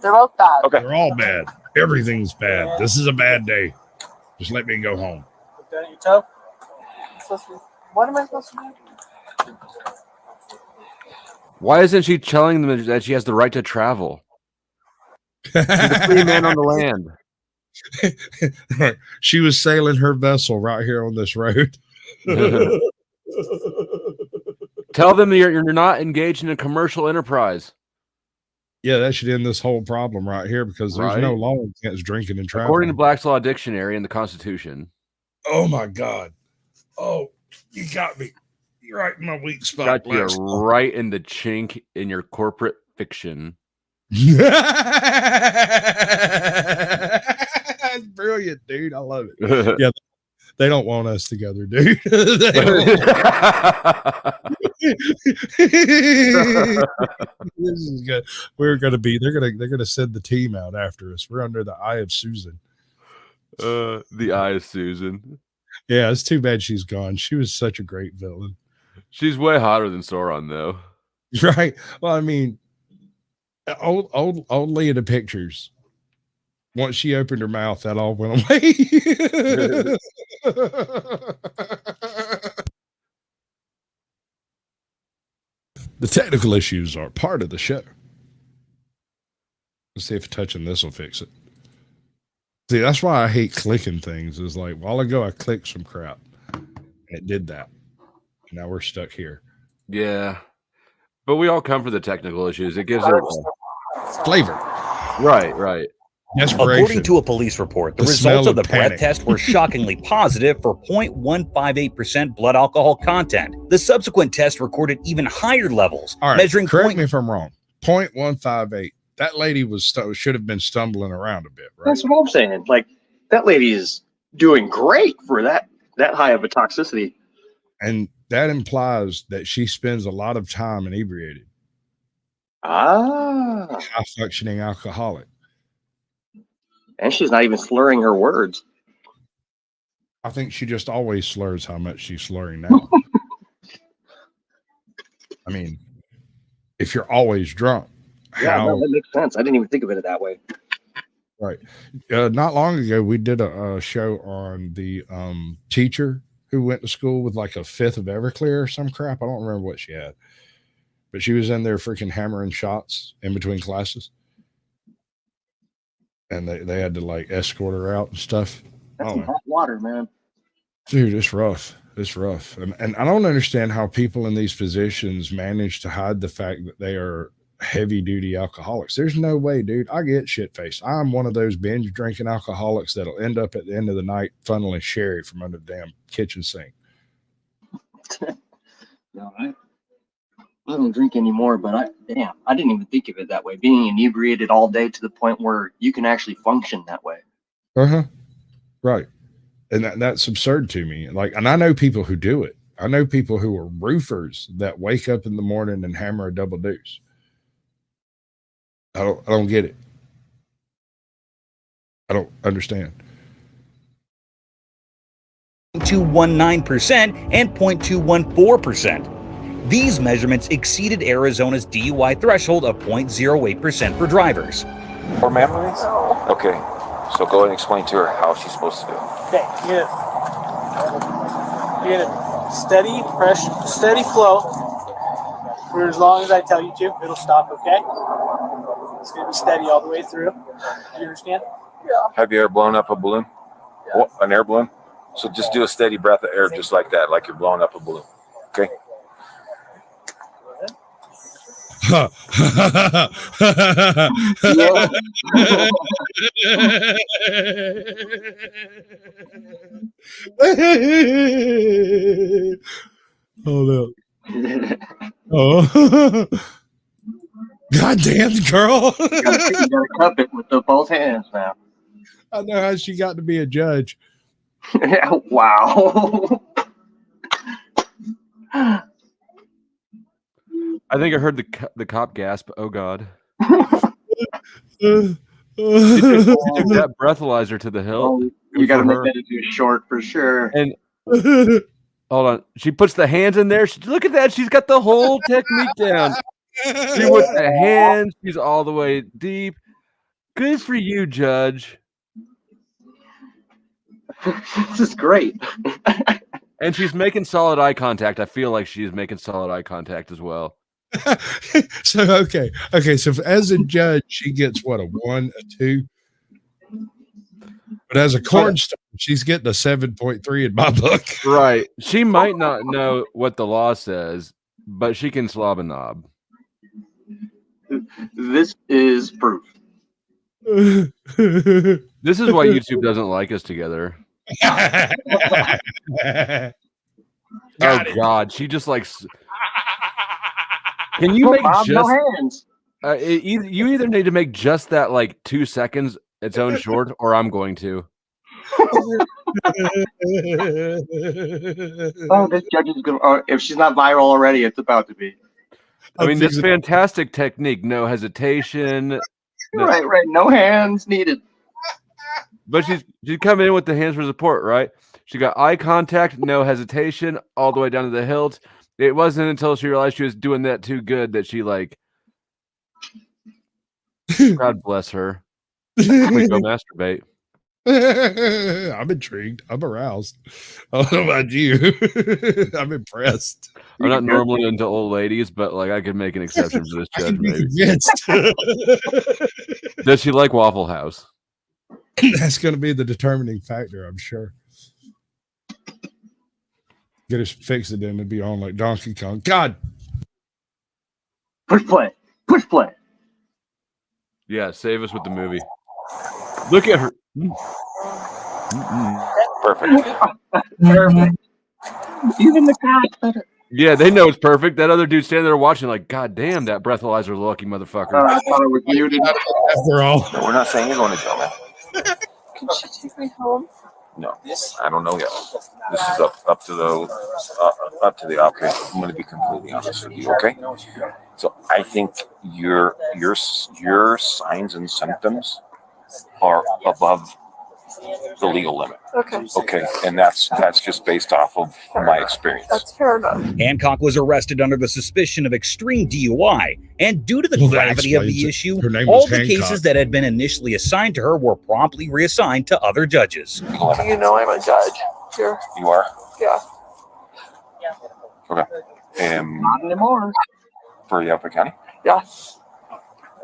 They're both bad. Okay. They're all bad. Everything's bad. This is a bad day. Just let me go home. Look down at your toe. What am I supposed to do? Why isn't she telling them that she has the right to travel? She's a free man on the land. She was sailing her vessel right here on this road. Tell them you're not engaged in a commercial enterprise. Yeah, that should end this whole problem right here because there's no law against drinking and traveling. According to Black's Law Dictionary and the Constitution. Oh my God. Oh, you got me. You're right in my weak spot. Got you Black's Law. right in the chink in your corporate fiction. That's brilliant, dude. I love it. Yeah, they don't want us together, dude. This is good. We're gonna be. They're gonna send the team out after us. We're under the eye of Susan. The eye of Susan. Yeah, it's too bad she's gone. She was such a great villain. She's way hotter than Sauron, though. Right. Well, I mean, old Leah the pictures. Once she opened her mouth, that all went away. The technical issues are part of the show. Let's see if touching this will fix it. See, that's why I hate clicking things. Is like, a while ago I clicked some crap. And it did that. Now we're stuck here. Yeah. But we all come for the technical issues. It gives it flavor. Right. According to a police report, the results of the breath test were shockingly positive for 0.158% blood alcohol content. The subsequent test recorded even higher levels, all right, measuring. Correct me if I'm wrong. 0.158. That lady should have been stumbling around a bit, right? That's what I'm saying. Like, that lady is doing great for that high of a toxicity. And that implies that she spends a lot of time inebriated. High functioning alcoholic. And she's not even slurring her words. I think she just always slurs how much she's slurring now. I mean, if you're always drunk, No, that makes sense. I didn't even think of it that way. Right. Not long ago, we did a show on the teacher who went to school with like a fifth of Everclear or some crap. I don't remember what she had, but she was in there freaking hammering shots in between classes. And they had to like escort her out and stuff. That's some hot water, man. Dude, it's rough. It's rough. And I don't understand how people in these positions manage to hide the fact that they are heavy duty alcoholics. There's no way, dude. I get shit faced. I'm one of those binge drinking alcoholics that'll end up at the end of the night funneling sherry from under the damn kitchen sink. No, right? I don't drink anymore, but I didn't even think of it that way. Being inebriated all day to the point where you can actually function that way. Right. And that's absurd to me. Like, and I know people who do it. I know people who are roofers that wake up in the morning and hammer a double deuce. I don't get it. I don't understand. 0.219% and 0.214%. These measurements exceeded Arizona's DUI threshold of 0.08% for drivers. More memories? Okay. So go ahead and explain to her how she's supposed to do it. Okay, you get a steady pressure, steady flow for as long as I tell you to. It'll stop, okay? It's going to be steady all the way through. Do you understand? Yeah. Have you ever blown up a balloon? Yeah. An air balloon? So just do a steady breath of air just like that, like you're blowing up a balloon. Okay? Yeah. Hold up. Oh. God damn, girl. You gotta cup it with both hands now. I know how she got to be a judge. Wow. I think I heard the cop gasp. Oh God! That breathalyzer to the hilt. You got to make that into short for sure. And hold on, she puts the hands in there. Look at that. She's got the whole technique down. She with the hands. She's all the way deep. Good for you, Judge. This is great. And she's making solid eye contact. I feel like she's making solid eye contact as well. So okay. So as a judge, she gets what, a 1, a 2, but as a cornstarch, she's getting a 7.3 in my book. Right. She might not know what the law says, but she can slob a knob. This is proof. This is why YouTube doesn't like us together. Oh God, she just like. Can you make just no hands? You either need to make just that like 2 seconds its own short, or I'm going to. Oh, this judge is good. Oh, if she's not viral already, it's about to be. I mean, this fantastic technique, no hesitation. Right. No hands needed. But she's coming in with the hands for support, right? She got eye contact, no hesitation, all the way down to the hilt. It wasn't until she realized she was doing that too good that she like. God bless her. We go masturbate. I'm intrigued. I'm aroused. I don't know about you. I'm impressed. I'm not normally into old ladies, but like I could make an exception for this judge. Maybe. Does she like Waffle House? That's going to be the determining factor, I'm sure. Get us fix it, then it'd be on like Donkey Kong. God. Push play. Yeah, save us with the movie. Look at her. Perfect. Even the cops better. Yeah, they know it's perfect. That other dude standing there watching, like, God damn, that breathalyzer lucky motherfucker. I thought it was muted. After all, no, we're not saying you're going to jail, man. Can she take me home? No, I don't know yet. This is up to the operator. I'm going to be completely honest with you, okay? So I think your signs and symptoms are above the legal limit. Okay, and that's just based off of my experience. That's fair enough. Hancock was arrested under the suspicion of extreme DUI, and due to the gravity of the issue, all the cases that had been initially assigned to her were promptly reassigned to other judges. Do you know I'm a judge here? You are? Yeah. Okay. Not anymore. For Yelpa County? Yeah.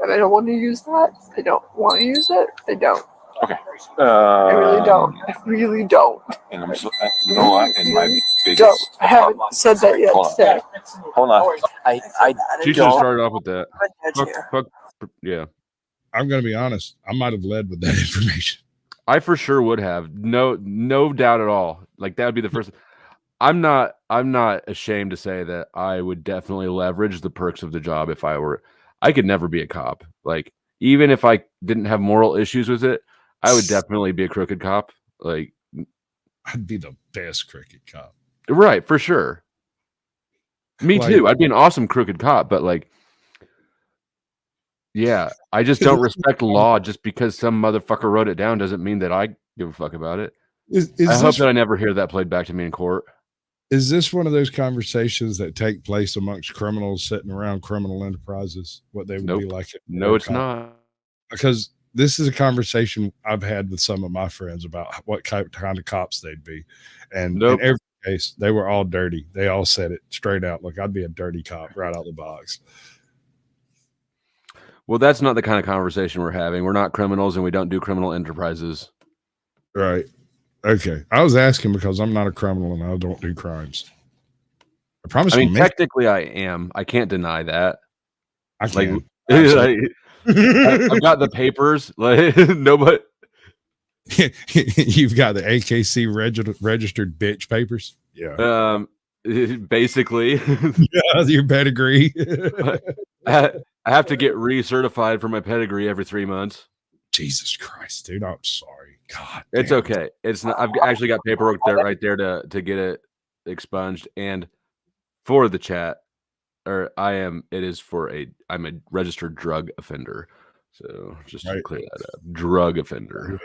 And I don't want to use that. I don't want to use it. I don't. Okay. I really don't. I really don't. And I'm so, you know what? And my biggest. Don't. I haven't said that yet today. Hold on. I She should have started off with that. Yeah. I'm going to be honest. I might have led with that information. I for sure would have. No doubt at all. Like that would be the first. I'm not ashamed to say that I would definitely leverage the perks of the job if I could never be a cop. Like, even if I didn't have moral issues with it, I would definitely be a crooked cop. Like, I'd be the best crooked cop. Right, for sure. Me Like- too. I'd be an awesome crooked cop, but like, yeah, I just don't respect law just because some motherfucker wrote it down doesn't mean that I give a fuck about it. I hope that I never hear that played back to me in court. Is this one of those conversations that take place amongst criminals sitting around criminal enterprises? What they would be like? No, it's not. Because this is a conversation I've had with some of my friends about what kind of cops they'd be. And in every case, they were all dirty. They all said it straight out. Look, I'd be a dirty cop right out the box. Well, that's not the kind of conversation we're having. We're not criminals and we don't do criminal enterprises. Right. Okay. I was asking because I'm not a criminal and I don't do crimes. I promise. I mean, technically I am. I can't deny that. I can. I've got the papers. Like, nobody. You've got the AKC registered bitch papers. Yeah. Basically. Yeah, your pedigree. I have to get recertified for my pedigree every 3 months. Jesus Christ, dude! I'm sorry. God, it's okay. It's not. I've actually got paperwork right there to get it expunged. And for the chat, I'm a registered drug offender. So just to clear that up, drug offender.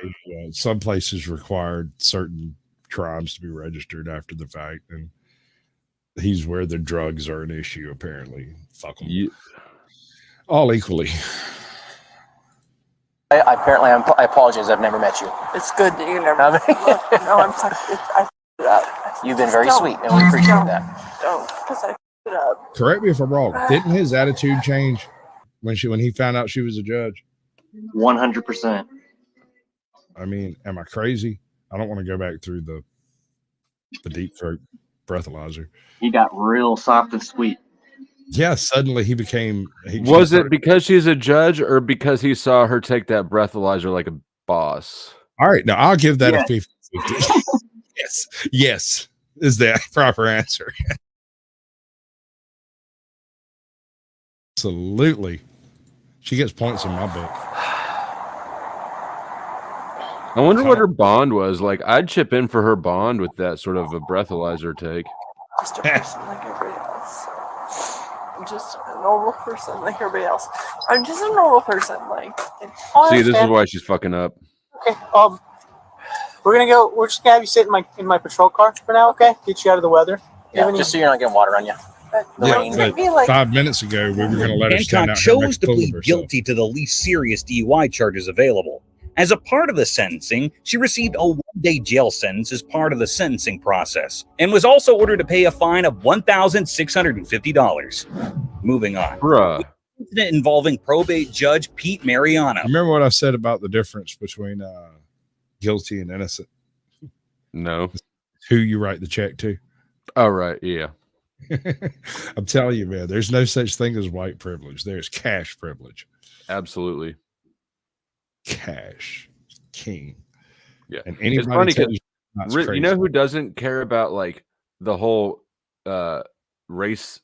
Some places required certain crimes to be registered after the fact, and he's where the drugs are an issue. Apparently, fuck them. Yeah. All equally. I apologize. I've never met you. It's good that you never. No, I'm sorry. I f***ed up. You've been very sweet, and we appreciate that. Don't, because I f***ed up. Correct me if I'm wrong. Didn't his attitude change when he found out she was a judge? 100%. I mean, am I crazy? I don't want to go back through the deep throat breathalyzer. He got real soft and sweet. Yeah, suddenly he became. Was it because she's a judge or because he saw her take that breathalyzer like a boss? All right, now I'll give that a 50-50. Yes, is the proper answer. Absolutely. She gets points in my book. I wonder what her bond was. Like, I'd chip in for her bond with that sort of a breathalyzer take. Just a person like everybody else. I'm just a normal person like everybody else. I'm just a normal person. Like, see, this is why she's fucking up. Okay, we're just gonna have you sit in my patrol car for now, okay? Get you out of the weather. Yeah, just so you're not getting water on you. But 5 minutes ago, we were going to let her stand out. Hancock chose to plead guilty to the least serious DUI charges available. As a part of the sentencing, she received a one-day jail sentence as part of the sentencing process and was also ordered to pay a fine of $1,650. Moving on. Bruh. Incident involving probate judge Pete Mariano. Remember what I said about the difference between guilty and innocent? No. Who you write the check to. Oh, right. Yeah. I'm telling you, man, there's no such thing as white privilege. There's cash privilege. Absolutely. Cash king. Yeah. And anybody you know who doesn't care about like the whole race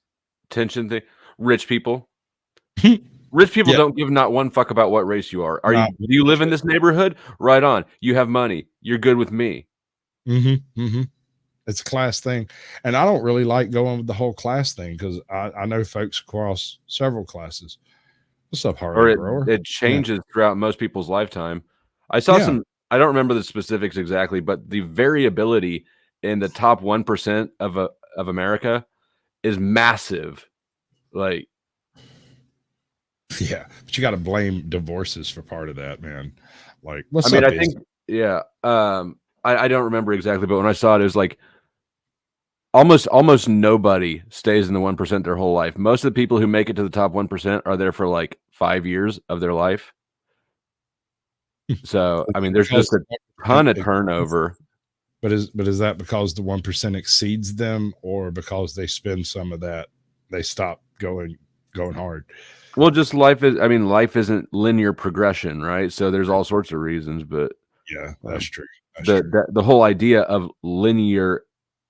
tension thing? Rich people. Rich people don't give not one fuck about what race you are. Do you live in this neighborhood? Right on. You have money. You're good with me. It's a class thing. And I don't really like going with the whole class thing because I know folks across several classes. What's up, Harley? It changes throughout most people's lifetime. I saw some, I don't remember the specifics exactly, but the variability in the top 1% of America is massive. Like, yeah, but you got to blame divorces for part of that, man. Like, I think, yeah. I don't remember exactly, but when I saw it, it was like almost nobody stays in the 1% their whole life. Most of the people who make it to the top 1% are there for like 5 years of their life. So, I mean, there's just a ton of turnover. But is that because the 1% exceeds them, or because they spend some of that, they stop going hard? Well, just life isn't linear progression, right? So there's all sorts of reasons, but yeah, that's true. The whole idea of linear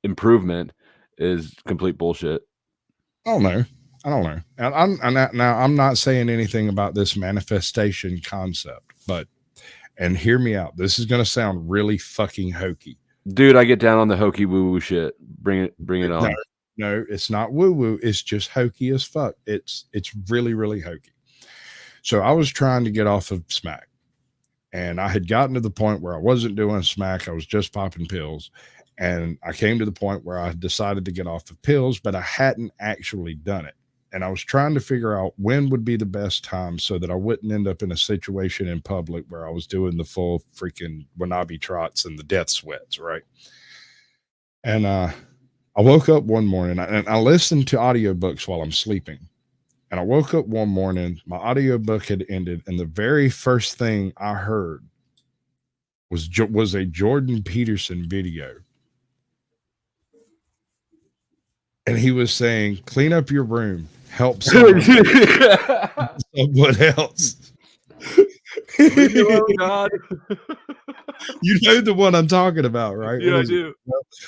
improvement is complete bullshit. I don't know. Now I'm not saying anything about this manifestation concept, but and hear me out. This is going to sound really fucking hokey. Dude, I get down on the hokey woo woo shit. Bring it on. No, it's not woo woo. It's just hokey as fuck. It's really, really hokey. So I was trying to get off of smack, and I had gotten to the point where I wasn't doing smack. I was just popping pills, and I came to the point where I decided to get off of pills, but I hadn't actually done it. And I was trying to figure out when would be the best time so that I wouldn't end up in a situation in public where I was doing the full freaking Wanabe trots and the death sweats, right? And I woke up one morning and I listened to audiobooks while I'm sleeping. And I woke up one morning, my audiobook had ended, and the very first thing I heard was a Jordan Peterson video. And he was saying, clean up your room, help someone else. Oh, God. You know the one I'm talking about, right? Yeah, I do.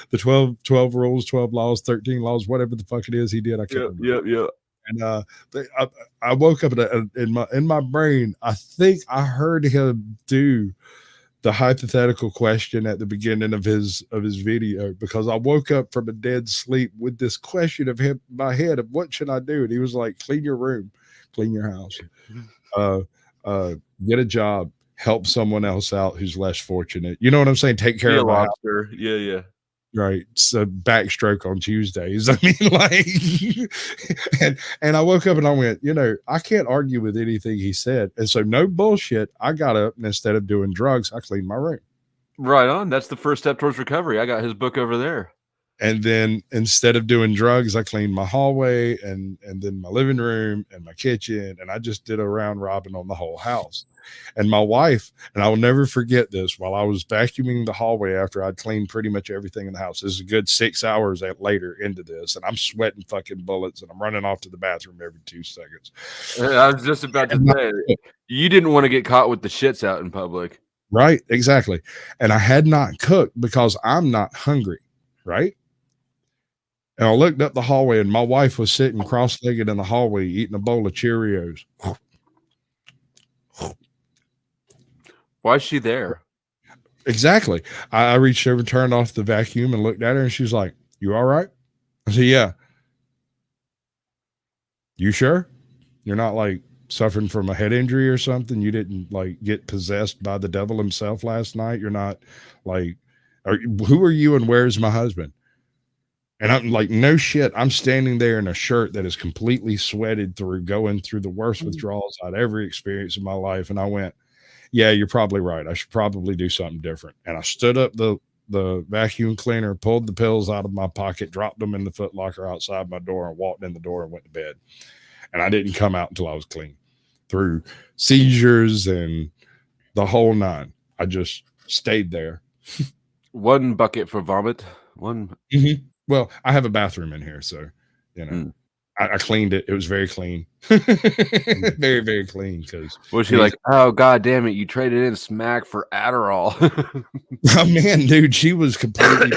The 12 rules, 12 laws, 13 laws, whatever the fuck it is he did. I can't remember. Yeah. And I woke up in my brain. I think I heard him do the hypothetical question at the beginning of his video, because I woke up from a dead sleep with this question of him in my head of what should I do? And he was like, clean your room, clean your house, get a job, help someone else out who's less fortunate. You know what I'm saying? Take care of a lobster. Yeah. Right. So backstroke on Tuesdays. I mean, like, and I woke up and I went, I can't argue with anything he said. And so no bullshit. I got up and instead of doing drugs, I cleaned my room. Right on. That's the first step towards recovery. I got his book over there. And then instead of doing drugs, I cleaned my hallway and then my living room and my kitchen. And I just did a round robin on the whole house. And my wife, and I will never forget this, while I was vacuuming the hallway after I'd cleaned pretty much everything in the house. This is a good 6 hours later into this. And I'm sweating fucking bullets and I'm running off to the bathroom every 2 seconds. I was just about to say, you didn't want to get caught with the shits out in public. Right. Exactly. And I had not cooked because I'm not hungry. Right. And I looked up the hallway and my wife was sitting cross-legged in the hallway eating a bowl of Cheerios. Why is she there? Exactly. I reached over, turned off the vacuum and looked at her and she's like, you all right? I said, yeah. You sure? You're not like suffering from a head injury or something? You didn't like get possessed by the devil himself last night? You're not like, who are you and where's my husband? And I'm like, no shit. I'm standing there in a shirt that is completely sweated through, going through the worst withdrawals I'd ever experienced in my life. And I went, yeah, you're probably right. I should probably do something different. And I stood up the vacuum cleaner, pulled the pills out of my pocket, dropped them in the foot locker outside my door and walked in the door and went to bed. And I didn't come out until I was clean through seizures and the whole nine. I just stayed there. One bucket for vomit. One. Mm-hmm. Well, I have a bathroom in here, so I cleaned it. It was very clean, very, very clean. Because was she like, oh god damn it, you traded in smack for Adderall? Oh man, dude, she was completely.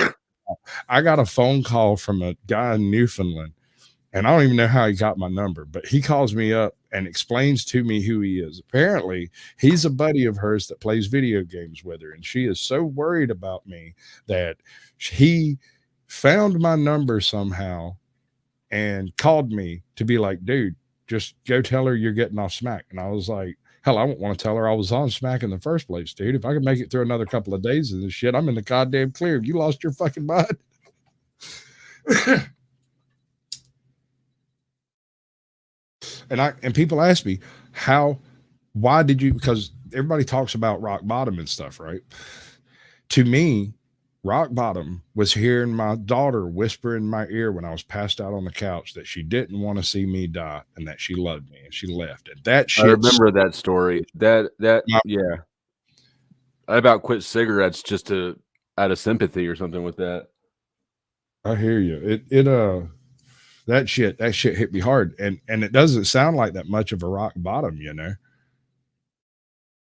I got a phone call from a guy in Newfoundland, and I don't even know how he got my number, but he calls me up and explains to me who he is. Apparently, he's a buddy of hers that plays video games with her, and she is so worried about me that he found my number somehow and called me to be like, dude, just go tell her you're getting off smack. And I was like, hell, I won't want to tell her I was on smack in the first place, dude. If I could make it through another couple of days of this shit, I'm in the goddamn clear. You lost your fucking mind. And people ask me, why did you, because everybody talks about rock bottom and stuff, right? To me, rock bottom was hearing my daughter whisper in my ear when I was passed out on the couch that she didn't want to see me die and that she loved me and she left. And that shit. I remember that story. Yeah. I about quit cigarettes just to out of sympathy or something with that. I hear you. That shit hit me hard. And it doesn't sound like that much of a rock bottom,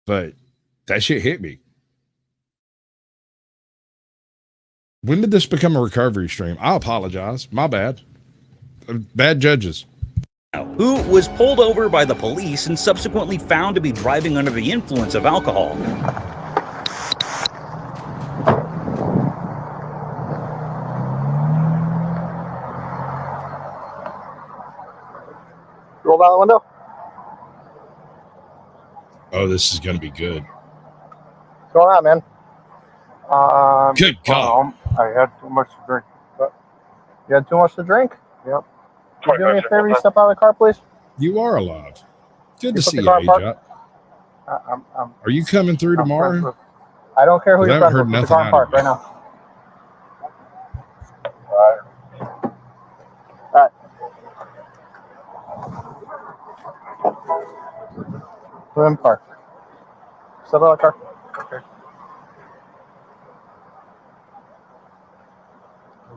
but that shit hit me. When did this become a recovery stream? I apologize. My bad. Bad judges. Who was pulled over by the police and subsequently found to be driving under the influence of alcohol. Roll down the window. Oh, this is going to be good. What's going on, man? Good God. I had too much to drink. You had too much to drink? Yep. Can you do me a favor? You step out of the car, please. You are alive. Good to put see the you, car in park? AJ. Are you coming through tomorrow? I don't care who 'Cause you're I haven't friends heard with. Put the car in nothing out park of right now. All right. Put in park. Step out of the car. Okay.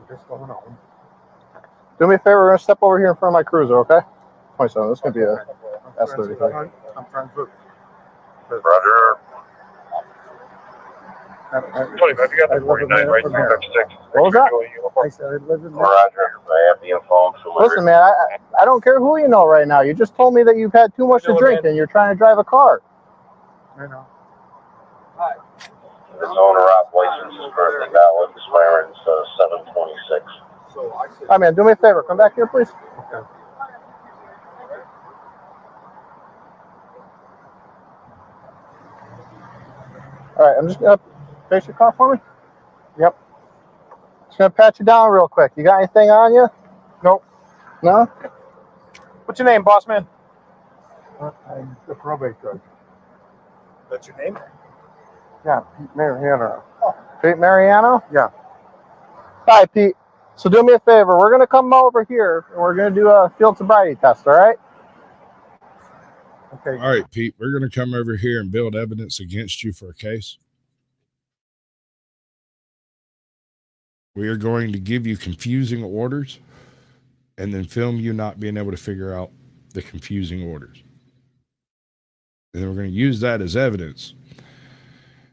What's going on? Do me a favor. We're gonna step over here in front of my cruiser, okay? 27. This is gonna be a S33. I'm friends with. Roger. 25, you got the 49 right there. What was that? I said I live in Roger. I have the info. Listen, man, I don't care who you know right now. You just told me that you've had too much to drink and you're trying to drive a car. I know. This owner op license is currently valid, expiring 7/26. All right, man, do me a favor. Come back here, please. Okay. All right, I'm just going to face your car for me. Yep. Just going to pat you down real quick. You got anything on you? Nope. No? What's your name, boss man? I'm the probate judge. That's your name? Yeah, Pete Mariano. Oh. Pete Mariano? Yeah. Hi, Pete. So do me a favor. We're going to come over here, and we're going to do a field sobriety test, all right? Okay. All right, Pete, we're going to come over here and build evidence against you for a case. We are going to give you confusing orders and then film you not being able to figure out the confusing orders. And then we're going to use that as evidence.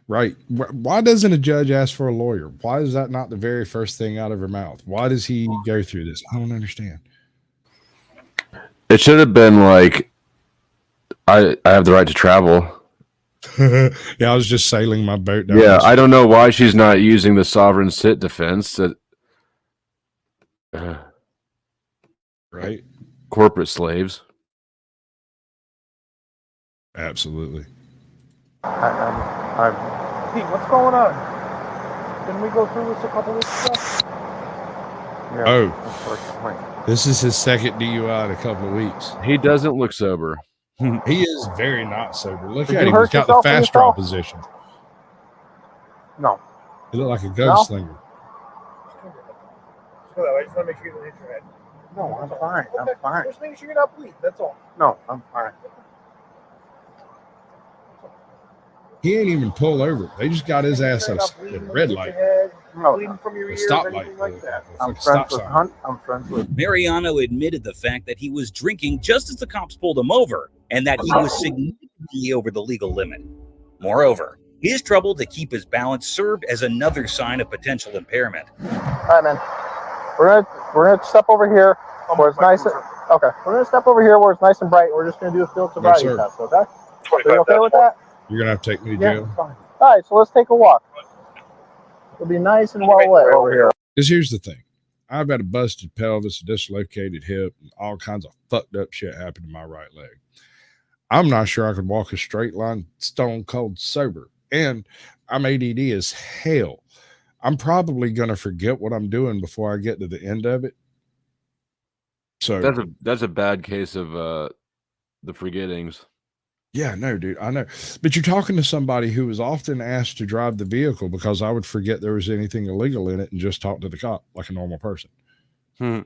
Right. Why doesn't a judge ask for a lawyer? Why is that not the very first thing out of her mouth? Why does he go through this? I don't understand. It should have been like, I have the right to travel. Yeah, I was just sailing my boat down. Yeah, I don't know why she's not using the sovereign sit defense. Right. Corporate slaves. Absolutely. Pete, what's going on? Didn't we go through this a couple weeks ago? Yeah. Oh, this is his second DUI in a couple of weeks. He doesn't look sober. He is very not sober. Look Did at you him. hurt He's got the yourself when you fast draw fell? position. No. He looked like a gunslinger. I just want to make sure you don't hit your head. No, I'm fine. I'm fine. Just making sure you're not bleeding, that's all. No, I'm fine. He ain't even pull over. They just got his ass at a red light. Bleeding from your A ears, stoplight. anything like that. I'm Stop friends with sign. Hunt. I'm friends with. Mariano admitted the fact that he was drinking just as the cops pulled him over and that he was significantly over the legal limit. Moreover, his trouble to keep his balance served as another sign of potential impairment. All right, man. We're gonna step over here where it's nice. Okay, we're gonna step over here where it's nice and bright. We're just gonna do a field sobriety sir. test. Okay? So you okay with that? You're going to have to take me to Yeah. jail. Fine. All right, so let's take a walk. It'll be nice and well lit over here. Because here's the thing. I've got a busted pelvis, a dislocated hip, and all kinds of fucked up shit happened to my right leg. I'm not sure I could walk a straight line stone cold sober. And I'm ADD as hell. I'm probably going to forget what I'm doing before I get to the end of it. So That's a bad case of the forgettings. yeah, no, dude, I know. But you're talking to somebody who was often asked to drive the vehicle because I would forget there was anything illegal in it and just talk to the cop like a normal person. Well,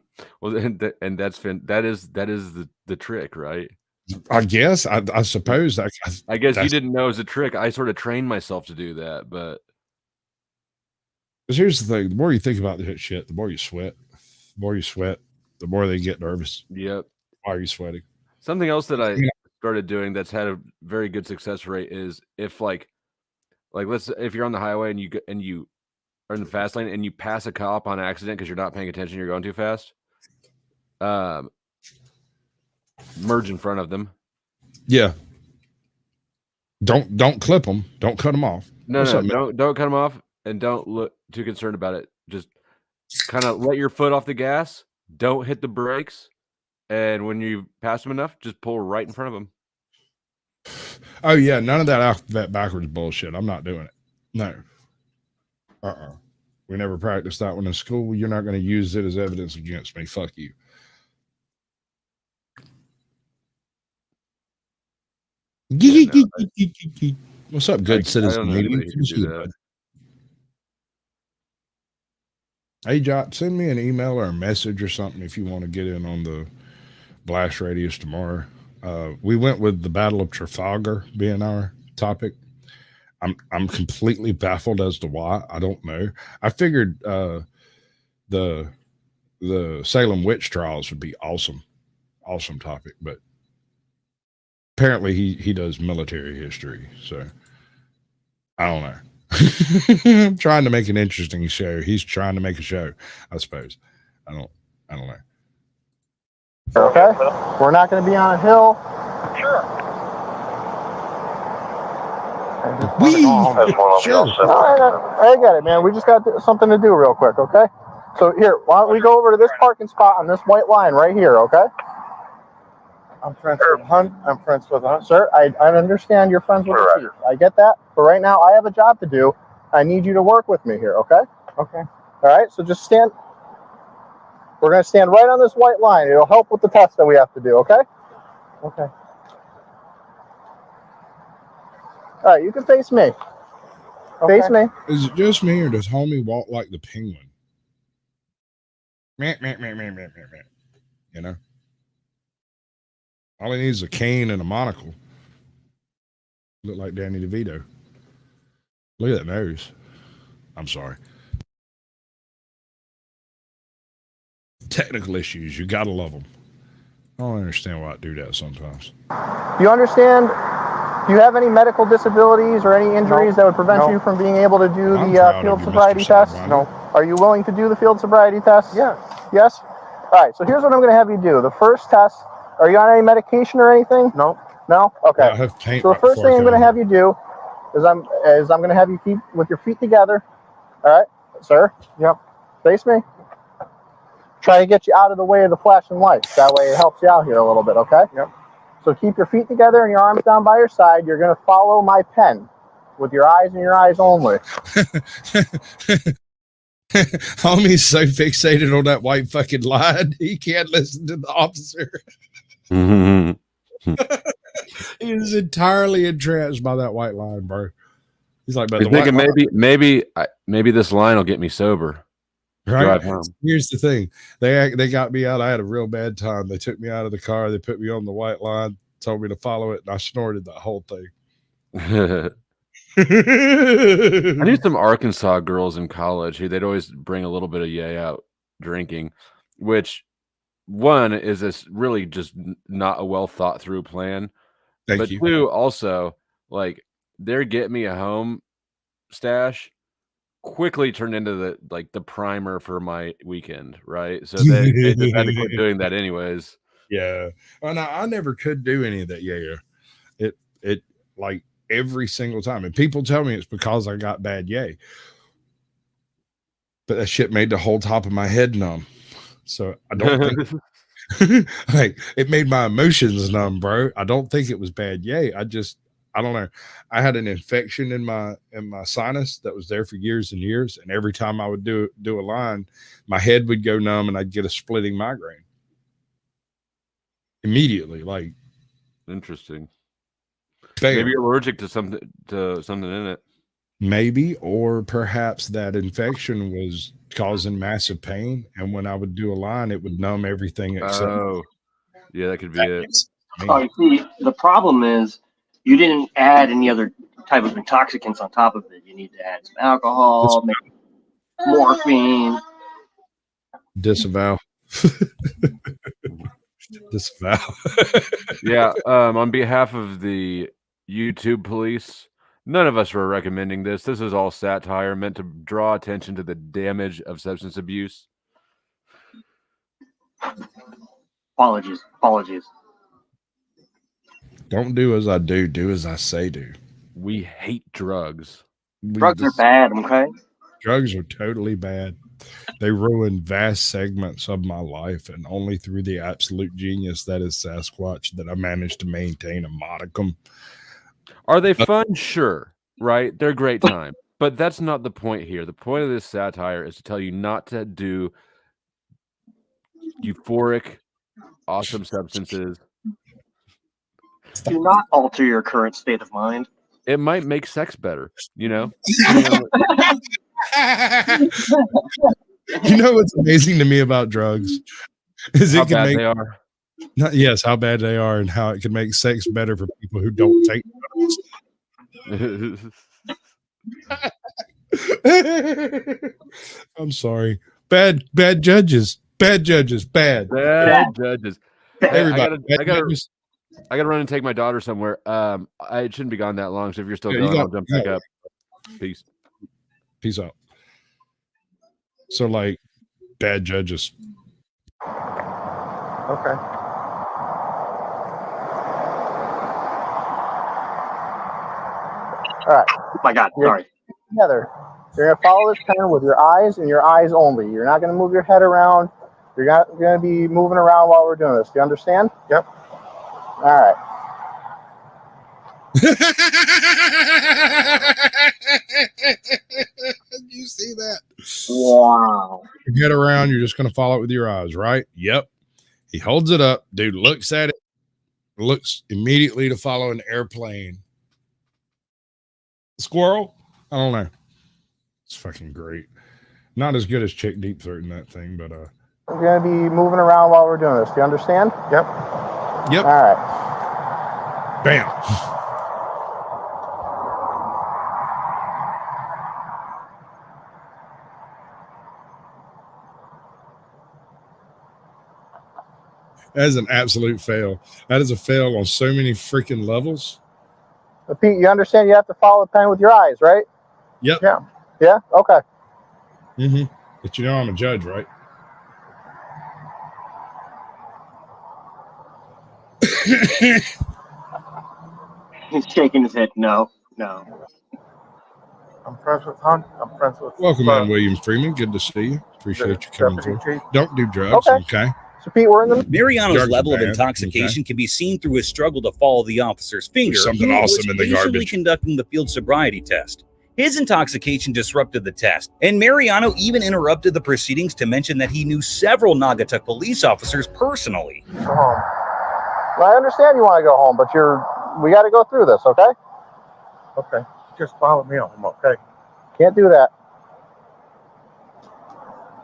and that is the trick, right? I guess. I suppose. I guess you didn't know it was a trick. I sort of trained myself to do that, but because here's the thing: the more you think about this shit, the more you sweat. The more you sweat, the more they get nervous. Yep. Why are you sweating? Something else that I started doing that's had a very good success rate is if like if you're on the highway and you are in the fast lane and you pass a cop on accident because you're not paying attention, you're going too fast, merge in front of them. Yeah. Don't clip them. Don't cut them off. No, don't cut them off, and don't look too concerned about it. Just kind of let your foot off the gas. Don't hit the brakes, and when you pass them enough, just pull right in front of them. Oh yeah, none of that alphabet backwards bullshit. I'm not doing it. No. We never practiced that one in school. You're not going to use it as evidence against me. Fuck you. What's up, good citizen? Hey, Jot, send me an email or a message or something if you want to get in on the blast radius tomorrow. We went with the Battle of Trafalgar being our topic. I'm completely baffled as to why. I don't know. I figured the Salem witch trials would be awesome topic, but apparently he does military history, so I don't know. I'm trying to make an interesting show. He's trying to make a show, I suppose. I don't know. Okay? We're not going to be on a hill. Sure. Sure. All right, I get it, man. We just got something to do real quick, okay? So here, why don't we go over to this parking spot on this white line right here, okay? I'm friends with Hunt. I'm friends with Hunt. Sir, I understand you're friends with the chief. I get that. But right now, I have a job to do. I need you to work with me here, okay? Okay. All right, so just stand. We're going to stand right on this white line. It'll help with the test that we have to do, okay? Okay. All right, you can face me. Okay. Face me. Is it just me, or does homie walk like the penguin? Meh, meh, meh, meh, meh, meh, meh. You know? All he needs is a cane and a monocle. Look like Danny DeVito. Look at that nose. I'm sorry. Technical issues. You gotta love them. I don't understand why I do that sometimes. You understand? Do you have any medical disabilities or any injuries that would prevent you from being able to do the field sobriety test? No. Are you willing to do the field sobriety test? Yes. Yes? All right, so here's what I'm going to have you do. The first test, are you on any medication or anything? No. No? Okay. I have paint So the first thing I'm going to have you do is I'm going to have you keep with your feet together. All right, sir? Yep. Face me. Try to get you out of the way of the flashing lights. That way it helps you out here a little bit, okay? Yep. So keep your feet together and your arms down by your side. You're going to follow my pen with your eyes and your eyes only. Homie's so fixated on that white fucking line, he can't listen to the officer. He is entirely entranced by that white line, bro. He's like, but he's thinking maybe this line will get me sober. Right. Drive home. Here's the thing. They got me out. I had a real bad time. They took me out of the car. They put me on the white line, told me to follow it, and I snorted that whole thing. I knew some Arkansas girls in college who they'd always bring a little bit of yay out drinking, which one is this really just not a well thought through plan. But two, also, like, their get me a home stash quickly turned into the primer for my weekend, right? So they just had to quit doing that anyways. Yeah. Oh, no, I never could do any of that. Yeah. It like every single time. And people tell me it's because I got bad yay. But that shit made the whole top of my head numb. So I don't think like it made my emotions numb, bro. I don't think it was bad yay. I don't know. I had an infection in my sinus that was there for years and years, and every time I would do a line, my head would go numb, and I'd get a splitting migraine immediately. Like, interesting. Bam. Maybe you're allergic to something in it. Maybe, or perhaps that infection was causing massive pain, and when I would do a line, it would numb everything except. Oh, yeah, that could be it. Oh, you see, the problem is you didn't add any other type of intoxicants on top of it. You need to add some alcohol, maybe morphine. Disavow. Disavow. Yeah. On behalf of the YouTube police, None of us were recommending this. This is all satire meant to draw attention to the damage of substance abuse. Apologies. Don't do as I do. Do as I say do. We hate drugs. Drugs are bad, okay? Drugs are totally bad. They ruin vast segments of my life, and only through the absolute genius that is Sasquatch that I managed to maintain a modicum. Are they fun? Sure, right? They're a great time. But that's not the point here. The point of this satire is to tell you not to do euphoric, awesome substances. Do not alter your current state of mind. It might make sex better, you know? You know what's amazing to me about drugs is How it can bad make they are. Yes, how bad they are, and how it can make sex better for people who don't take drugs. I'm sorry. Bad judges. Bad judges. Bad judges. Hey, Everybody. I gotta run and take my daughter somewhere. I shouldn't be gone that long, so if you're still Yeah, going, I'll jump back up. Peace. Peace out. So, like, bad judges. Okay. All right. Oh my God, sorry. Together. You're going to follow this pen with your eyes and your eyes only. You're not going to move your head around. You're not going to be moving around while we're doing this. Do you understand? Yep. All right. You see that? Wow. You get around, you're just going to follow it with your eyes, right? Yep. He holds it up. Dude looks at it, looks immediately to follow an airplane. Squirrel? I don't know. It's fucking great. Not as good as Chick Deep Throating that thing, but We're going to be moving around while we're doing this. Do you understand? Yep. Yep. All right. Bam. That is an absolute fail. That is a fail on so many freaking levels. But Pete, you understand you have to follow the pen with your eyes, right? Yep. Yeah. Yeah? Okay. Mm-hmm. But you know I'm a judge, right? He's shaking his head. No. I'm friends with Hunt. I'm friends with. Welcome in, William Freeman. Good to see you. Appreciate you coming through. Chief. Don't do drugs, okay? So Pete, we're in the Mariano's Drugs are level of bad, intoxication okay? can be seen through his struggle to follow the officer's finger, something who awesome was in the patiently garbage. conducting the field sobriety test. His intoxication disrupted the test, and Mariano even interrupted the proceedings to mention that he knew several Naugatuck police officers personally. Go home. Well, I understand you want to go home, but we got to go through this, okay? Okay. Just follow me home, okay? Can't do that.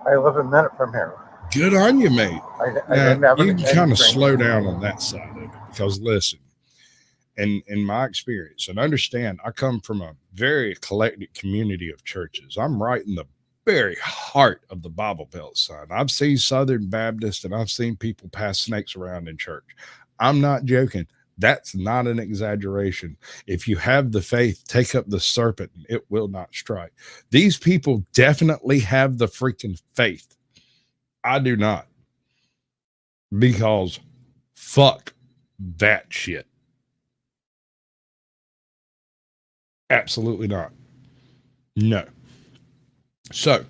I live a minute from here. Good on you, mate. I Now, didn't have you any can kind of drink. slow down on that side of it because, listen, in my experience, and understand, I come from a very eclectic community of churches. I'm right in the very heart of the Bible Belt, son. I've seen Southern Baptists and I've seen people pass snakes around in church. I'm not joking. That's not an exaggeration. If you have the faith, take up the serpent and it will not strike. These people definitely have the freaking faith. I do not. Because fuck that shit. Absolutely not. No. So,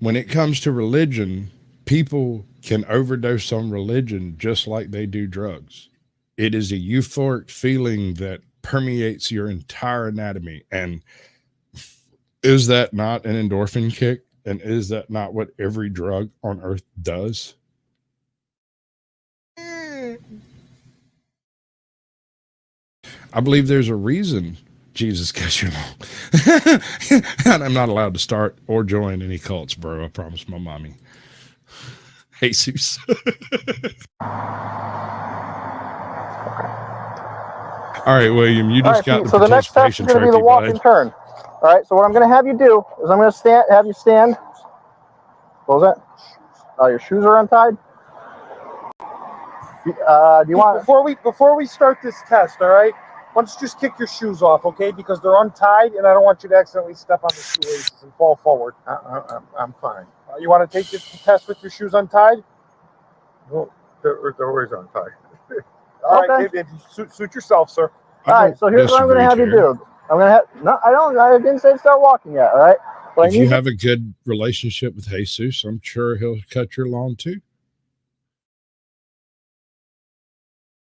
when it comes to religion, people can overdose on religion just like they do drugs. It is a euphoric feeling that permeates your entire anatomy. And is that not an endorphin kick? And is that not what every drug on earth does? I believe there's a reason Jesus gets you along. And I'm not allowed to start or join any cults, bro. I promise my mommy. Jesus. All right, William, you just got Pete, the so the next step is participation going to be the trophy, walk bud. and turn. All right, so what I'm going to have you do is I'm going to have you stand. What was that? Oh, your shoes are untied? Do you want... Before we start this test, all right? don't you just kick your shoes off, okay? Because they're untied, and I don't want you to accidentally step on the shoelaces and fall forward. I'm fine. You want to take this test with your shoes untied? Well, they're always untied. All right, if you suit yourself, sir. All right, so here's what I'm going to have you do. I'm going to have, no, I didn't say start walking yet, all right? But if you have a good relationship with Jesus, I'm sure he'll cut your lawn too.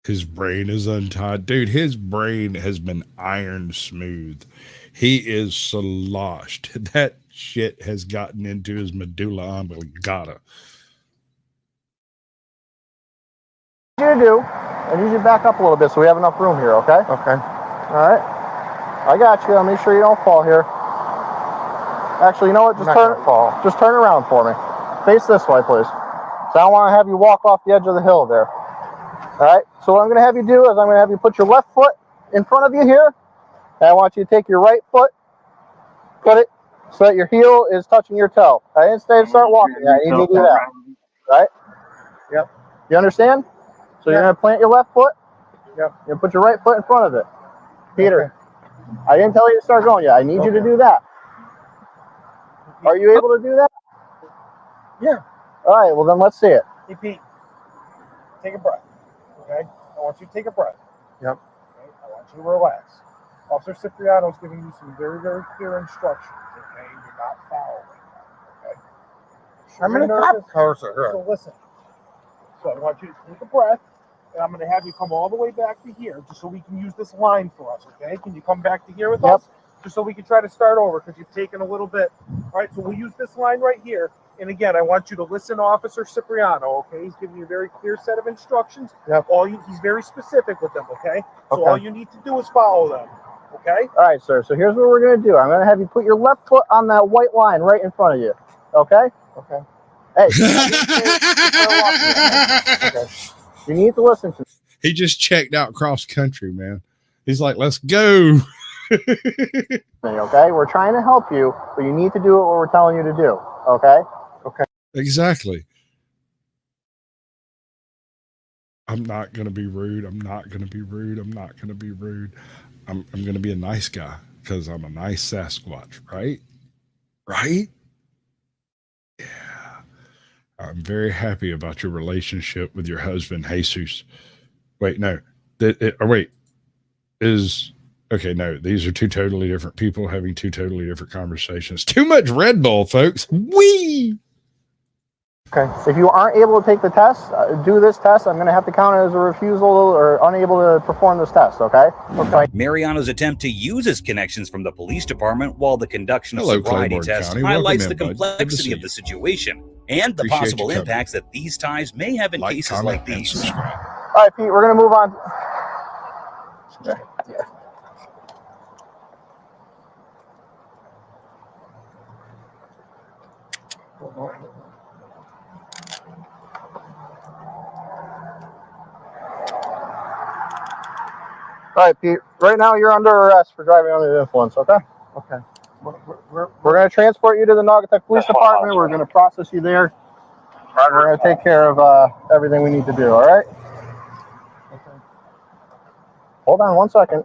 His brain is untied. Dude, his brain has been iron smooth. He is sloshed. That shit has gotten into his medulla oblongata. What you do, I need you to back up a little bit so we have enough room here, okay? Okay. All right. I got you. I'll make sure you don't fall here. Actually, you know what? Just turn around for me. Face this way, please. So I don't want to have you walk off the edge of the hill there. All right. So what I'm going to have you do is I'm going to have you put your left foot in front of you here. And I want you to take your right foot, put it so that your heel is touching your toe. I didn't say start walking. I need you to do that. Right? Yep. You understand? So you're going to plant your left foot. Yep. You're going to put your right foot in front of it. Peter. Okay. I didn't tell you to start going yet. I need you to do that. Are you able to do that? Yeah. All right, well then let's see it. Hey, Pete, take a breath, okay? I want you to take a breath. Yep. Okay? I want you to relax. Officer Cipriano's giving you some very, very clear instructions, okay? You're not following, okay? How many cop cars are here? So listen. So I want you to take a breath, and I'm going to have you come all the way back to here, just so we can use this line for us, okay? Can you come back to here with us? Just so we can try to start over, because you've taken a little bit. All right, so we'll use this line right here. And again, I want you to listen to Officer Cipriano, okay? He's giving you a very clear set of instructions. Yep. He's very specific with them, okay? So all you need to do is follow them, okay? All right, sir. So here's what we're going to do. I'm going to have you put your left foot on that white line right in front of you, okay? Okay. Hey. Okay. You need to listen to me. He just checked out cross country, man. He's like, let's go. Okay, we're trying to help you, but you need to do what we're telling you to do. Okay. Okay. Exactly. I'm not gonna be rude. I'm not gonna be rude. I'm not gonna be rude. I'm gonna be a nice guy because I'm a nice Sasquatch, right? Right? Yeah. I'm very happy about your relationship with your husband, Jesus. Wait, no. Okay, no, these are two totally different people having two totally different conversations. Too much Red Bull, folks. Whee! Okay. If you aren't able to take the test, do this test, I'm going to have to count it as a refusal or unable to perform this test, okay? Okay. Mariano's attempt to use his connections from the police department while the conduction of Hello, sobriety Claiborne test County. highlights Welcome the in, bud. Good to complexity see of the you. situation and the Appreciate possible you coming. impacts that these ties may have in cases comment, like and these. subscribe. All right, Pete, we're going to move on. All right, Pete. Right now, you're under arrest for driving under the influence. Okay. Okay. We're going to transport you to the Naugatuck Police Department. We're going to process you there. We're going to take care of everything we need to do. All right. Okay. Hold on 1 second.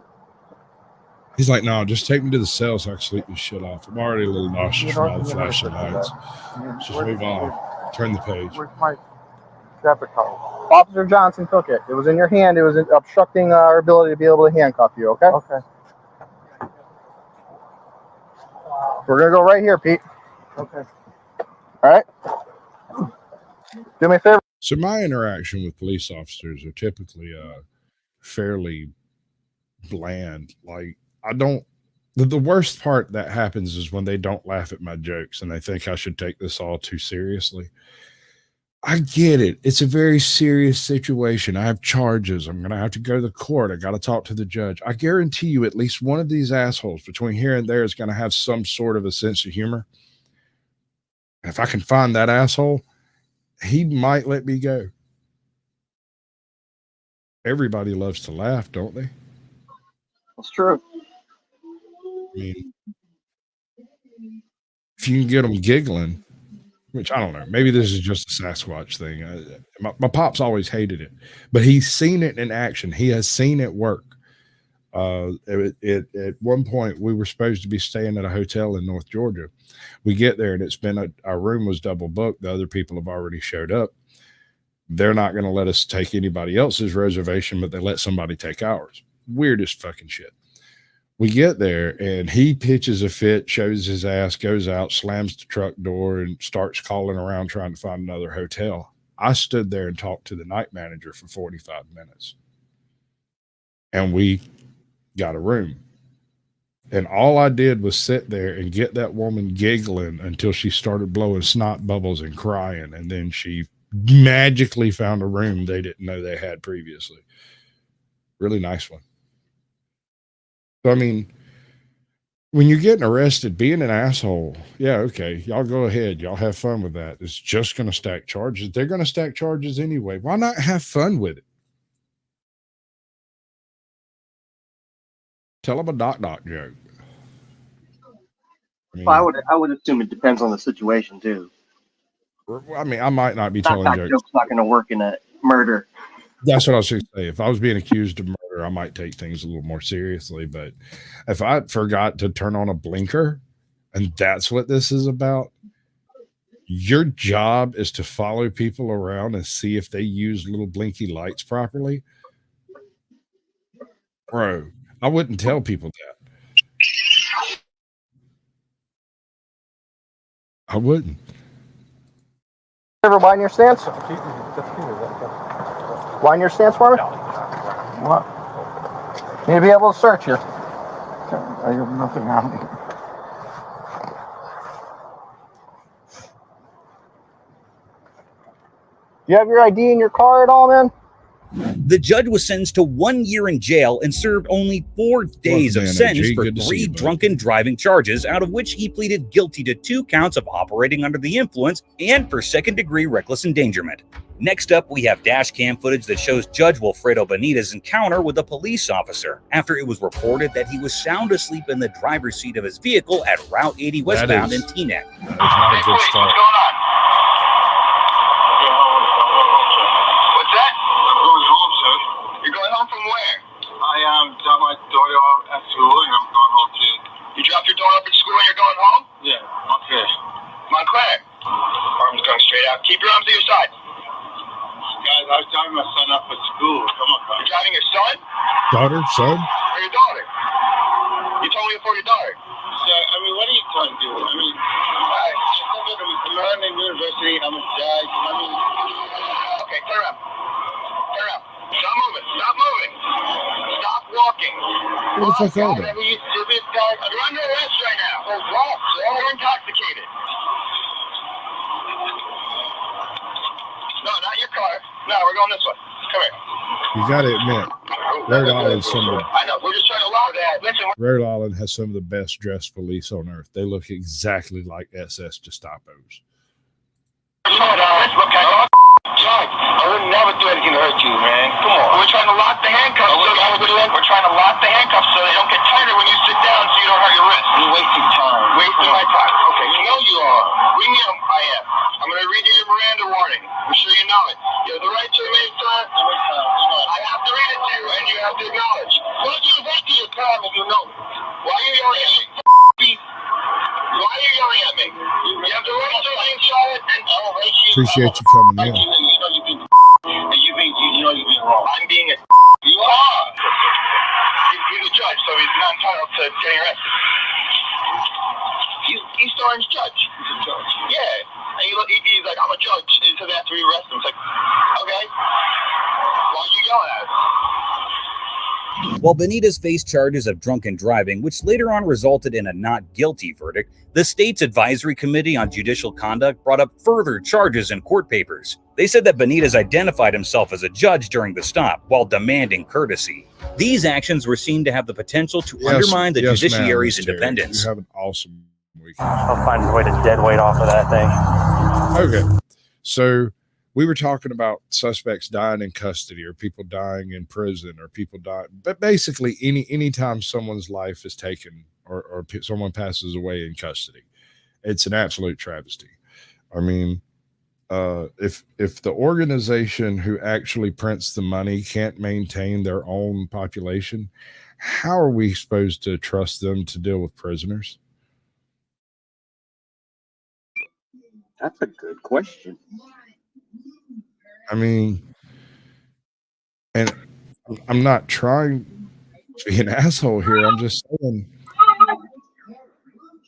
He's like, no, just take me to the cell so I can sleep this shit off. I'm already a little nauseous from all the flashing lights. Just move on. Turn the page. Where's my debit card? Officer Johnson took it. It was in your hand. It was obstructing our ability to be able to handcuff you. Okay. Okay. We're gonna go right here, Pete. Okay. All right. Do me a favor. So my interaction with police officers are typically fairly bland. Like the worst part that happens is when they don't laugh at my jokes and they think I should take this all too seriously. I get it. It's a very serious situation. I have charges. I'm going to have to go to the court. I got to talk to the judge. I guarantee you at least one of these assholes between here and there is going to have some sort of a sense of humor. If I can find that asshole, he might let me go. Everybody loves to laugh, don't they? That's true. I mean, if you can get them giggling, which I don't know, maybe this is just a Sasquatch thing. My pop's always hated it, but he's seen it in action. He has seen it work. At one point, we were supposed to be staying at a hotel in North Georgia. We get there, and our room was double booked. The other people have already showed up. They're not going to let us take anybody else's reservation, but they let somebody take ours. Weirdest fucking shit. We get there, and he pitches a fit, shows his ass, goes out, slams the truck door, and starts calling around trying to find another hotel. I stood there and talked to the night manager for 45 minutes. And we got a room. And all I did was sit there and get that woman giggling until she started blowing snot bubbles and crying. And then she magically found a room they didn't know they had previously. Really nice one. So, I mean, when you're getting arrested, being an asshole, yeah, okay, y'all go ahead. Y'all have fun with that. It's just going to stack charges. They're going to stack charges anyway. Why not have fun with it? Tell them a knock joke. I would assume it depends on the situation too. I mean, I might not be telling jokes. Joke's not going to work in a murder. That's what I was going to say. If I was being accused of murder, I might take things a little more seriously. But if I forgot to turn on a blinker, and that's what this is about, your job is to follow people around and see if they use little blinky lights properly. Bro, I wouldn't tell people that. I wouldn't. Ever wind your stance? Wind your stance for me? What? Need to be able to search you. I have nothing on me. You have your ID in your car at all, man? The judge was sentenced to 1 year in jail and served only 4 days of sentence for 3 drunken driving charges, out of which he pleaded guilty to 2 counts of operating under the influence and for second-degree reckless endangerment. Next up, we have dash cam footage that shows Judge Wilfredo Benitez's encounter with a police officer after it was reported that he was sound asleep in the driver's seat of his vehicle at Route 80 westbound in Teaneck. What's going on? What's that? I'm going home, sir. You're going home from where? I dropped my daughter off at school and I'm going home too. You dropped your daughter off at school and you're going home? Yeah, Montclair. Montclair? Arms going straight out. Keep your arms to your side. Guys, I was driving my son up at school. Come on, guys. You're driving your son? Daughter, son? Or your daughter? You told me before your daughter. Yeah, I mean, what are you trying to do? I mean, I'm learning university. I'm a judge. I mean, okay, turn around. Turn around. Stop moving. Stop moving. Stop walking. What the fuck are they? You're under arrest right now. For what? You're intoxicated. No, not your car. No, we're going this way. Come here. You got to admit, Rhode Island's I know. We're just trying to lock that. Listen. Rhode Island has some of the best dressed police on earth. They look exactly like SS Gestapos. Judge, I would never do anything to hurt you, man. Come on. We're trying to lock the handcuffs. We're trying to lock the handcuffs so they don't get tighter when you sit down, so you don't hurt your wrist. You're wasting time. Wasting my time. Okay, you know you are. We know I am. I'm going to read you your Miranda warning. I'm sure you know it. You have the right to remain silent. I have to read it to you, and you have to acknowledge. Don't you wasting your time if you know it. Why are you yelling at me? Why are you yelling at me? You have the right to remain silent, and Appreciate you coming in. you're being wrong. I'm being a you are. He's a judge, so he's not entitled to getting arrested. He's Thorne's judge. He's a judge. Yeah. And he's like, I'm a judge. And so they have to arrest him. It's like, okay. Why are you yelling at us? While Benitez faced charges of drunken driving, which later on resulted in a not guilty verdict, the state's advisory committee on judicial conduct brought up further charges in court papers. They said that Benitez identified himself as a judge during the stop while demanding courtesy. These actions were seen to have the potential to undermine the judiciary's independence. You have an awesome week. I'll find a way to dead weight off of that thing. Okay. So we were talking about suspects dying in custody or people dying in prison or people dying. But basically, anytime someone's life is taken or someone passes away in custody, it's an absolute travesty. I mean, if the organization who actually prints the money can't maintain their own population, how are we supposed to trust them to deal with prisoners? That's a good question. I mean, and I'm not trying to be an asshole here. I'm just saying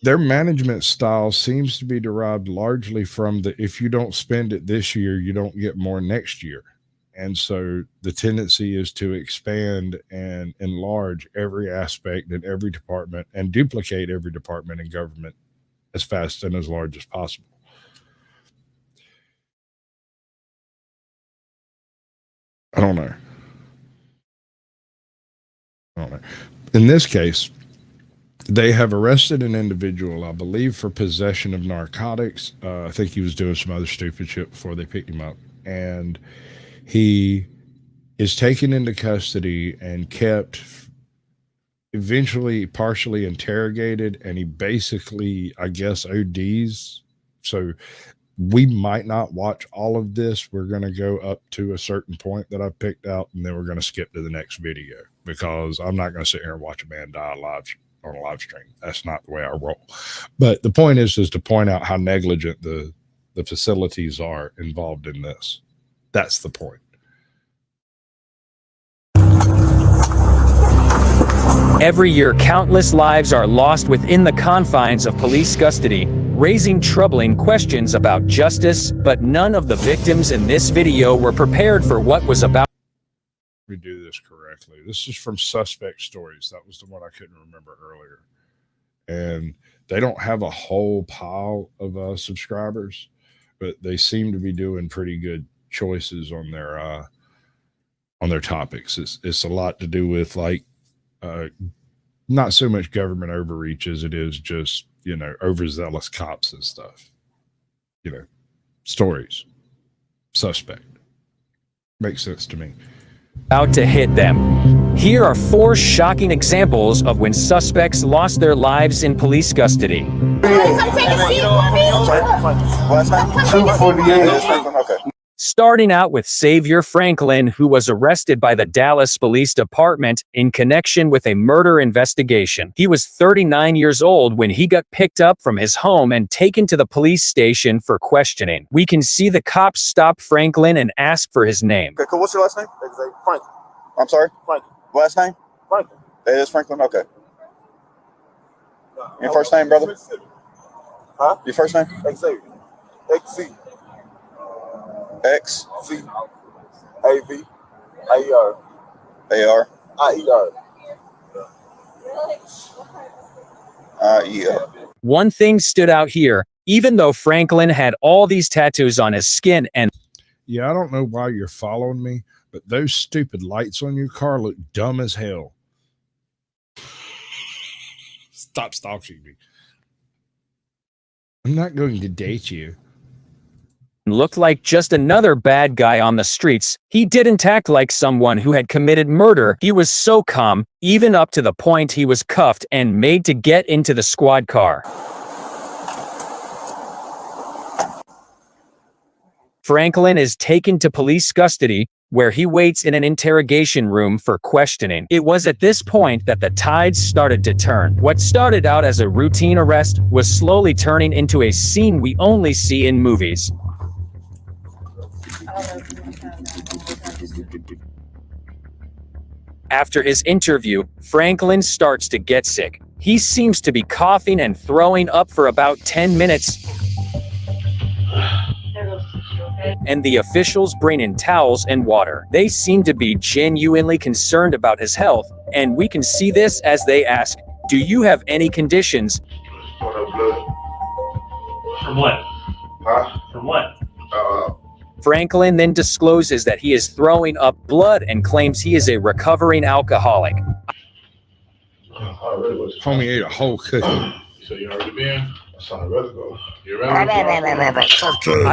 their management style seems to be derived largely from the if you don't spend it this year, you don't get more next year. And so the tendency is to expand and enlarge every aspect in every department and duplicate every department in government as fast and as large as possible. I don't know. In this case, they have arrested an individual, I believe, for possession of narcotics. I think he was doing some other stupid shit before they picked him up. And he is taken into custody and kept, eventually partially interrogated, and he basically, I guess, ODs. So we might not watch all of this. We're going to go up to a certain point that I picked out, and then we're going to skip to the next video because I'm not going to sit here and watch a man die live on a live stream. That's not the way I roll. But the point is to point out how negligent the facilities are involved in this. That's the point. Every year, countless lives are lost within the confines of police custody, raising troubling questions about justice, but none of the victims in this video were prepared for what was about. We do this correctly. This is from Suspect Stories. That was the one I couldn't remember earlier. And they don't have a whole pile of subscribers, but they seem to be doing pretty good choices on their topics. It's a lot to do with like not so much government overreach as it is just, overzealous cops and stuff. Stories. Suspect. Makes sense to me. About to hit them. Here are 4 shocking examples of when suspects lost their lives in police custody. Starting out with Xavier Franklin, who was arrested by the Dallas Police Department in connection with a murder investigation. He was 39 years old when he got picked up from his home and taken to the police station for questioning. We can see the cops stop Franklin and ask for his name. Okay, cool. What's your last name? Franklin. I'm sorry? Franklin. Last name? Franklin. It is Franklin? Okay. Your first name, brother? Huh? Your first name? Xavier. XC. X C A V A R A R I E R I E R. One thing stood out here, even though Franklin had all these tattoos on his skin and yeah, I don't know why you're following me, but those stupid lights on your car look dumb as hell. Stop stalking me. I'm not going to date you. Looked like just another bad guy on the streets. He didn't act like someone who had committed murder. He was so calm, even up to the point he was cuffed and made to get into the squad car. Franklin is taken to police custody, where he waits in an interrogation room for questioning. It was at this point that the tides started to turn. What started out as a routine arrest was slowly turning into a scene we only see in movies. After his interview, Franklin starts to get sick. He seems to be coughing and throwing up for about 10 minutes. And the officials bring in towels and water. They seem to be genuinely concerned about his health, and we can see this as they ask, "Do you have any conditions?" From what? Huh? From what? Franklin then discloses that he is throwing up blood and claims he is a recovering alcoholic. Homie ate a whole cookie. So you already been? I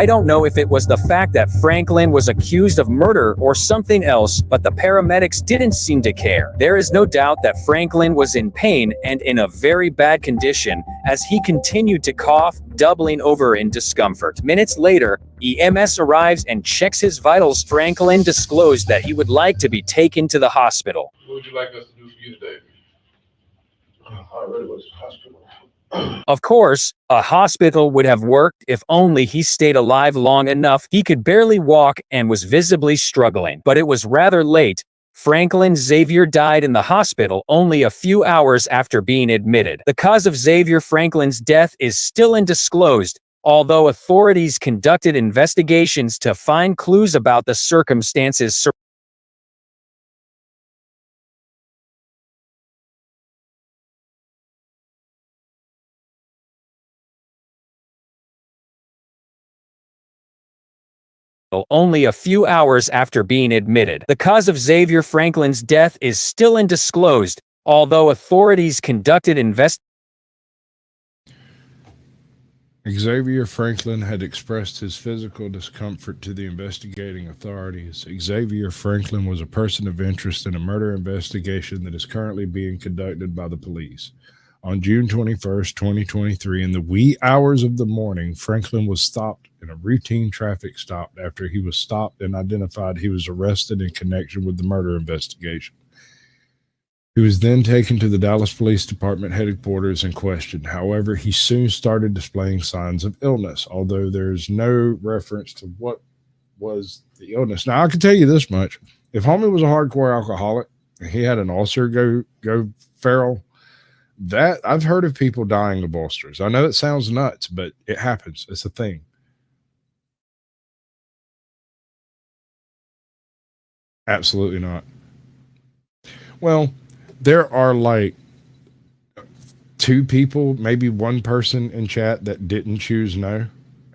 don't know if it was the fact that Franklin was accused of murder or something else, but the paramedics didn't seem to care. There is no doubt that Franklin was in pain and in a very bad condition as he continued to cough, doubling over in discomfort. Minutes later, EMS arrives and checks his vitals. Franklin disclosed that he would like to be taken to the hospital. What would you like us to do for you today? I really was hospital. Of course, a hospital would have worked if only he stayed alive long enough. He could barely walk and was visibly struggling. But it was rather late. Franklin Xavier died in the hospital only a few hours after being admitted. The cause of Xavier Franklin's death is still undisclosed, although authorities conducted investigations to find clues about the circumstances only a few hours after being admitted. The cause of Xavier Franklin's death is still undisclosed, although authorities conducted Xavier Franklin had expressed his physical discomfort to the investigating authorities. Xavier Franklin was a person of interest in a murder investigation that is currently being conducted by the police. On June 21st, 2023, in the wee hours of the morning, Franklin was stopped in a routine traffic stop. After he was stopped and identified, he was arrested in connection with the murder investigation. He was then taken to the Dallas Police Department headquarters and questioned. However, he soon started displaying signs of illness, although there's no reference to what was the illness. Now, I can tell you this much. If homie was a hardcore alcoholic and he had an ulcer go feral, that I've heard of people dying of ulcers. I know it sounds nuts, but it happens. It's a thing. Absolutely not. Well, there are like 2 people, maybe 1 person in chat that didn't choose no,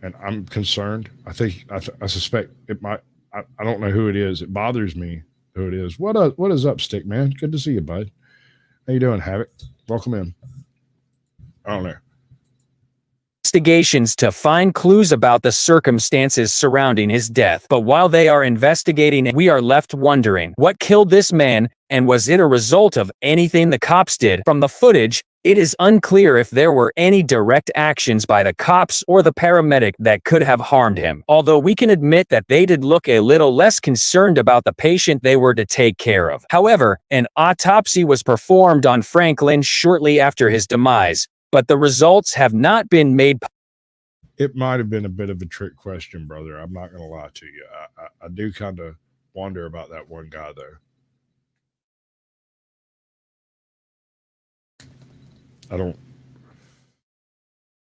and I'm concerned. I think I suspect it might. I don't know who it is. It bothers me who it is. What is up, Stick Man? Good to see you, bud. How you doing, Havoc? Welcome in. I don't know. investigations to find clues about the circumstances surrounding his death. But while they are investigating, we are left wondering what killed this man, and was it a result of anything the cops did? From the footage, it is unclear if there were any direct actions by the cops or the paramedic that could have harmed him. Although we can admit that they did look a little less concerned about the patient they were to take care of. However, an autopsy was performed on Franklin shortly after his demise, but the results have not been made. It might have been a bit of a trick question, brother. I'm not going to lie to you. I do kind of wonder about that one guy, though.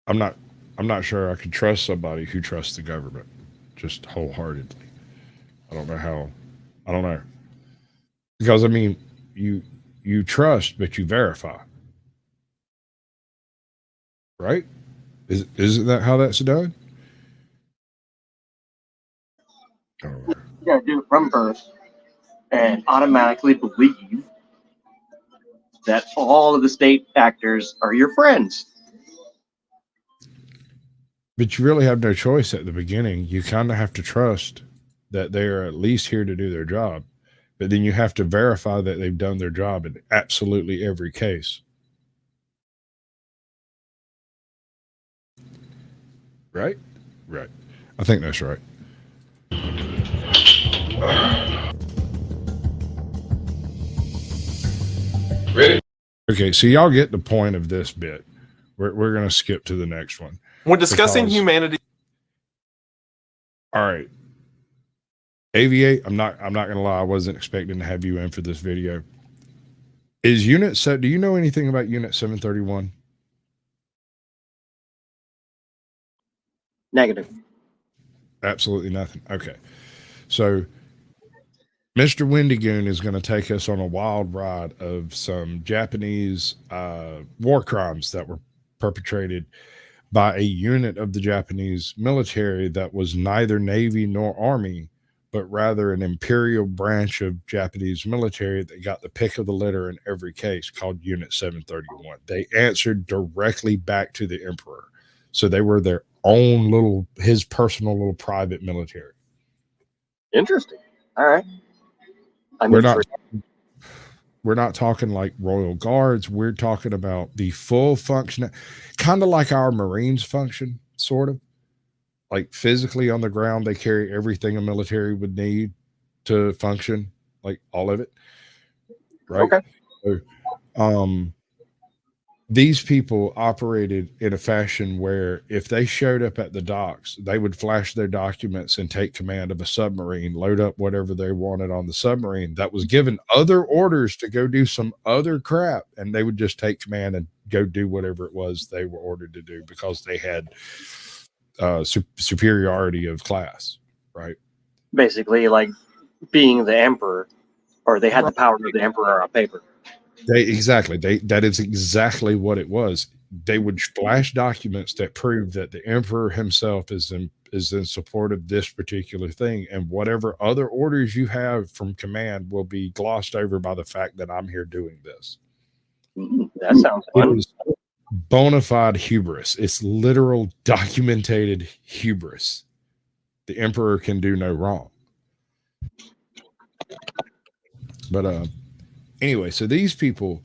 I'm not sure I could trust somebody who trusts the government just wholeheartedly. I don't know. Because I mean, you trust, but you verify. Right? Isn't that how that's done? You gotta do it from birth and automatically believe that all of the state actors are your friends. But you really have no choice at the beginning. You kind of have to trust that they are at least here to do their job. But then you have to verify that they've done their job in absolutely every case. Right? Right. I think that's right. Ready? Okay, so y'all get the point of this bit. We're going to skip to the next one. When discussing humanity. All right. Aviate, I'm not going to lie. I wasn't expecting to have you in for this video. Do you know anything about Unit 731? Negative. Absolutely nothing. Okay. So Mr. Wendigoon is going to take us on a wild ride of some Japanese war crimes that were perpetrated by a unit of the Japanese military that was neither Navy nor Army, but rather an imperial branch of Japanese military that got the pick of the litter in every case, called Unit 731. They answered directly back to the emperor. So they were their own his personal little private military. Interesting. All right. We're not talking like Royal Guards. We're talking about the full function, kind of like our Marines function, sort of. Like physically on the ground, they carry everything a military would need to function, like all of it. Right. Okay. So, these people operated in a fashion where if they showed up at the docks, they would flash their documents and take command of a submarine, load up whatever they wanted on the submarine that was given other orders to go do some other crap. And they would just take command and go do whatever it was they were ordered to do because they had superiority of class, right? Basically, like being the emperor, or they had the power of the emperor on paper. That is exactly what it was. They would flash documents that prove that the emperor himself is in support of this particular thing, and whatever other orders you have from command will be glossed over by the fact that I'm here doing this. That sounds fun. It is bona fide hubris. It's literal documented hubris. The emperor can do no wrong. But anyway, so these people,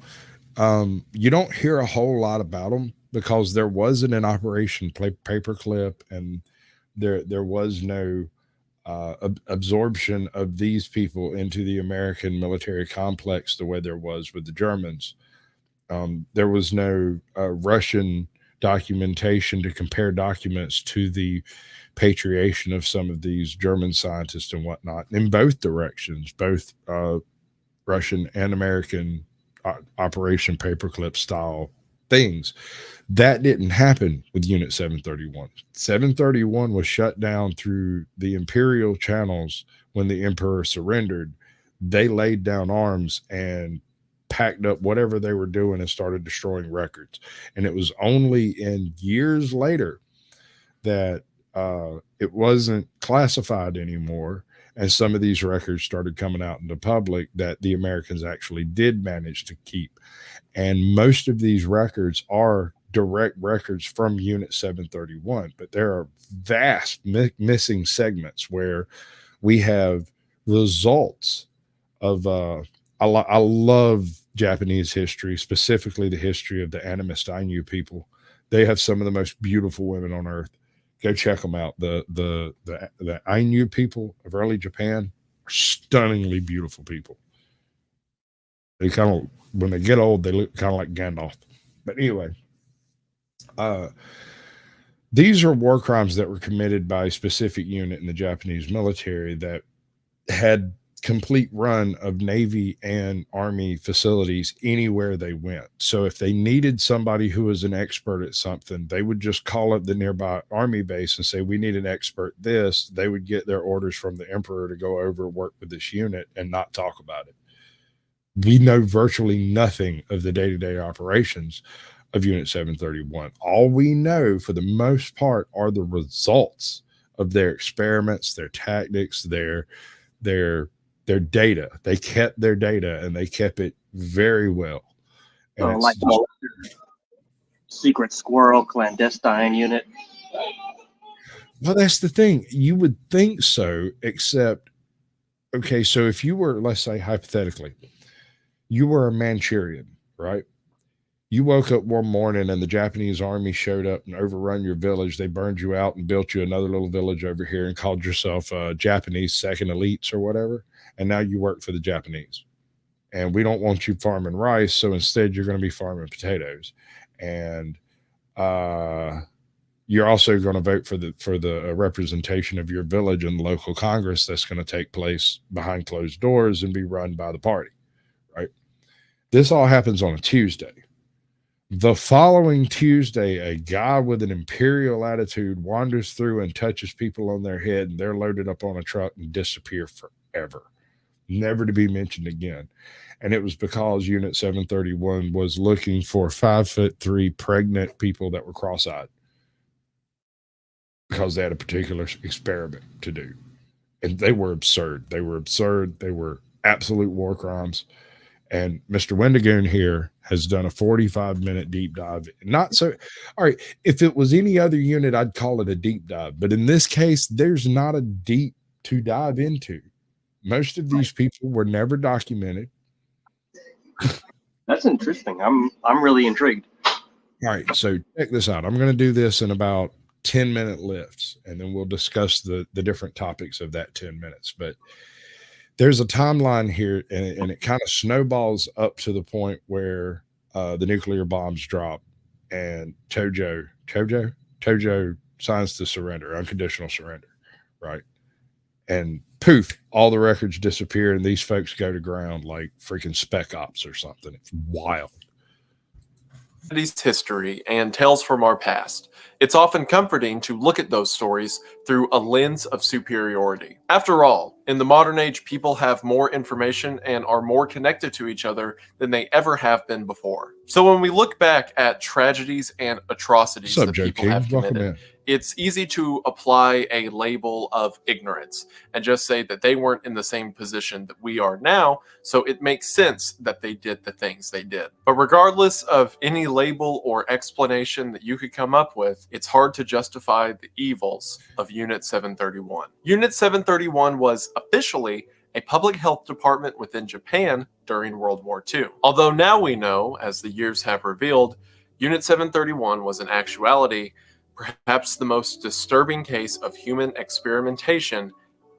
you don't hear a whole lot about them because there wasn't an Operation Paperclip, and there was no absorption of these people into the American military complex the way there was with the Germans. There was no Russian documentation to compare documents to the patriation of some of these German scientists and whatnot in both directions, both Russian and American Operation Paperclip style things. That didn't happen with Unit 731. 731 was shut down through the imperial channels when the emperor surrendered. They laid down arms and packed up whatever they were doing and started destroying records. And it was only in years later that it wasn't classified anymore, and some of these records started coming out in the public that the Americans actually did manage to keep. And most of these records are direct records from Unit 731, but there are vast missing segments where we have results of I love Japanese history, specifically the history of the animist Ainu people. They have some of the most beautiful women on earth. Go check them out. The Ainu people of early Japan are stunningly beautiful people. They kind of, when they get old, they look kind of like Gandalf. But anyway, these are war crimes that were committed by a specific unit in the Japanese military that had complete run of Navy and Army facilities anywhere they went. So if they needed somebody who was an expert at something, they would just call up the nearby Army base and say, we need an expert this. They would get their orders from the emperor to go over and work with this unit and not talk about it. We know virtually nothing of the day-to-day operations of Unit 731. All we know for the most part are the results of their experiments, their tactics, their data. They kept their data, and they kept it very well. And like secret squirrel clandestine unit. Well, that's the thing. You would think so, except, okay, so if you were, let's say hypothetically, you were a Manchurian, right? You woke up one morning and the Japanese army showed up and overrun your village. They burned you out and built you another little village over here and called yourself Japanese second elites or whatever. And now you work for the Japanese. And we don't want you farming rice, so instead you're going to be farming potatoes. And you're also going to vote for the representation of your village in the local Congress that's going to take place behind closed doors and be run by the party, right? This all happens on a Tuesday. The following Tuesday, a guy with an imperial attitude wanders through and touches people on their head, and they're loaded up on a truck and disappear forever, never to be mentioned again. And it was because Unit 731 was looking for 5'3" pregnant people that were cross-eyed because they had a particular experiment to do. And they were absurd. They were absurd. They were absolute war crimes. And Mr. Wendigoon here has done a 45-minute deep dive. Not so, all right. If it was any other unit, I'd call it a deep dive. But in this case, there's not a deep to dive into. Most of these people were never documented. That's interesting. I'm really intrigued. All right. So check this out. I'm going to do this in about 10-minute lifts, and then we'll discuss the different topics of that 10 minutes. But there's a timeline here, and it kind of snowballs up to the point where the nuclear bombs drop, and Tojo signs the surrender, unconditional surrender, right? And poof, all the records disappear, and these folks go to ground like freaking spec ops or something. It's wild. History and tales from our past. It's often comforting to look at those stories through a lens of superiority. After all, in the modern age, people have more information and are more connected to each other than they ever have been before. So when we look back at tragedies and atrocities that people have committed, it's easy to apply a label of ignorance and just say that they weren't in the same position that we are now, so it makes sense that they did the things they did. But regardless of any label or explanation that you could come up with, it's hard to justify the evils of Unit 731. Unit 731 was officially a public health department within Japan during World War II. Although now we know, as the years have revealed, Unit 731 was in actuality perhaps the most disturbing case of human experimentation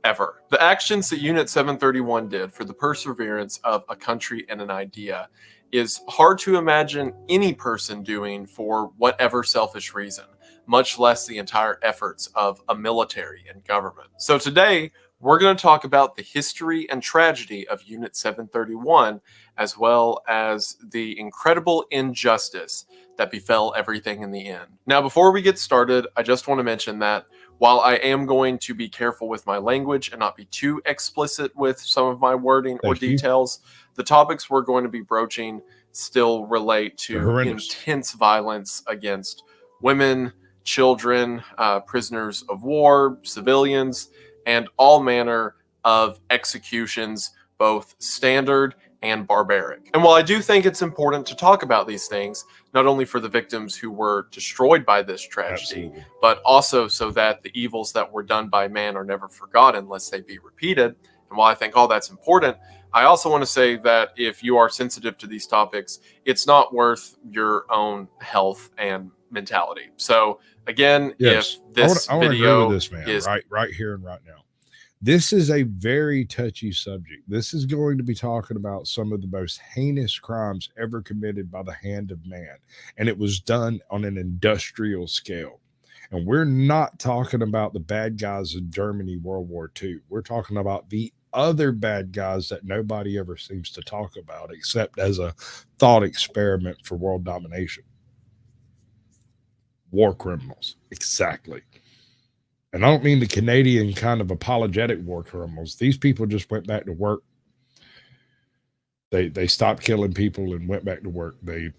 ever. The actions that Unit 731 did for the perseverance of a country and an idea is hard to imagine any person doing for whatever selfish reason, much less the entire efforts of a military and government. So today, we're going to talk about the history and tragedy of Unit 731, as well as the incredible injustice that befell everything in the end. Now, before we get started, I just want to mention that while I am going to be careful with my language and not be too explicit with some of my wording or details, the topics we're going to be broaching still relate to intense violence against women, children, prisoners of war, civilians, and all manner of executions, both standard and barbaric. And while I do think it's important to talk about these things, not only for the victims who were destroyed by this tragedy, but also so that the evils that were done by man are never forgotten lest they be repeated. And while I think all that's important, I also want to say that if you are sensitive to these topics, it's not worth your own health and mentality. So again, if this video agree with this, man, is right here and right now. This is a very touchy subject. This is going to be talking about some of the most heinous crimes ever committed by the hand of man. And it was done on an industrial scale. And we're not talking about the bad guys in Germany, World War II. We're talking about the other bad guys that nobody ever seems to talk about except as a thought experiment for world domination. War criminals. Exactly. And I don't mean the Canadian kind of apologetic war criminals. These people just went back to work. They stopped killing people and went back to work. They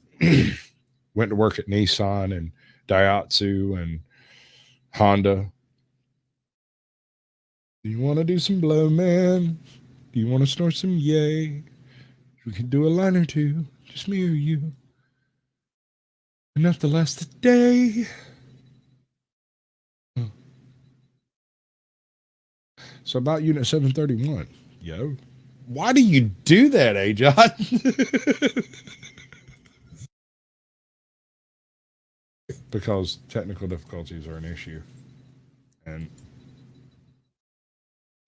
went to work at Nissan and Daihatsu and Honda. Do you want to do some blow, man? Do you want to snort some yay? We can do a line or two. Just me or you. Enough to last a day. So about Unit 731, yo. Why do you do that, Ajod? Because technical difficulties are an issue. And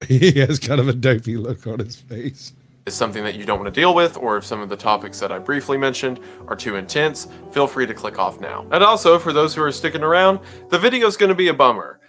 he has kind of a dopey look on his face. Is something that you don't want to deal with, or if some of the topics that I briefly mentioned are too intense, feel free to click off now. And also, for those who are sticking around, the video is going to be a bummer.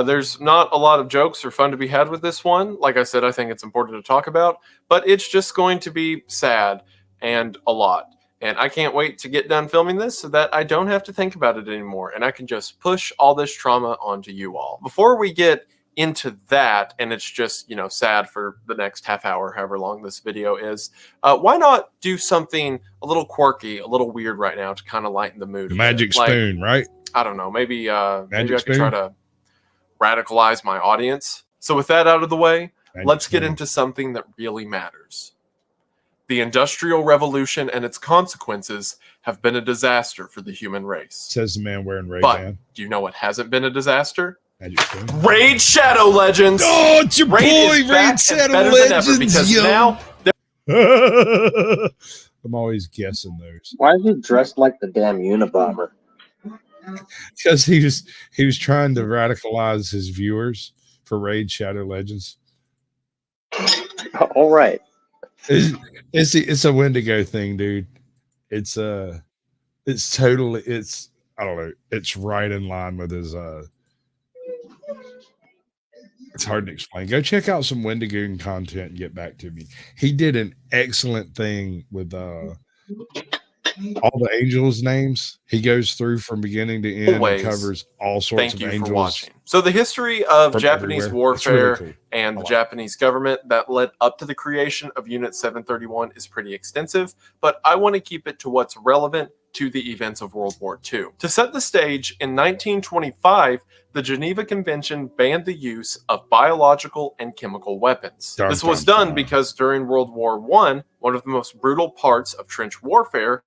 There's not a lot of jokes or fun to be had with this one. Like I said, I think it's important to talk about, but it's just going to be sad and a lot. And I can't wait to get done filming this so that I don't have to think about it anymore, and I can just push all this trauma onto you all. Before we get into that, and it's just, you know, sad for the next half hour, however long this video is, why not do something a little quirky, a little weird right now to kind of lighten the mood? Magic spoon, right? I don't know. Maybe I could try to radicalize my audience. So with that out of the way, let's get into something that really matters. The Industrial Revolution and its consequences have been a disaster for the human race. Says the man wearing Ray-Ban. But do you know what hasn't been a disaster? Raid Shadow Legends! Oh, it's your Raid boy, is back Raid Shadow better than ever Legends, because yo. now I'm always guessing those. Why is he dressed like the damn Unabomber? Because he was trying to radicalize his viewers for Raid Shadow Legends. All right. It's a Wendigo thing, dude. It's totally I don't know. It's right in line with his it's hard to explain. Go check out some Wendigo content and get back to me. He did an excellent thing with all the angels' names. He goes through from beginning to end always, and covers all sorts thank of you angels. for watching. So the history of from Japanese everywhere. It's really warfare cool. and the Japanese government that led up to the creation of Unit 731 is pretty extensive, but I want to keep it to what's relevant to the events of World War II. To set the stage, in 1925, the Geneva Convention banned the use of biological and chemical weapons. This was done because during World War I, one of the most brutal parts of trench warfare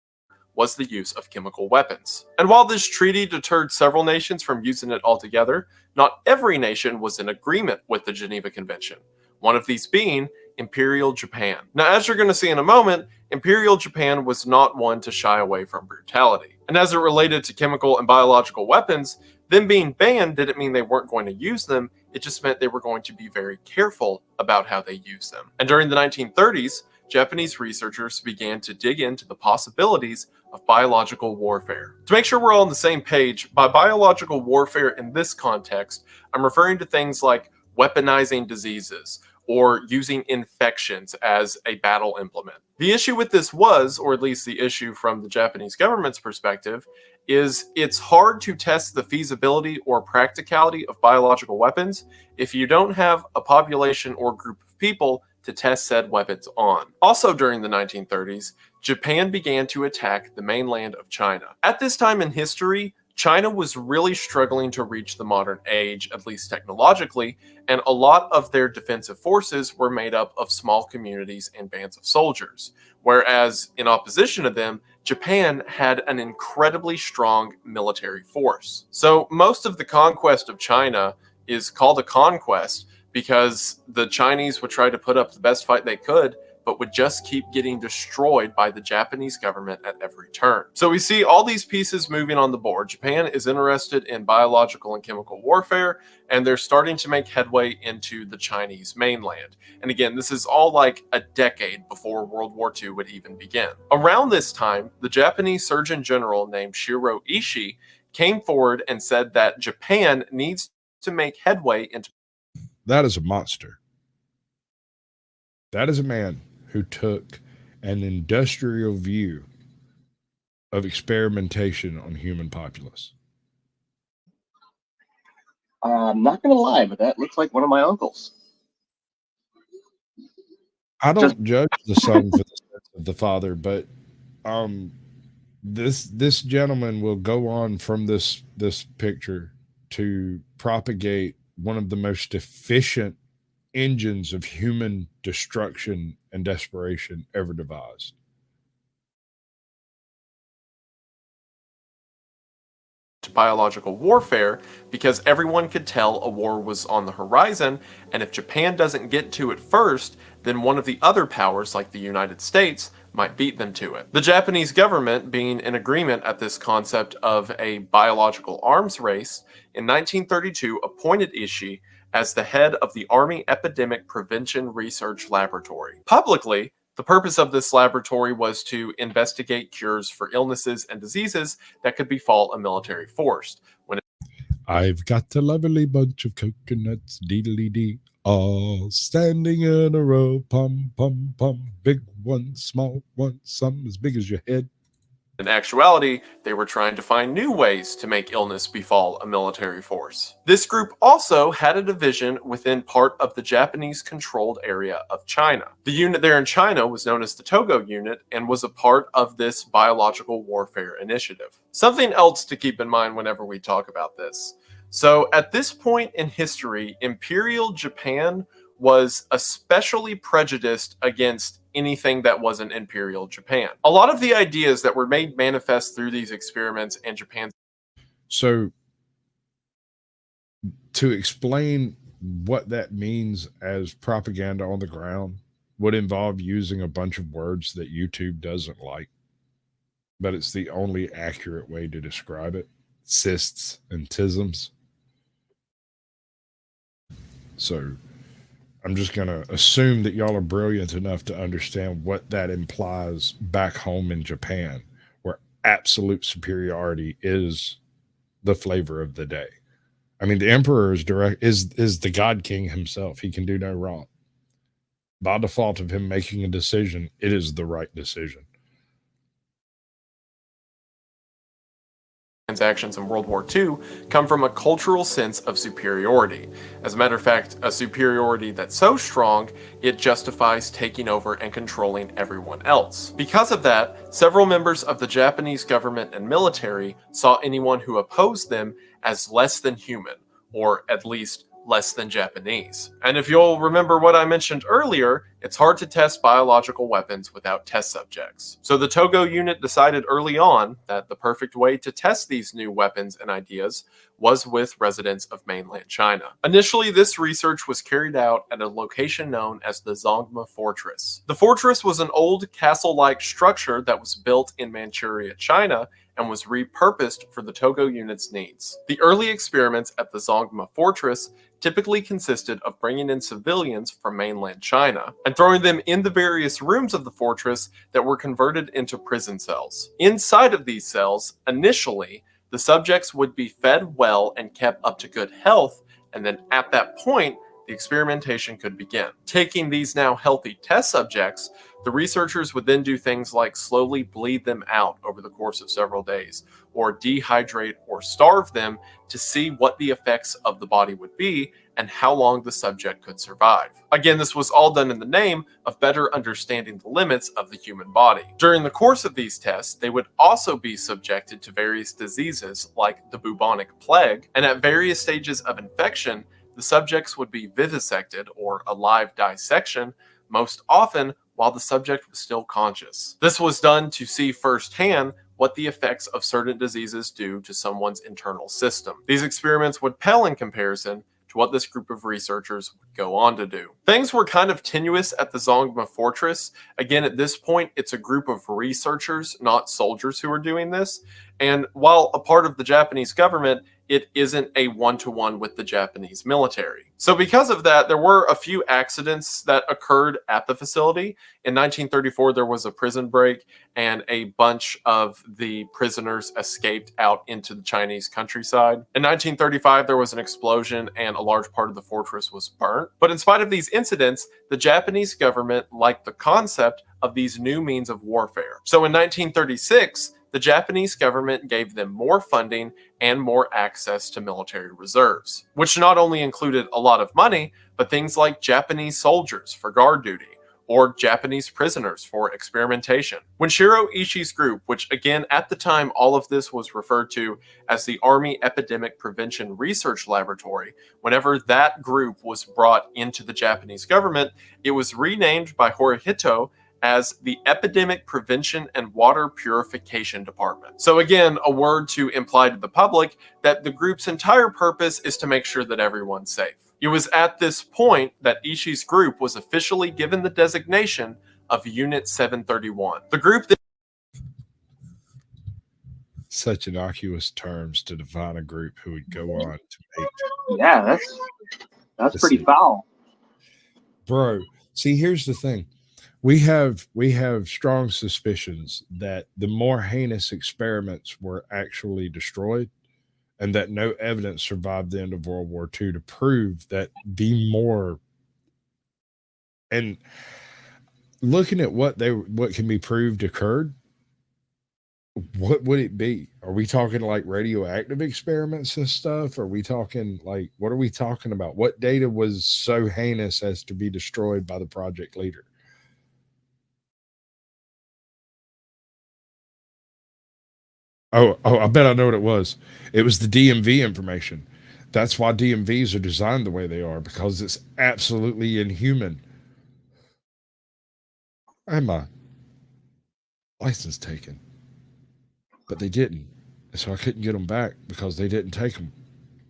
was the use of chemical weapons. And while this treaty deterred several nations from using it altogether, not every nation was in agreement with the Geneva Convention, one of these being Imperial Japan. Now, as you're going to see in a moment, Imperial Japan was not one to shy away from brutality. And as it related to chemical and biological weapons, them being banned didn't mean they weren't going to use them, it just meant they were going to be very careful about how they used them. And during the 1930s, Japanese researchers began to dig into the possibilities of biological warfare. To make sure we're all on the same page, by biological warfare in this context, I'm referring to things like weaponizing diseases or using infections as a battle implement. The issue with this was, or at least the issue from the Japanese government's perspective, is it's hard to test the feasibility or practicality of biological weapons if you don't have a population or group of people to test said weapons on. Also during the 1930s, Japan began to attack the mainland of China. At this time in history, China was really struggling to reach the modern age, at least technologically, and a lot of their defensive forces were made up of small communities and bands of soldiers. Whereas, in opposition to them, Japan had an incredibly strong military force. So most of the conquest of China is called a conquest because the Chinese would try to put up the best fight they could, but would just keep getting destroyed by the Japanese government at every turn. So we see all these pieces moving on the board. Japan is interested in biological and chemical warfare, and they're starting to make headway into the Chinese mainland. And again, this is all like a decade before World War II would even begin. Around this time, the Japanese Surgeon General named Shiro Ishii came forward and said that Japan needs to make headway into... That is a monster. That is a man who took an industrial view of experimentation on human populace. I'm not going to lie, but that looks like one of my uncles. I don't judge the son for the sins of the father, but this gentleman will go on from this picture to propagate one of the most efficient engines of human destruction and desperation ever devised. Biological warfare because everyone could tell a war was on the horizon, and if Japan doesn't get to it first, then one of the other powers like the United States might beat them to it. The Japanese government, being in agreement at this concept of a biological arms race, in 1932 appointed Ishii as the head of the Army Epidemic Prevention Research Laboratory. Publicly, the purpose of this laboratory was to investigate cures for illnesses and diseases that could befall a military force. I've got a lovely bunch of coconuts, dee-dee-dee, all standing in a row, pum, pum, pum, big one, small one, some as big as your head. In actuality, they were trying to find new ways to make illness befall a military force. This group also had a division within part of the Japanese-controlled area of China. The unit there in China was known as the Togo Unit and was a part of this biological warfare initiative. Something else to keep in mind whenever we talk about this. So at this point in history, Imperial Japan was especially prejudiced against anything that wasn't Imperial Japan. A lot of the ideas that were made manifest through these experiments and Japan's. So, to explain what that means as propaganda on the ground would involve using a bunch of words that YouTube doesn't like, but it's the only accurate way to describe it: cysts and tisms. So, I'm just going to assume that y'all are brilliant enough to understand what that implies back home in Japan, where absolute superiority is the flavor of the day. I mean, the emperor is the God King himself. He can do no wrong. By default of him making a decision, it is the right decision. Actions in World War II come from a cultural sense of superiority. As a matter of fact, a superiority that's so strong, it justifies taking over and controlling everyone else. Because of that, several members of the Japanese government and military saw anyone who opposed them as less than human, or at least less than Japanese. And if you'll remember what I mentioned earlier, it's hard to test biological weapons without test subjects. So the Togo unit decided early on that the perfect way to test these new weapons and ideas was with residents of mainland China. Initially, this research was carried out at a location known as the Zongma Fortress. The fortress was an old castle-like structure that was built in Manchuria, China, and was repurposed for the Togo unit's needs. The early experiments at the Zongma Fortress typically consisted of bringing in civilians from mainland China and throwing them in the various rooms of the fortress that were converted into prison cells. Inside of these cells, initially, the subjects would be fed well and kept up to good health, and then at that point, the experimentation could begin. Taking these now healthy test subjects, the researchers would then do things like slowly bleed them out over the course of several days, or dehydrate or starve them to see what the effects of the body would be and how long the subject could survive. Again, this was all done in the name of better understanding the limits of the human body. During the course of these tests, they would also be subjected to various diseases like the bubonic plague, and at various stages of infection, the subjects would be vivisected, or a live dissection, most often while the subject was still conscious. This was done to see firsthand what the effects of certain diseases do to someone's internal system. These experiments would pale in comparison to what this group of researchers would go on to do. Things were kind of tenuous at the Zongma Fortress. Again, at this point, it's a group of researchers, not soldiers, who are doing this. And while a part of the Japanese government, it isn't a one-to-one with the Japanese military. So because of that, there were a few accidents that occurred at the facility. In 1934, there was a prison break, and a bunch of the prisoners escaped out into the Chinese countryside. In 1935, there was an explosion, and a large part of the fortress was burnt. But in spite of these incidents, the Japanese government liked the concept of these new means of warfare. So in 1936, the Japanese government gave them more funding and more access to military reserves, which not only included a lot of money, but things like Japanese soldiers for guard duty, or Japanese prisoners for experimentation. When Shiro Ishii's group, which again at the time all of this was referred to as the Army Epidemic Prevention Research Laboratory, whenever that group was brought into the Japanese government, it was renamed by Hirohito as the Epidemic Prevention and Water Purification Department. So again, a word to imply to the public that the group's entire purpose is to make sure that everyone's safe. It was at this point that Ishii's group was officially given the designation of Unit 731. The group that Such innocuous terms to define a group who would go on to make. Yeah, that's pretty foul. Bro, see, here's the thing. We have strong suspicions that the more heinous experiments were actually destroyed, and that no evidence survived the end of World War II to prove that the more. And looking at what can be proved occurred, what would it be? Are we talking like radioactive experiments and stuff? Are we talking like, what are we talking about? What data was so heinous as to be destroyed by the project leader? Oh, I bet I know what it was. It was the DMV information. That's why DMVs are designed the way they are, because it's absolutely inhuman. I had my license taken, but they didn't. And so I couldn't get them back because they didn't take them.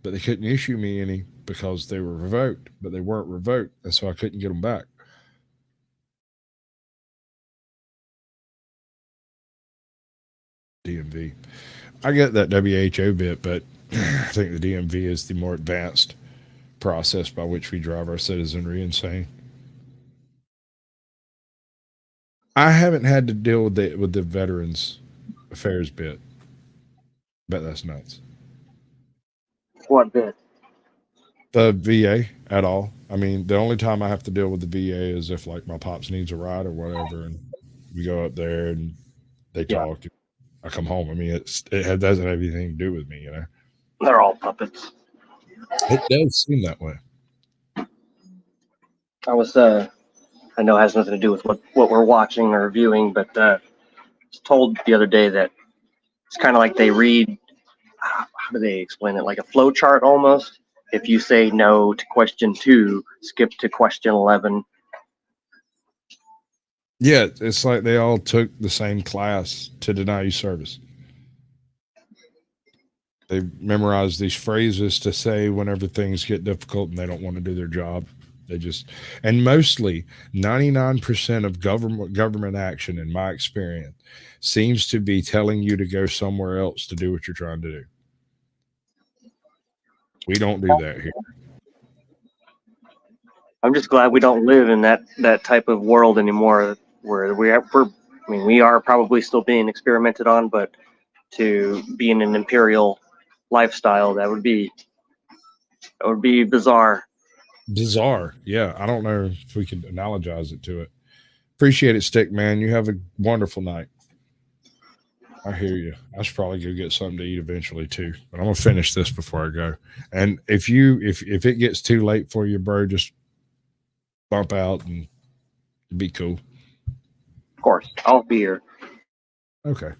But they couldn't issue me any because they were revoked, but they weren't revoked. And so I couldn't get them back. DMV. I get that WHO bit, but I think the DMV is the more advanced process by which we drive our citizenry insane. I haven't had to deal with the Veterans Affairs bit. Bet that's nuts. What bit? The VA at all. I mean, the only time I have to deal with the VA is if like my pops needs a ride or whatever, and we go up there and they Yeah. talk. I come home. I mean, it doesn't have anything to do with me, you know. They're all puppets. It does seem that way. I was, I know it has nothing to do with what we're watching or viewing, but I was told the other day that it's kind of like they read, how do they explain it? Like a flow chart almost. If you say no to question 2, skip to question 11. Yeah, it's like they all took the same class to deny you service. They memorize these phrases to say whenever things get difficult and they don't want to do their job. They just, and mostly 99% of government action, in my experience, seems to be telling you to go somewhere else to do what you're trying to do. We don't do that here. I'm just glad we don't live in that type of world anymore, where we are probably still being experimented on, but to be in an imperial lifestyle, that would be bizarre. Bizarre. Yeah, I don't know if we can analogize it to it. Appreciate it, Stick Man. You have a wonderful night. I hear you. I should probably go get something to eat eventually too. But I'm gonna finish this before I go. And if it gets too late for you, bro, just bump out and be cool. Of course, I'll be here. Okay.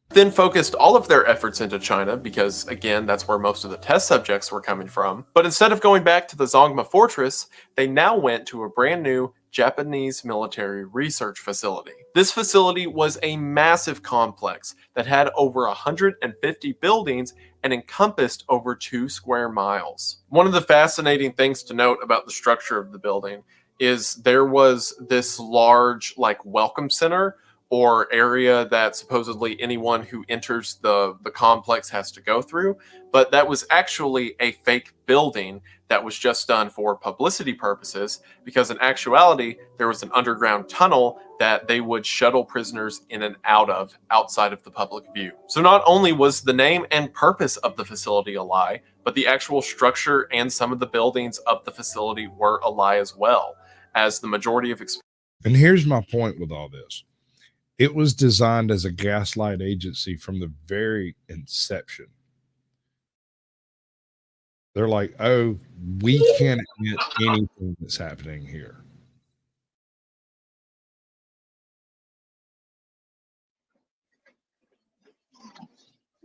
Then focused all of their efforts into China because, again, that's where most of the test subjects were coming from. But instead of going back to the Zongma Fortress, they now went to a brand new Japanese military research facility. This facility was a massive complex that had over 150 buildings and encompassed over 2 square miles. One of the fascinating things to note about the structure of the building is there was this large, welcome center or area that supposedly anyone who enters the complex has to go through, but that was actually a fake building that was just done for publicity purposes, because in actuality, there was an underground tunnel that they would shuttle prisoners in and out of outside of the public view. So not only was the name and purpose of the facility a lie, but the actual structure and some of the buildings of the facility were a lie as well, as the majority of... And here's my point with all this. It was designed as a gaslight agency from the very inception. They're like, oh, we can't admit anything that's happening here.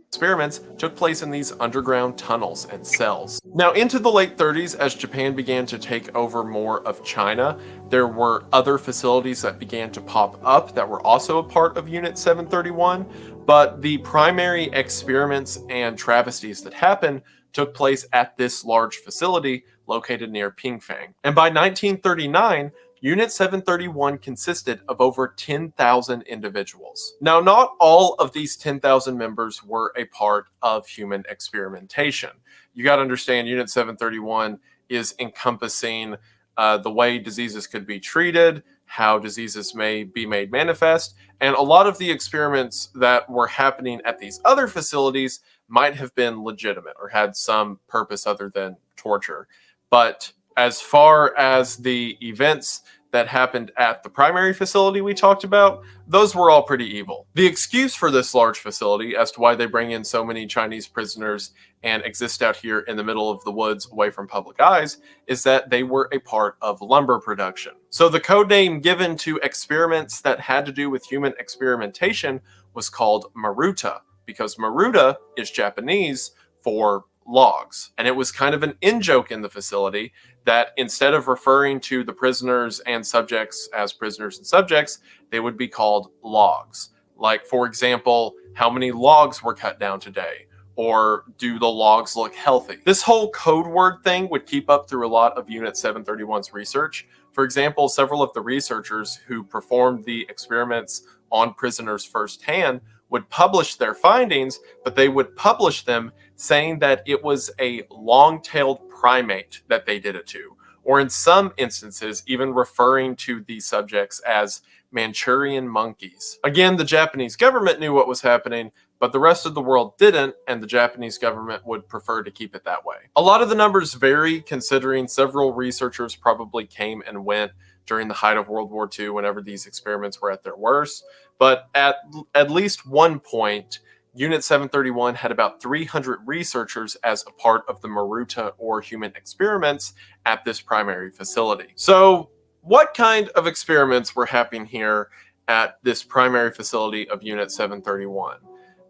Experiments took place in these underground tunnels and cells. Now, into the late 30s, as Japan began to take over more of China, there were other facilities that began to pop up that were also a part of Unit 731, but the primary experiments and travesties that happened took place at this large facility located near Pingfang. And by 1939, Unit 731 consisted of over 10,000 individuals. Now, not all of these 10,000 members were a part of human experimentation. You got to understand, Unit 731 is encompassing the way diseases could be treated, how diseases may be made manifest, and a lot of the experiments that were happening at these other facilities might have been legitimate or had some purpose other than torture. But as far as the events that happened at the primary facility we talked about, those were all pretty evil. The excuse for this large facility as to why they bring in so many Chinese prisoners and exist out here in the middle of the woods away from public eyes is that they were a part of lumber production. So the code name given to experiments that had to do with human experimentation was called Maruta, because Maruta is Japanese for logs. And it was kind of an in-joke in the facility that instead of referring to the prisoners and subjects as prisoners and subjects, they would be called logs. Like, for example, how many logs were cut down today? Or do the logs look healthy? This whole code word thing would keep up through a lot of Unit 731's research. For example, several of the researchers who performed the experiments on prisoners firsthand would publish their findings, but they would publish them saying that it was a long-tailed primate that they did it to, or in some instances, even referring to these subjects as Manchurian monkeys. Again, the Japanese government knew what was happening, but the rest of the world didn't, and the Japanese government would prefer to keep it that way. A lot of the numbers vary, considering several researchers probably came and went during the height of World War II whenever these experiments were at their worst, but at least one point, Unit 731 had about 300 researchers as a part of the Maruta or human experiments at this primary facility. So, what kind of experiments were happening here at this primary facility of Unit 731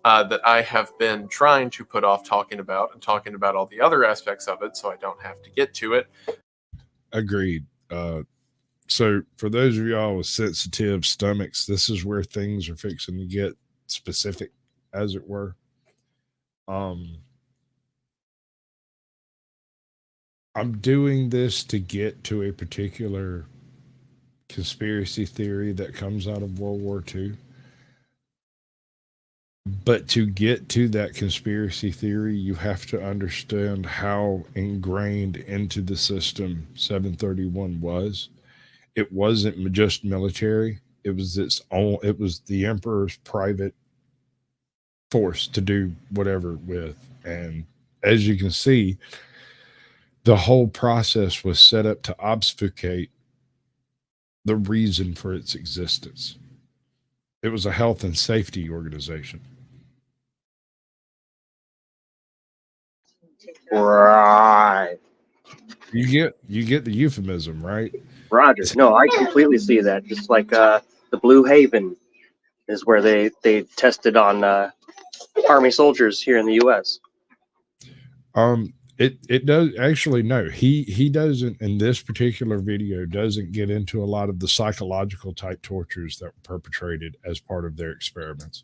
that I have been trying to put off talking about and talking about all the other aspects of it so I don't have to get to it? Agreed. So for those of y'all with sensitive stomachs, this is where things are fixing to get specific, as it were. I'm doing this to get to a particular conspiracy theory that comes out of World War II. But to get to that conspiracy theory, you have to understand how ingrained into the system 731 was. It wasn't just military. It was its own. It was the emperor's private force to do whatever with. And as you can see, the whole process was set up to obfuscate the reason for its existence. It was a health and safety organization. Right. You get the euphemism, right? Roger. No, I completely see that. Just like the Blue Haven is where they tested on Army soldiers here in the U.S. It does actually. No, he doesn't, in this particular video, doesn't get into a lot of the psychological type tortures that were perpetrated as part of their experiments,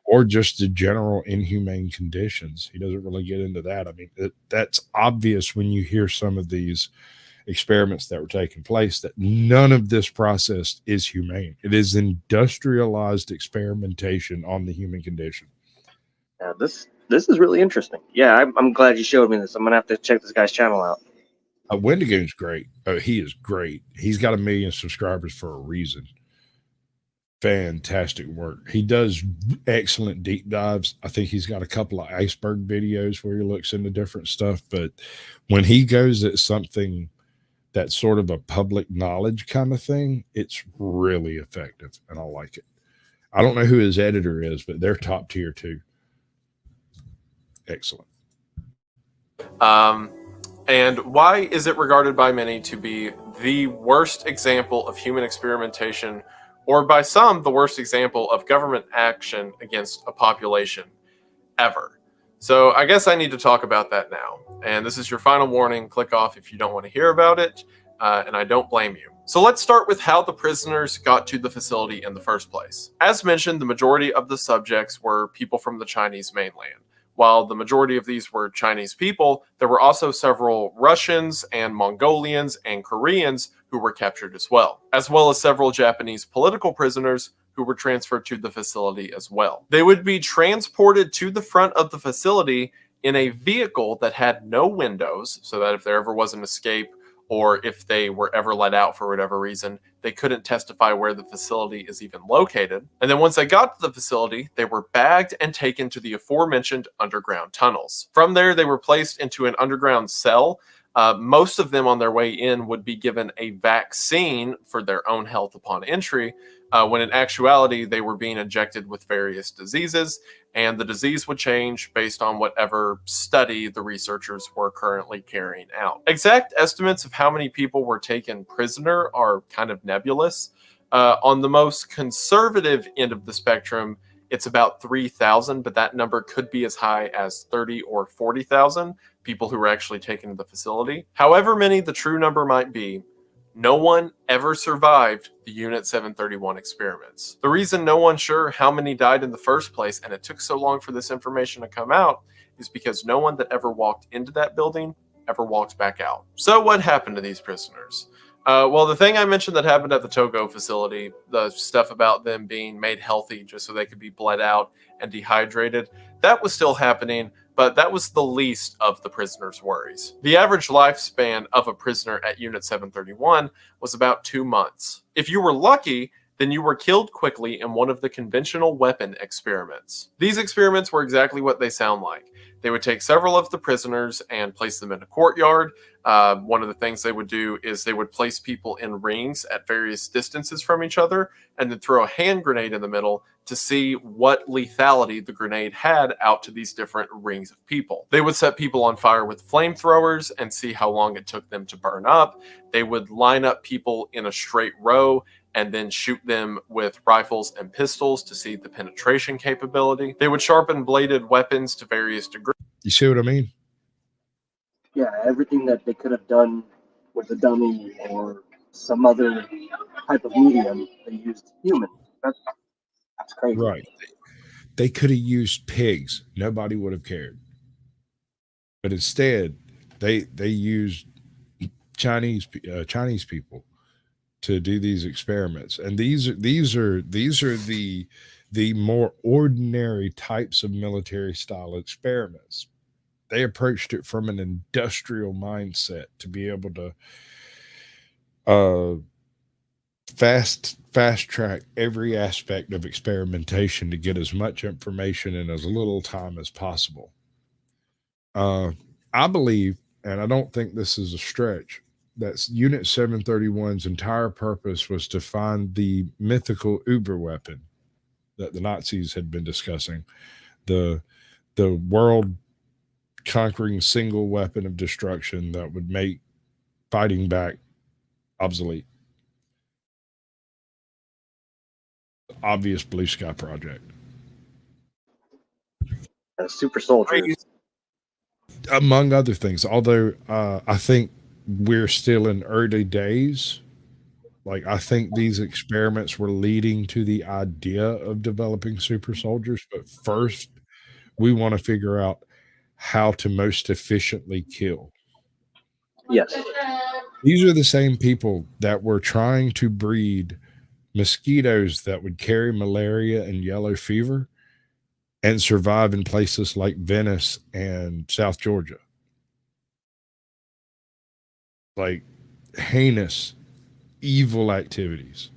or just the general inhumane conditions. He doesn't really get into that. I mean, that's obvious when you hear some of these experiments that were taking place, that none of this process is humane. It is industrialized experimentation on the human condition. Yeah, this is really interesting. Yeah, I'm glad you showed me this. I'm gonna have to check this guy's channel out. Wendigoon's great. He is great. He's got 1 million subscribers for a reason. Fantastic work. He does excellent deep dives. I think he's got a couple of iceberg videos where he looks into different stuff, but when he goes at something that's sort of a public knowledge kind of thing, it's really effective, and I like it. I don't know who his editor is, but they're top tier too. Excellent. And why is it regarded by many to be the worst example of human experimentation, or by some, the worst example of government action against a population ever? So I guess I need to talk about that now. And this is your final warning. Click off if you don't want to hear about it, and I don't blame you. So let's start with how the prisoners got to the facility in the first place. As mentioned, the majority of the subjects were people from the Chinese mainland. While the majority of these were Chinese people, there were also several Russians and Mongolians and Koreans who were captured as well as several Japanese political prisoners who were transferred to the facility as well. They would be transported to the front of the facility in a vehicle that had no windows, so that if there ever was an escape, or if they were ever let out for whatever reason, they couldn't testify where the facility is even located. And then once they got to the facility, they were bagged and taken to the aforementioned underground tunnels. From there, they were placed into an underground cell. Most of them on their way in would be given a vaccine for their own health upon entry, when in actuality, they were being injected with various diseases, and the disease would change based on whatever study the researchers were currently carrying out. Exact estimates of how many people were taken prisoner are kind of nebulous. On the most conservative end of the spectrum, it's about 3,000, but that number could be as high as 30 or 40,000 people who were actually taken to the facility. However many the true number might be, no one ever survived the Unit 731 experiments. The reason no one's sure how many died in the first place, and it took so long for this information to come out, is because no one that ever walked into that building ever walked back out. So what happened to these prisoners? Well, the thing I mentioned that happened at the Togo facility, the stuff about them being made healthy just so they could be bled out and dehydrated, that was still happening, but that was the least of the prisoners' worries. The average lifespan of a prisoner at Unit 731 was about 2 months. If you were lucky, then you were killed quickly in one of the conventional weapon experiments. These experiments were exactly what they sound like. They would take several of the prisoners and place them in a courtyard. One of the things they would do is they would place people in rings at various distances from each other and then throw a hand grenade in the middle to see what lethality the grenade had out to these different rings of people. They would set people on fire with flamethrowers and see how long it took them to burn up. They would line up people in a straight row and then shoot them with rifles and pistols to see the penetration capability. They would sharpen bladed weapons to various degrees. You see what I mean? Yeah, everything that they could have done with a dummy or some other type of medium, they used human. That's crazy. Right. They could have used pigs. Nobody would have cared. But instead, they used Chinese people to do these experiments, and these are the more ordinary types of military style experiments. They approached it from an industrial mindset to be able to fast track every aspect of experimentation to get as much information in as little time as possible. I believe, and I don't think this is a stretch, that Unit 731's entire purpose was to find the mythical Uber weapon that the Nazis had been discussing, the world conquering single weapon of destruction that would make fighting back obsolete. Obvious blue sky project. Super soldiers. Among other things, although I think we're still in early days. Like, I think these experiments were leading to the idea of developing super soldiers, but first we want to figure out how to most efficiently kill. Yes. These are the same people that were trying to breed mosquitoes that would carry malaria and yellow fever and survive in places like Venice and South Georgia. Like, heinous, evil activities.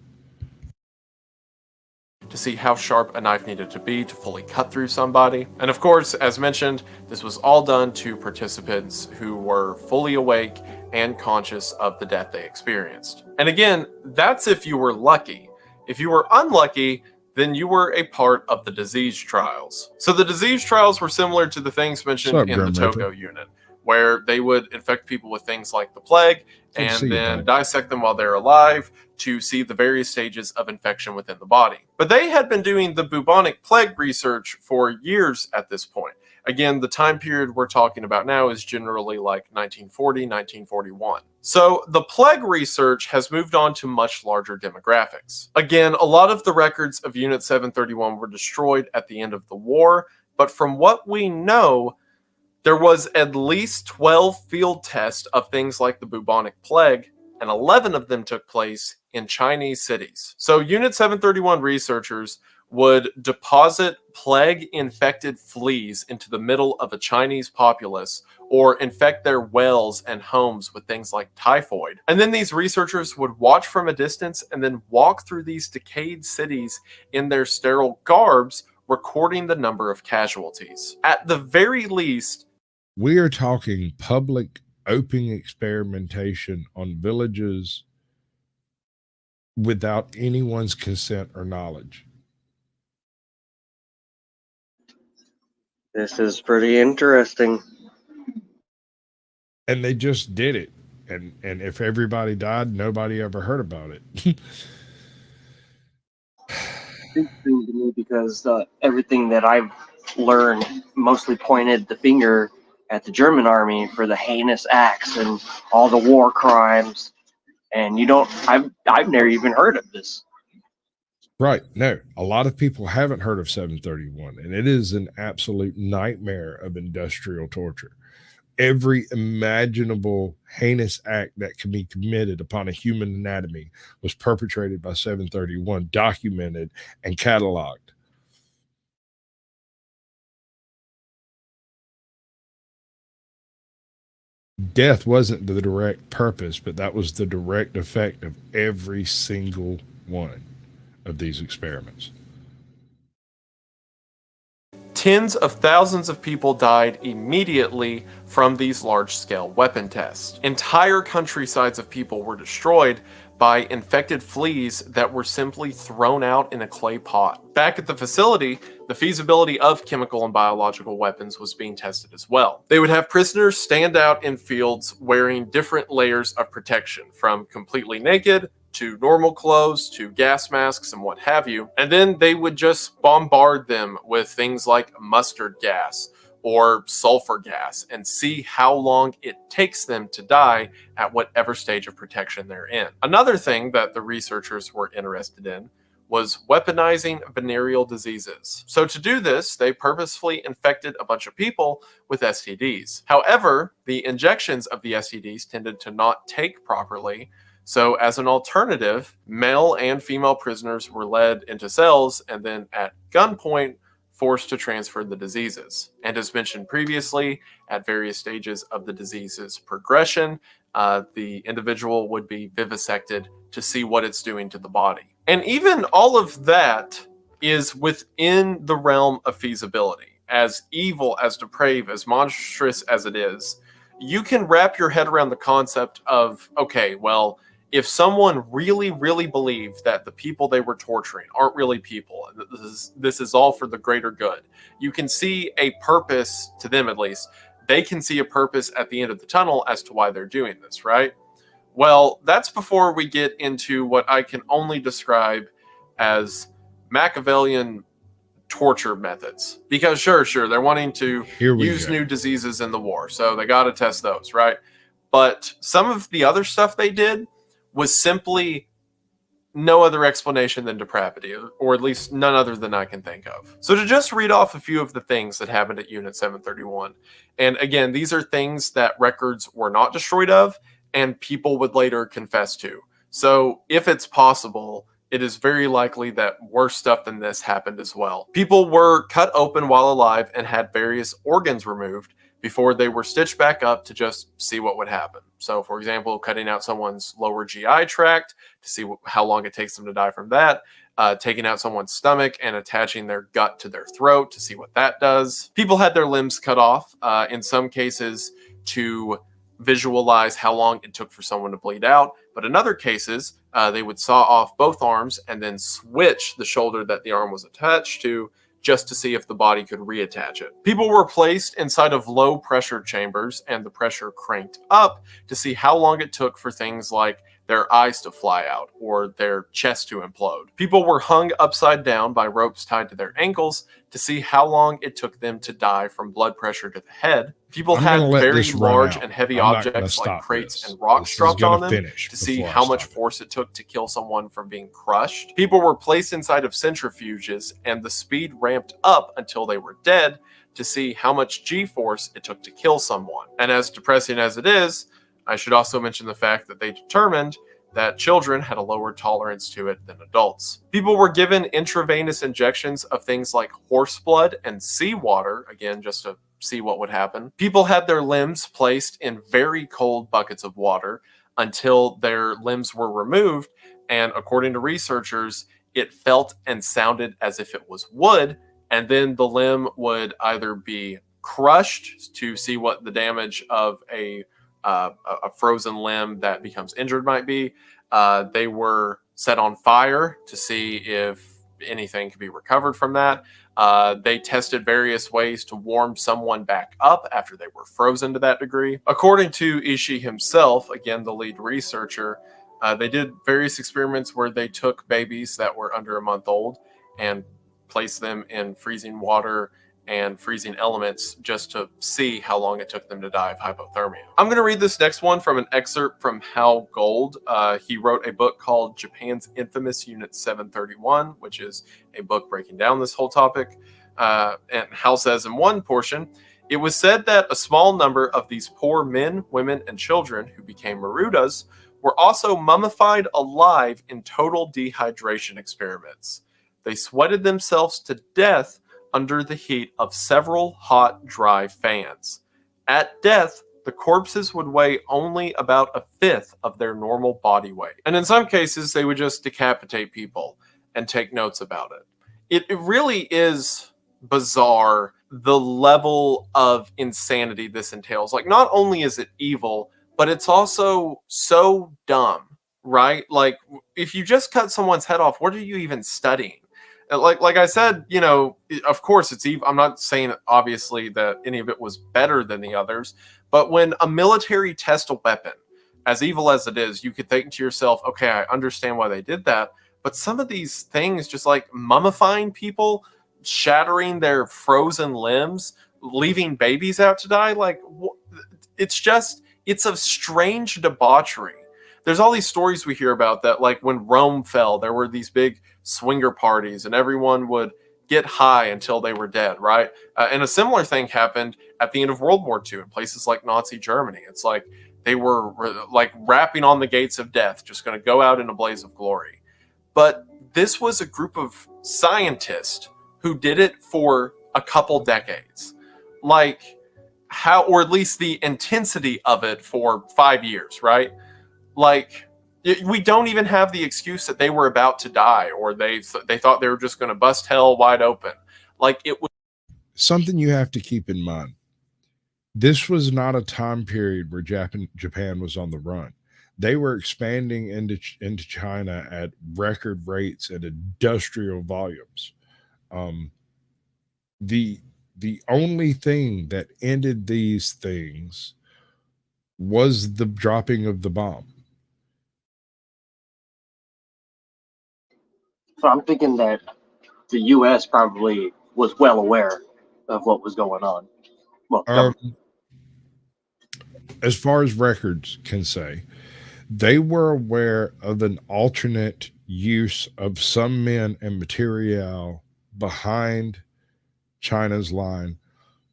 To see how sharp a knife needed to be to fully cut through somebody. And of course, as mentioned, this was all done to participants who were fully awake and conscious of the death they experienced. And again, that's if you were lucky. If you were unlucky, then you were a part of the disease trials. So the disease trials were similar to the things mentioned in the Togo unit, where they would infect people with things like the plague and then dissect them while they're alive to see the various stages of infection within the body. But they had been doing the bubonic plague research for years at this point. Again, the time period we're talking about now is generally like 1940, 1941. So the plague research has moved on to much larger demographics. Again, a lot of the records of Unit 731 were destroyed at the end of the war, but from what we know, there was at least 12 field tests of things like the bubonic plague, and 11 of them took place in Chinese cities. So Unit 731 researchers would deposit plague-infected fleas into the middle of a Chinese populace or infect their wells and homes with things like typhoid. And then these researchers would watch from a distance and then walk through these decayed cities in their sterile garbs, recording the number of casualties. At the very least, we are talking public open experimentation on villages without anyone's consent or knowledge. This is pretty interesting. And they just did it. And if everybody died, nobody ever heard about it. It's interesting to me because everything that I've learned mostly pointed the finger at the German army for the heinous acts and all the war crimes. And I've never even heard of this. Right. No, a lot of people haven't heard of 731, and it is an absolute nightmare of industrial torture. Every imaginable heinous act that can be committed upon a human anatomy was perpetrated by 731, documented and cataloged. Death wasn't the direct purpose, but that was the direct effect of every single one of these experiments. Tens of thousands of people died immediately from these large-scale weapon tests. Entire countrysides of people were destroyed by infected fleas that were simply thrown out in a clay pot. Back at the facility, the feasibility of chemical and biological weapons was being tested as well. They would have prisoners stand out in fields wearing different layers of protection, from completely naked to normal clothes to gas masks and what have you, and then they would just bombard them with things like mustard gas or sulfur gas and see how long it takes them to die at whatever stage of protection they're in. Another thing that the researchers were interested in was weaponizing venereal diseases. So to do this, they purposefully infected a bunch of people with STDs. However, the injections of the STDs tended to not take properly. So as an alternative, male and female prisoners were led into cells and then at gunpoint forced to transfer the diseases. And as mentioned previously, at various stages of the disease's progression, the individual would be vivisected to see what it's doing to the body. And even all of that is within the realm of feasibility. As evil, as depraved, as monstrous as it is, you can wrap your head around the concept of, okay, well, if someone really, really believed that the people they were torturing aren't really people, this is all for the greater good, you can see a purpose, to them at least, they can see a purpose at the end of the tunnel as to why they're doing this, right? Well, that's before we get into what I can only describe as Machiavellian torture methods. Because sure, they're wanting to use new diseases in the war, so they got to test those, right? But some of the other stuff they did was simply no other explanation than depravity, or at least none other than I can think of. So to just read off a few of the things that happened at Unit 731, and again, these are things that records were not destroyed of, and people would later confess to. So if it's possible, it is very likely that worse stuff than this happened as well. People were cut open while alive and had various organs removed before they were stitched back up to just see what would happen. So, for example, cutting out someone's lower GI tract to see how long it takes them to die from that, taking out someone's stomach and attaching their gut to their throat to see what that does. People had their limbs cut off, in some cases to visualize how long it took for someone to bleed out, but in other cases, they would saw off both arms and then switch the shoulder that the arm was attached to just to see if the body could reattach it. People were placed inside of low pressure chambers and the pressure cranked up to see how long it took for things like their eyes to fly out or their chest to implode. People were hung upside down by ropes tied to their ankles to see how long it took them to die from blood pressure to the head. People had very large and heavy objects like crates and rocks dropped on them to see how much force it took to kill someone from being crushed. People were placed inside of centrifuges and the speed ramped up until they were dead to see how much G-force it took to kill someone. And as depressing as it is, I should also mention the fact that they determined that children had a lower tolerance to it than adults. People were given intravenous injections of things like horse blood and seawater, again, just to see what would happen. People had their limbs placed in very cold buckets of water until their limbs were removed, and according to researchers, it felt and sounded as if it was wood, and then the limb would either be crushed to see what the damage of a frozen limb that becomes injured might be. They were set on fire to see if anything could be recovered from that. They tested various ways to warm someone back up after they were frozen to that degree. According to Ishii himself, again, the lead researcher, they did various experiments where they took babies that were under a month old and placed them in freezing water and freezing elements just to see how long it took them to die of hypothermia. I'm going to read this next one from an excerpt from Hal Gold. He wrote a book called Japan's Infamous Unit 731, which is a book breaking down this whole topic. And Hal says in one portion, it was said that a small number of these poor men, women, and children who became Marudas were also mummified alive in total dehydration experiments. They sweated themselves to death under the heat of several hot, dry fans. At death, the corpses would weigh only about a fifth of their normal body weight. And in some cases, they would just decapitate people and take notes about it. It really is bizarre, the level of insanity this entails. Like, not only is it evil, but it's also so dumb, right? Like, if you just cut someone's head off, what are you even studying? Like I said, you know, of course it's evil. I'm not saying obviously that any of it was better than the others, but when a military tests a weapon, as evil as it is, you could think to yourself, okay, I understand why they did that. But some of these things, just like mummifying people, shattering their frozen limbs, leaving babies out to die, like, it's a strange debauchery. There's all these stories we hear about that, like when Rome fell, there were these big swinger parties and everyone would get high until they were dead, right? And a similar thing happened at the end of World War II in places like Nazi Germany. It's like they were like rapping on the gates of death, just going to go out in a blaze of glory. But this was a group of scientists who did it for a couple decades. Like, how, or at least the intensity of it for 5 years, right? Like, we don't even have the excuse that they were about to die or they thought they were just going to bust hell wide open. Like, it was something you have to keep in mind. This was not a time period where Japan was on the run. They were expanding into China at record rates and industrial volumes. The only thing that ended these things was the dropping of the bomb. So I'm thinking that the U.S. probably was well aware of what was going on. Well, as far as records can say, they were aware of an alternate use of some men and material behind China's line,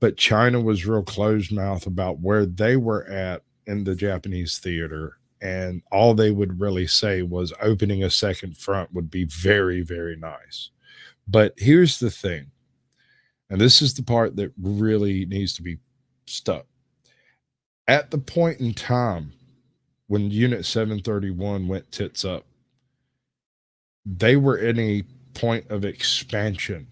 but China was real closed mouth about where they were at in the Japanese theater. And all they would really say was opening a second front would be very, very nice. But here's the thing, and this is the part that really needs to be stuck. At the point in time when Unit 731 went tits up, they were in a point of expansion.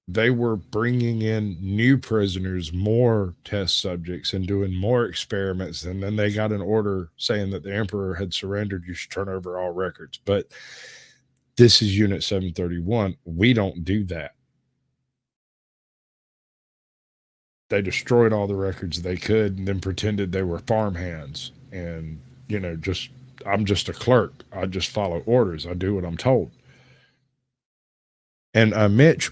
They were bringing in new prisoners, more test subjects, and doing more experiments. And then they got an order saying that the emperor had surrendered. You should turn over all records. But this is Unit 731. We don't do that. They destroyed all the records they could and then pretended they were farmhands. And, you know, I'm just a clerk. I just follow orders. I do what I'm told. And Mitch,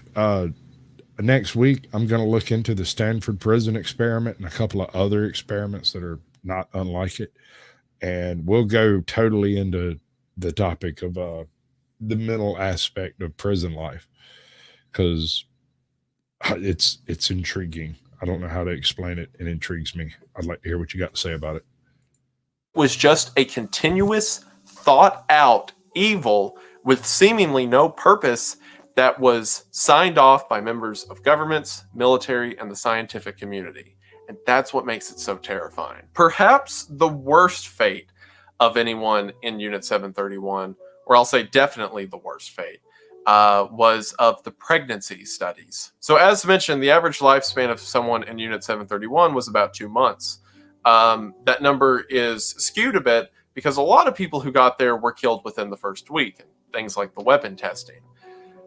next week, I'm going to look into the Stanford prison experiment and a couple of other experiments that are not unlike it. And we'll go totally into the topic of the mental aspect of prison life, because it's intriguing. I don't know how to explain it. It intrigues me. I'd like to hear what you got to say about it. Was just a continuous, thought out evil with seemingly no purpose that was signed off by members of governments, military, and the scientific community. And that's what makes it so terrifying. Perhaps the worst fate of anyone in Unit 731, or I'll say definitely the worst fate, was of the pregnancy studies. So as mentioned, the average lifespan of someone in Unit 731 was about 2 months. That number is skewed a bit because a lot of people who got there were killed within the first week, and things like the weapon testing.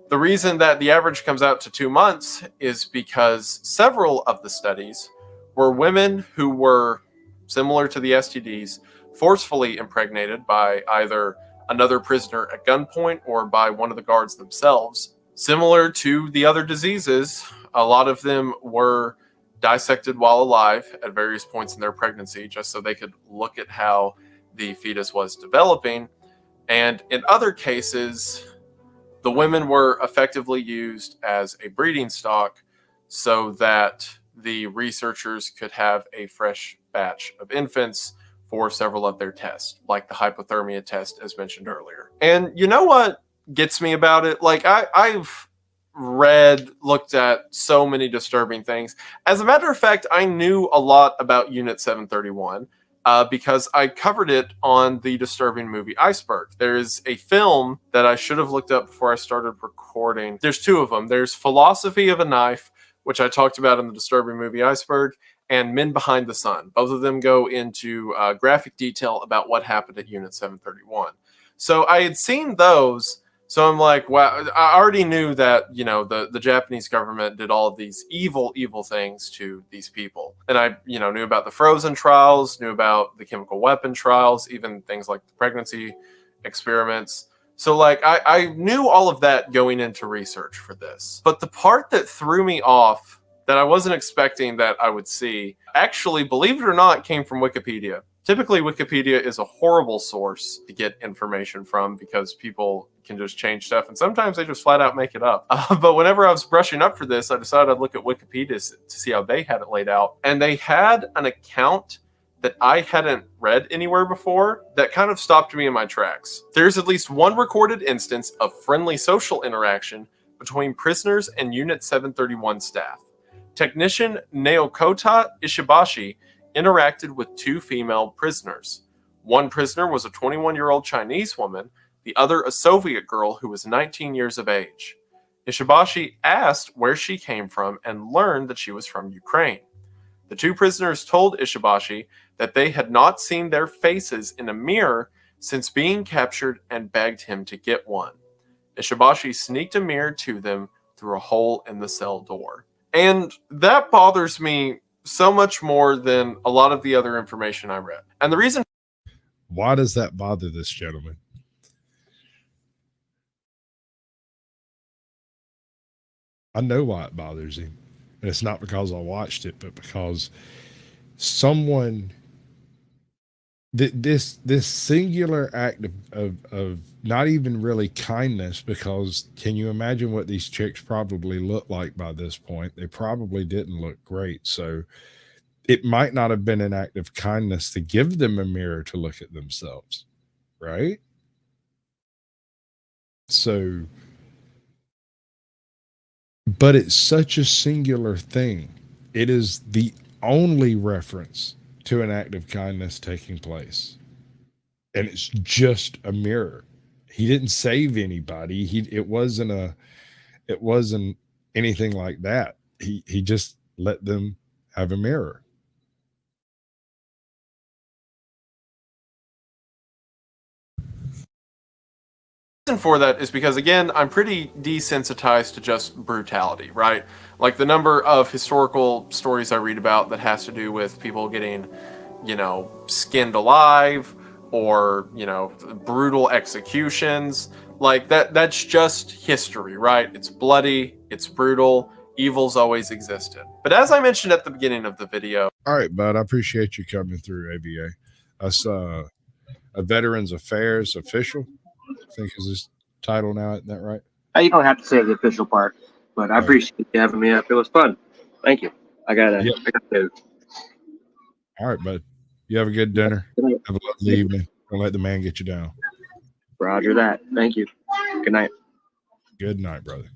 The reason that the average comes out to 2 months is because several of the studies were women who were, similar to the STDs, forcefully impregnated by either another prisoner at gunpoint or by one of the guards themselves Similar to the other diseases, a lot of them were dissected while alive at various points in their pregnancy, just so they could look at how the fetus was developing. And in other cases, the women were effectively used as a breeding stock so that the researchers could have a fresh batch of infants for several of their tests, like the hypothermia test, as mentioned earlier. And you know what gets me about it? Like, I've looked at so many disturbing things. As a matter of fact, I knew a lot about Unit 731 because I covered it on the disturbing movie Iceberg. There's a film that I should have looked up before I started recording. There's two of them. There's Philosophy of a Knife, which I talked about in the disturbing movie Iceberg, and Men Behind the Sun. Both of them go into graphic detail about what happened at Unit 731. So I had seen those. So I'm like, wow, I already knew that, you know, the Japanese government did all of these evil things to these people. And I, you know, knew about the frozen trials, knew about the chemical weapon trials, even things like the pregnancy experiments. So like, I knew all of that going into research for this. But the part that threw me off, that I wasn't expecting that I would see, actually, believe it or not, came from Wikipedia. Typically, Wikipedia is a horrible source to get information from because people can just change stuff, and sometimes they just flat out make it up. But whenever I was brushing up for this, I decided I'd look at Wikipedia to see how they had it laid out. And they had an account that I hadn't read anywhere before that kind of stopped me in my tracks. There's at least one recorded instance of friendly social interaction between prisoners and Unit 731 staff. Technician Naokota Ishibashi interacted with two female prisoners. One prisoner was a 21-year-old Chinese woman, the other a Soviet girl who was 19 years of age. Ishibashi asked where she came from and learned that she was from Ukraine. The two prisoners told Ishibashi that they had not seen their faces in a mirror since being captured and begged him to get one. Ishibashi sneaked a mirror to them through a hole in the cell door. And that bothers me so much more than a lot of the other information I read. And the reason... Why does that bother this gentleman? I know why it bothers him. And it's not because I watched it, but because someone... This singular act of not even really kindness, because can you imagine what these chicks probably look like by this point? They probably didn't look great. So it might not have been an act of kindness to give them a mirror to look at themselves, right? So, but it's such a singular thing. It is the only reference to an act of kindness taking place. And it's just a mirror. He didn't save anybody. It wasn't anything like that. He just let them have a mirror. Reason for that is because, again, I'm pretty desensitized to just brutality, right? Like the number of historical stories I read about that has to do with people getting, you know, skinned alive, or, you know, brutal executions. Like that's just history, right? It's bloody, it's brutal, evil's always existed. But as I mentioned at the beginning of the video... All right, bud, I appreciate you coming through, ABA. Us a Veterans Affairs official, I think is his title now, isn't that right? You don't have to say the official part, but I appreciate you having me up. It was fun. Thank you. I got to. All right, bud. You have a good dinner. Have a lovely evening. Don't let the man get you down. Roger that. Thank you. Good night. Good night, brother.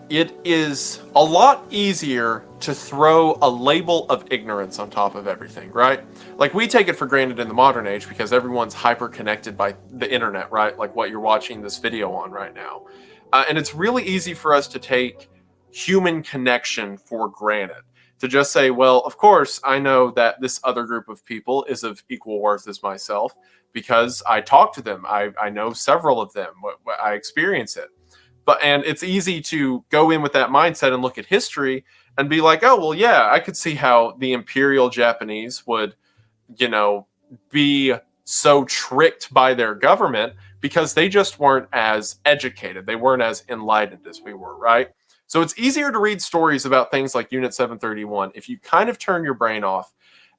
It is a lot easier to throw a label of ignorance on top of everything, right? Like, we take it for granted in the modern age because everyone's hyper connected by the internet, right? Like what you're watching this video on right now. And it's really easy for us to take human connection for granted. To just say, well, of course, I know that this other group of people is of equal worth as myself because I talk to them. I know several of them. I experience it. And it's easy to go in with that mindset and look at history and be like, oh, well, yeah, I could see how the Imperial Japanese would, you know, be so tricked by their government because they just weren't as educated. They weren't as enlightened as we were, right? So it's easier to read stories about things like Unit 731 if you kind of turn your brain off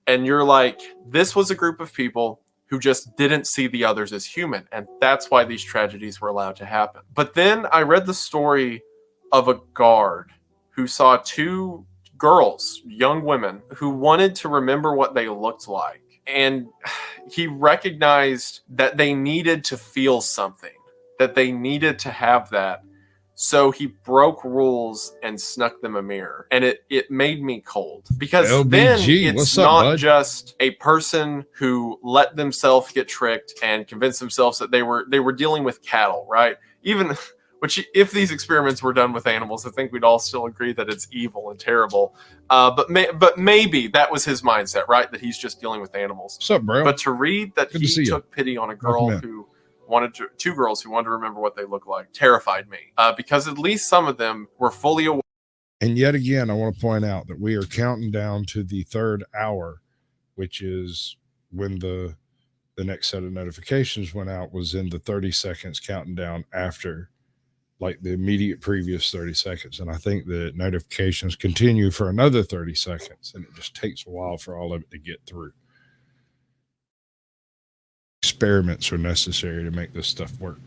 and you're like, this was a group of people who just didn't see the others as human, and that's why these tragedies were allowed to happen. But then I read the story of a guard who saw two girls, young women, who wanted to remember what they looked like. And he recognized that they needed to feel something, that they needed to have that. So he broke rules and snuck them a mirror. And it made me cold. Because then LBG, it's what's up, not bud? just a person who let themselves get tricked and convince themselves that they were dealing with cattle, right? Even which, if these experiments were done with animals, I think we'd all still agree that it's evil and terrible. But maybe that was his mindset, right? That he's just dealing with animals. What's up, bro? But to read that Good to see he you. took pity on a girl Welcome in. who two girls who wanted to remember what they looked like terrified me. Because at least some of them were fully aware. And yet again, I want to point out that we are counting down to the 3rd hour, which is when the next set of notifications went out, was in the 30 seconds counting down after, like, the immediate previous 30 seconds. And I think the notifications continue for another 30 seconds, and it just takes a while for all of it to get through. Experiments are necessary to make this stuff work.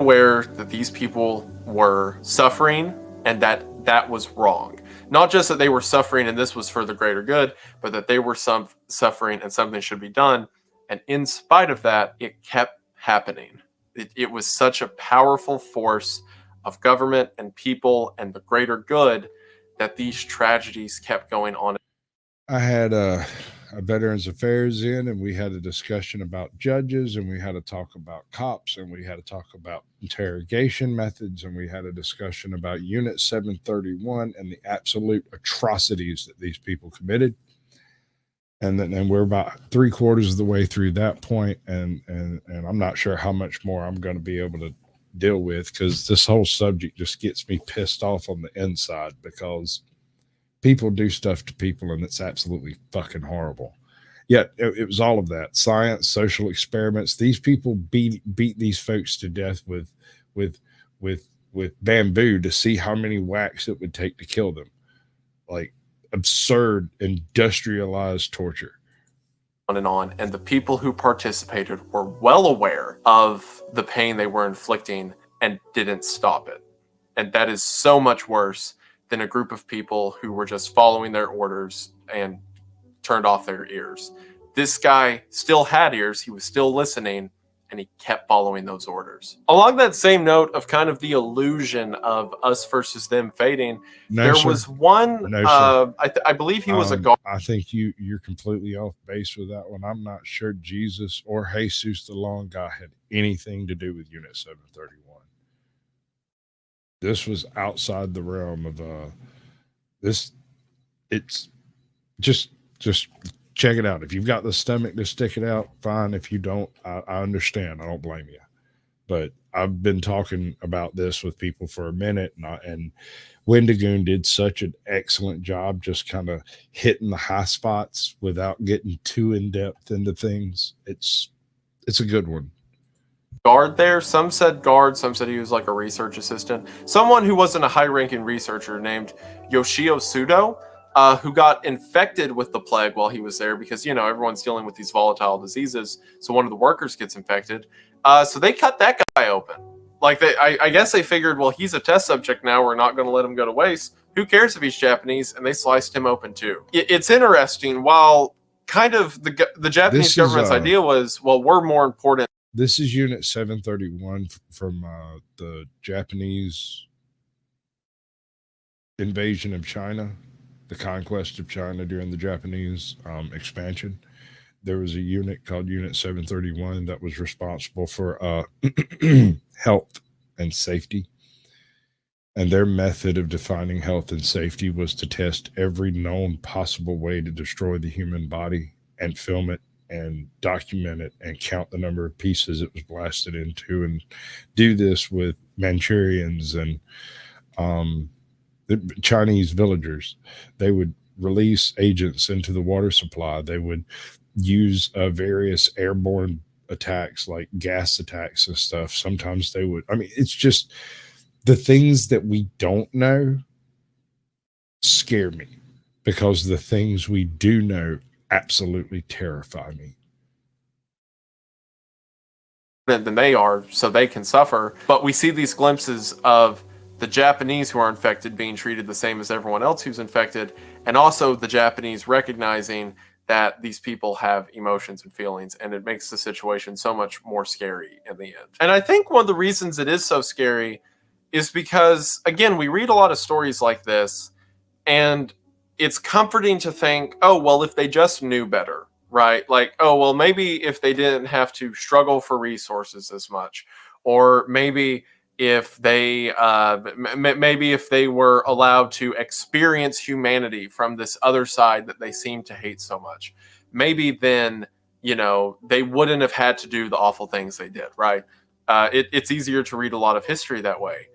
Aware that these people were suffering and that was wrong. Not just that they were suffering and this was for the greater good, but that they were suffering and something should be done. And in spite of that, it kept happening. It was such a powerful force of government and people and the greater good that these tragedies kept going on. I had a Veterans Affairs in, and we had a discussion about judges, and we had to talk about cops, and we had to talk about interrogation methods, and we had a discussion about Unit 731 and the absolute atrocities that these people committed. And we're about 3/4 of the way through that point, and I'm not sure how much more I'm going to be able to deal with, because this whole subject just gets me pissed off on the inside, because people do stuff to people and it's absolutely fucking horrible. Yet it was all of that: science, social experiments. These people beat these folks to death with bamboo to see how many whacks it would take to kill them. Like, absurd industrialized torture. On, and the people who participated were well aware of the pain they were inflicting and didn't stop it. And that is so much worse than a group of people who were just following their orders and turned off their ears. This guy still had ears, he was still listening, and he kept following those orders. Along that same note of kind of the illusion of us versus them fading, there was one, I believe he was a guard. I think you're completely off base with that one. I'm not sure Jesus or Jesus the Long Guy had anything to do with Unit 731. This was outside the realm of this. It's just check it out. If you've got the stomach to stick it out, fine. If you don't, I understand. I don't blame you. But I've been talking about this with people for a minute, and Wendigoon did such an excellent job just kind of hitting the high spots without getting too in depth into things. It's a good one. Guard there. Some said guard, some said he was like a research assistant. Someone who wasn't a high-ranking researcher named Yoshio Sudo, who got infected with the plague while he was there, because, you know, everyone's dealing with these volatile diseases. So one of the workers gets infected. So they cut that guy open. Like, I guess they figured, well, he's a test subject now. We're not going to let him go to waste. Who cares if he's Japanese? And they sliced him open too. It's interesting. While kind of the Japanese government's idea was, well, we're more important. This is Unit 731 from the Japanese invasion of China, the conquest of China during the Japanese expansion. There was a unit called Unit 731 that was responsible for health and safety. And their method of defining health and safety was to test every known possible way to destroy the human body and film it and document it and count the number of pieces it was blasted into, and do this with Manchurians and the Chinese villagers. They would release agents into the water supply. They would use various airborne attacks, like gas attacks and stuff, sometimes they would. I mean, it's just the things that we don't know scare me, because the things we do know absolutely terrify me. Than they are, so they can suffer. But we see these glimpses of the Japanese who are infected being treated the same as everyone else who's infected, and also the Japanese recognizing that these people have emotions and feelings, and it makes the situation so much more scary in the end. And I think one of the reasons it is so scary is because, again, we read a lot of stories like this, and it's comforting to think, oh, well, if they just knew better, right? Like, oh, well, maybe if they didn't have to struggle for resources as much, or maybe if they maybe if they were allowed to experience humanity from this other side that they seem to hate so much, maybe then, you know, they wouldn't have had to do the awful things they did, right? It's easier to read a lot of history that way.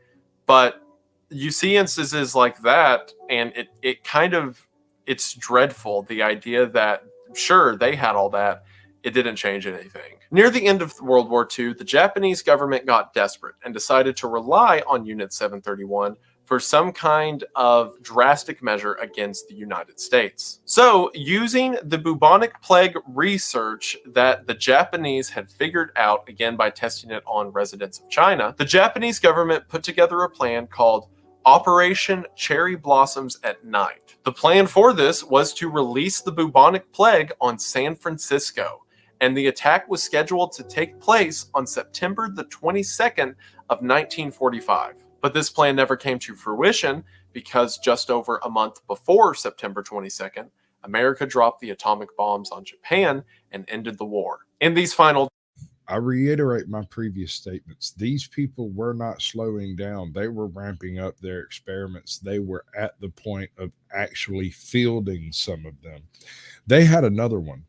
But you see instances like that, and it kind of, it's dreadful, the idea that sure, they had all that, it didn't change anything. Near the end of World War II, the Japanese government got desperate and decided to rely on Unit 731 for some kind of drastic measure against the United States. So, using the bubonic plague research that the Japanese had figured out, again by testing it on residents of China, the Japanese government put together a plan called Operation Cherry Blossoms at Night. The plan for this was to release the bubonic plague on San Francisco, and the attack was scheduled to take place on September the 22nd of 1945. But this plan never came to fruition because just over a month before September 22nd, America dropped the atomic bombs on Japan and ended the war. In these final I reiterate my previous statements. These people were not slowing down. They were ramping up their experiments. They were at the point of actually fielding some of them. They had another one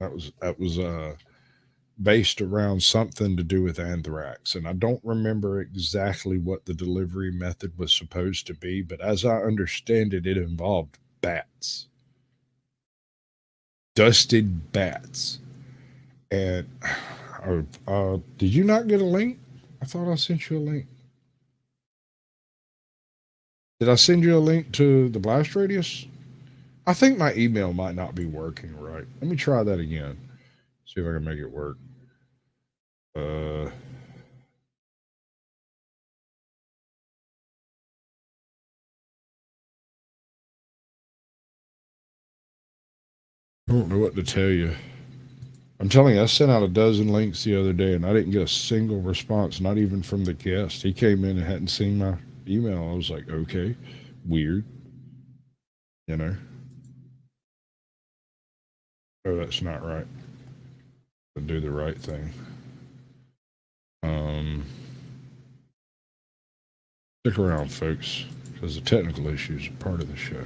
that was based around something to do with anthrax, and I don't remember exactly what the delivery method was supposed to be, but as I understand it, it involved bats. Dusted bats. And did you not get a link? I thought I sent you a link. Did I send you a link to the blast radius? I think my email might not be working right. Let me try that again. See if I can make it work. I don't know what to tell you. I'm telling you, I sent out a dozen links the other day, and I didn't get a single response, not even from the guest. He came in and hadn't seen my email. I was like, okay, weird. You know? Oh, that's not right. To do the right thing. Stick around, folks, because the technical issues are part of the show.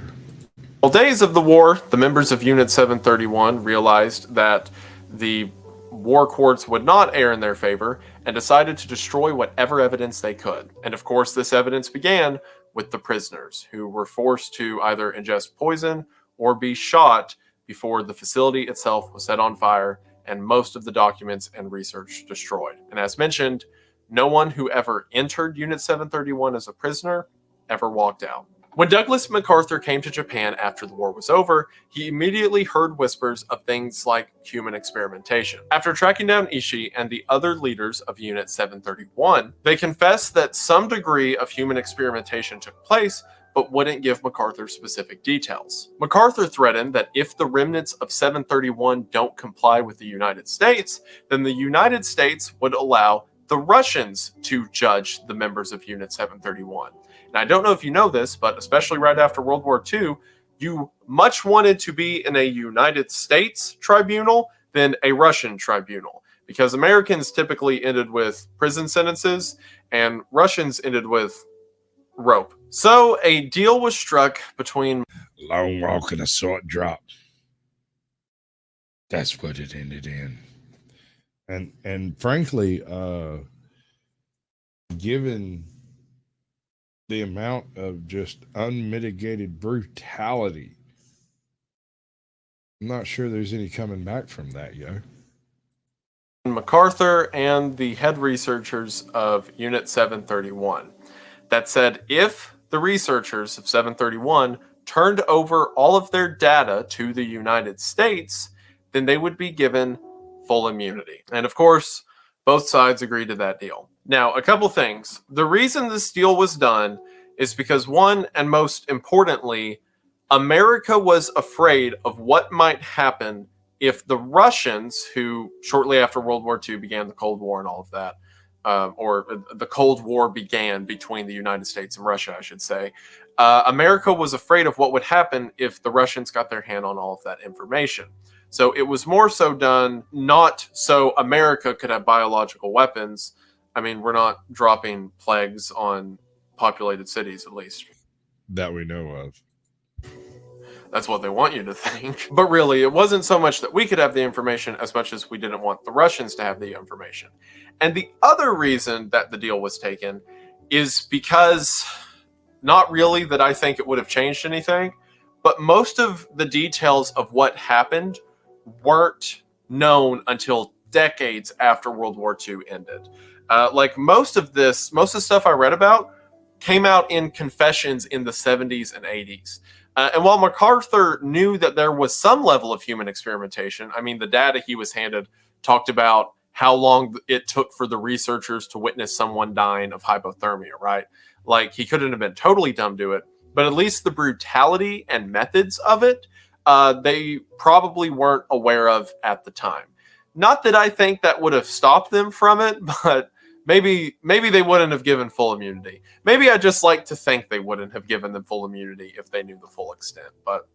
Well, days of the war, the members of Unit 731 realized that the war courts would not err in their favor and decided to destroy whatever evidence they could. And of course, this evidence began with the prisoners, who were forced to either ingest poison or be shot before the facility itself was set on fire and most of the documents and research destroyed. And as mentioned, no one who ever entered Unit 731 as a prisoner ever walked out. When Douglas MacArthur came to Japan after the war was over, he immediately heard whispers of things like human experimentation. After tracking down Ishii and the other leaders of Unit 731, they confessed that some degree of human experimentation took place, but wouldn't give MacArthur specific details. MacArthur threatened that if the remnants of 731 don't comply with the United States, then the United States would allow the Russians to judge the members of Unit 731. And I don't know if you know this, but especially right after World War II, you much wanted to be in a United States tribunal than a Russian tribunal, because Americans typically ended with prison sentences and Russians ended with rope. So a deal was struck between long walk and a short drop. That's what it ended in. And frankly, given the amount of just unmitigated brutality, I'm not sure there's any coming back from that, yo. MacArthur and the head researchers of Unit 731 that said if the researchers of 731 turned over all of their data to the United States, then they would be given full immunity. And of course, both sides agreed to that deal. Now, a couple things. The reason this deal was done is because, one, and most importantly, America was afraid of what might happen if the Russians, who shortly after World War II began the Cold War and all of that, or the Cold War began between the United States and Russia, I should say, America was afraid of what would happen if the Russians got their hand on all of that information. So it was more so done not so America could have biological weapons. I mean, we're not dropping plagues on populated cities, at least. That we know of. That's what they want you to think. But really, it wasn't so much that we could have the information as much as we didn't want the Russians to have the information. And the other reason that the deal was taken is because, not really that I think it would have changed anything, but most of the details of what happened weren't known until decades after World War II ended. Like most of the stuff I read about came out in confessions in the 70s and 80s. And while MacArthur knew that there was some level of human experimentation, I mean, the data he was handed talked about how long it took for the researchers to witness someone dying of hypothermia, right? Like, he couldn't have been totally dumb to it, but at least the brutality and methods of it, they probably weren't aware of at the time. Not that I think that would have stopped them from it, but maybe they wouldn't have given full immunity. Maybe I just like to think they wouldn't have given them full immunity if they knew the full extent, but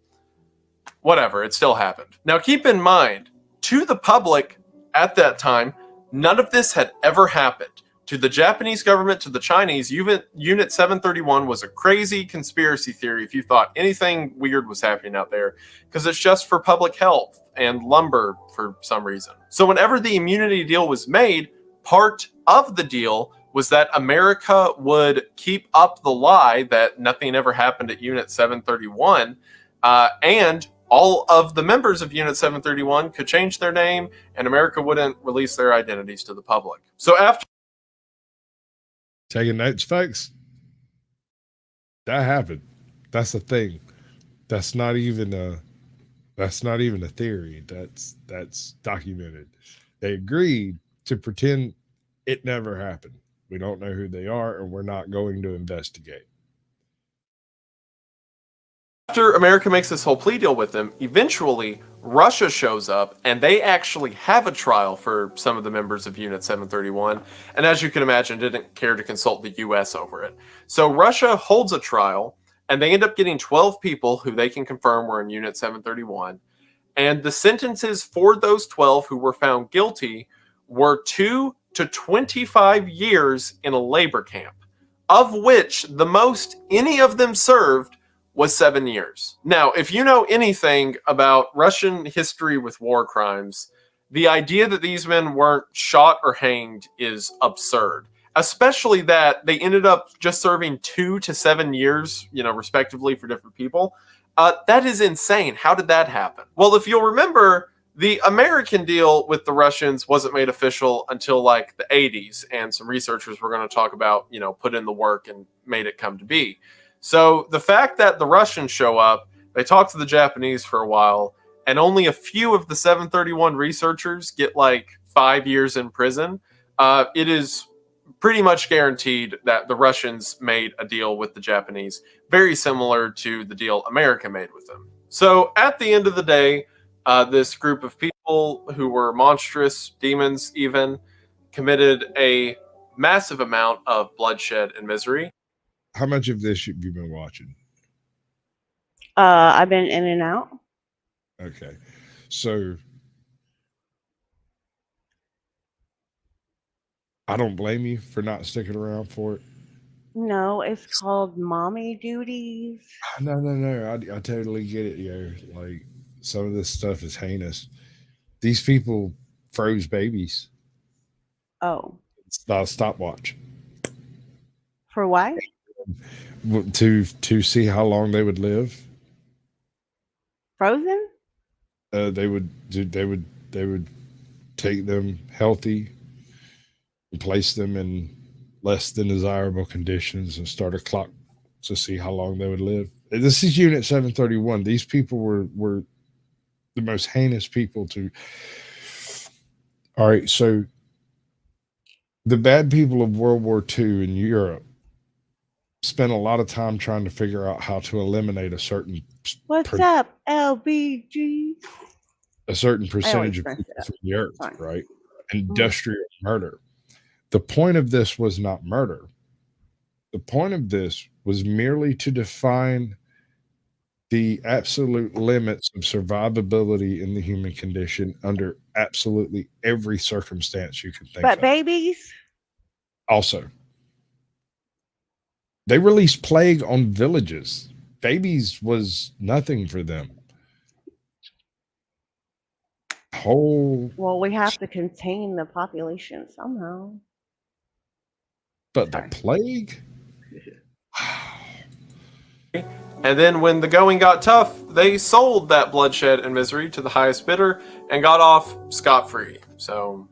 whatever, it still happened. Now keep in mind, to the public at that time, none of this had ever happened. To the Japanese government, to the Chinese, Unit 731 was a crazy conspiracy theory if you thought anything weird was happening out there, because it's just for public health and lumber for some reason. So whenever the immunity deal was made, part of the deal was that America would keep up the lie that nothing ever happened at Unit 731, and all of the members of Unit 731 could change their name, and America wouldn't release their identities to the public. So after taking notes, folks, that happened. That's a thing. That's not even a theory. That's documented. They agreed to pretend it never happened. We don't know who they are, and we're not going to investigate. After America makes this whole plea deal with them, eventually Russia shows up, and they actually have a trial for some of the members of Unit 731, and as you can imagine, didn't care to consult the US over it. So Russia holds a trial, and they end up getting 12 people who they can confirm were in Unit 731, and the sentences for those 12 who were found guilty were 2 to 25 years in a labor camp, of which the most any of them served was 7 years. Now, if you know anything about Russian history with war crimes, the idea that these men weren't shot or hanged is absurd. Especially that they ended up just serving 2 to 7 years, respectively for different people. That is insane. How did that happen? Well, if you'll remember, the American deal with the Russians wasn't made official until like the 80s, and some researchers were going to talk about, put in the work and made it come to be. So the fact that the Russians show up, they talk to the Japanese for a while, and only a few of the 731 researchers get like 5 years in prison, it is pretty much guaranteed that the Russians made a deal with the Japanese, very similar to the deal America made with them. So at the end of the day, this group of people who were monstrous demons even committed a massive amount of bloodshed and misery. How much of this have you been watching? I've been in and out. Okay. So I don't blame you for not sticking around for it. No, it's called mommy duties. No. I totally get it, yo. Like, some of this stuff is heinous. These people froze babies. Oh. It's not a stopwatch. For what? To see how long they would live. Frozen? They would take them healthy and place them in less than desirable conditions and start a clock to see how long they would live. This is Unit 731. These people were the most heinous people to. All right, so the bad people of World War II in Europe spent a lot of time trying to figure out how to eliminate a certain What's up, LBG? percentage of mess people it up. from the earth, Fine. right? Industrial murder. The point of this was not murder. The point of this was merely to define the absolute limits of survivability in the human condition under absolutely every circumstance you can think But of. babies? Also, they released plague on villages. Babies was nothing for them. Well, we have to contain the population somehow. But the plague? And then when the going got tough, they sold that bloodshed and misery to the highest bidder and got off scot-free. So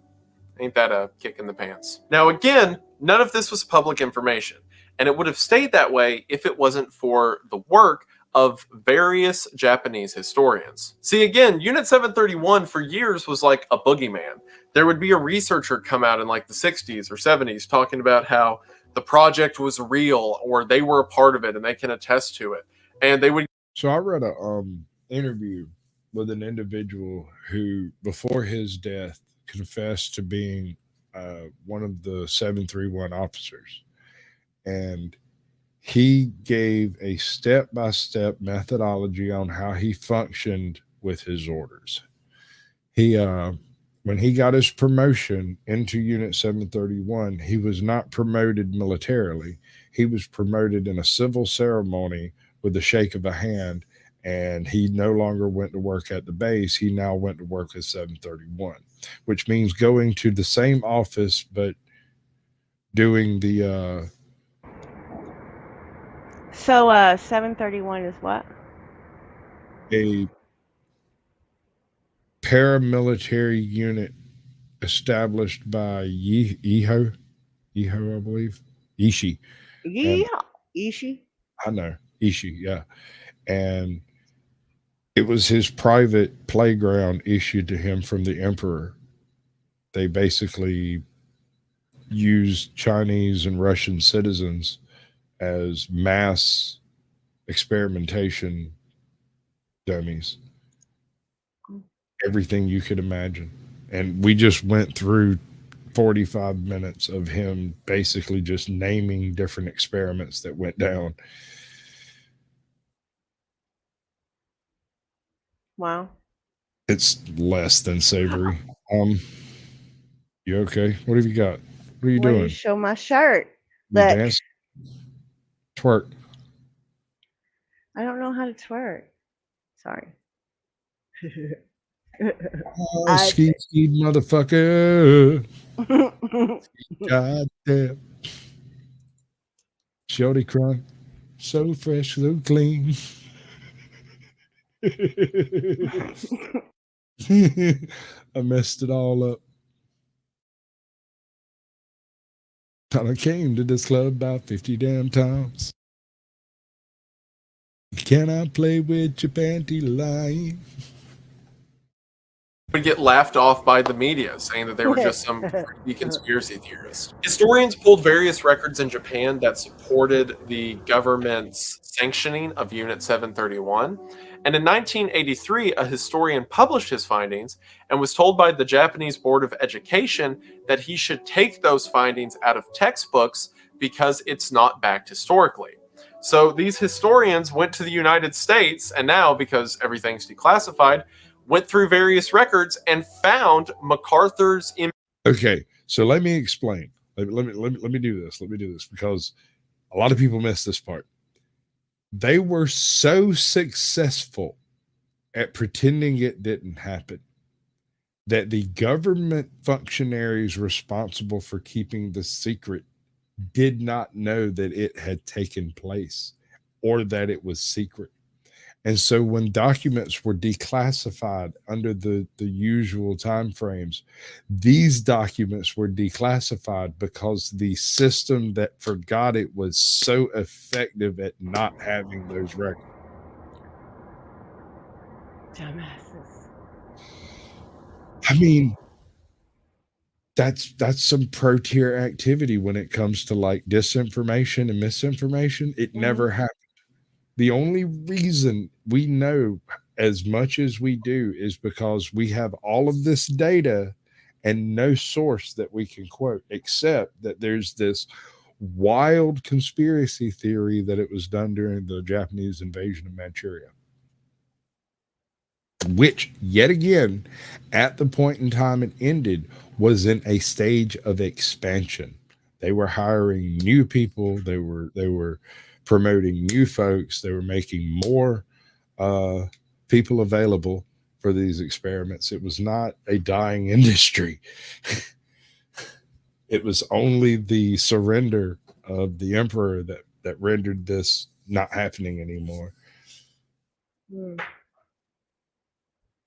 ain't that a kick in the pants? Now again, none of this was public information, and it would have stayed that way if it wasn't for the work of various Japanese historians. See, again, Unit 731 for years was like a boogeyman. There would be a researcher come out in like the 60s or 70s talking about how the project was real or they were a part of it and they can attest to it. And they would. So I read a interview with an individual who, before his death, confessed to being one of the 731 officers. And he gave a step-by-step methodology on how he functioned with his orders. He when he got his promotion into Unit 731, he was not promoted militarily. He was promoted in a civil ceremony with the shake of a hand, and he no longer went to work at the base. He now went to work at 731, which means going to the same office but doing the So 731 is what? a paramilitary unit established by Iho, I believe, Ishii. Yeah, Ishii. I know Ishii, yeah, and it was his private playground issued to him from the emperor. They basically used Chinese and Russian citizens as mass experimentation dummies. Everything you could imagine. And we just went through 45 minutes of him basically just naming different experiments that went down. Wow. It's less than savory. You okay? What have you got? What are you Why doing? you show my shirt? You Look, dance? Twerk. I don't know how to twerk. Sorry. Oh, ski motherfucker. God damn. Shorty crunk. So fresh, so clean. I messed it all up. I came to this club about 50 damn times. Can I play with your panty line? Would get laughed off by the media, saying that they were just some creepy conspiracy theorists. Historians pulled various records in Japan that supported the government's sanctioning of Unit 731. And in 1983, a historian published his findings and was told by the Japanese Board of Education that he should take those findings out of textbooks because it's not backed historically. So these historians went to the United States, and now, because everything's declassified, went through various records and found MacArthur's. Okay, so let me explain. Let me do this. Let me do this because a lot of people miss this part. They were so successful at pretending it didn't happen that the government functionaries responsible for keeping the secret did not know that it had taken place or that it was secret. And so when documents were declassified under the usual time frames, these documents were declassified because the system that forgot it was so effective at not having those records. Dumbasses. I mean, that's some pro tier activity when it comes to like disinformation and misinformation. It never happened. The only reason we know as much as we do is because we have all of this data and no source that we can quote, except that there's this wild conspiracy theory that it was done during the Japanese invasion of Manchuria, which yet again, at the point in time it ended, was in a stage of expansion. They were hiring new people. They were promoting new folks. They were making more people available for these experiments. It was not a dying industry. It was only the surrender of the emperor that rendered this not happening anymore. Mm.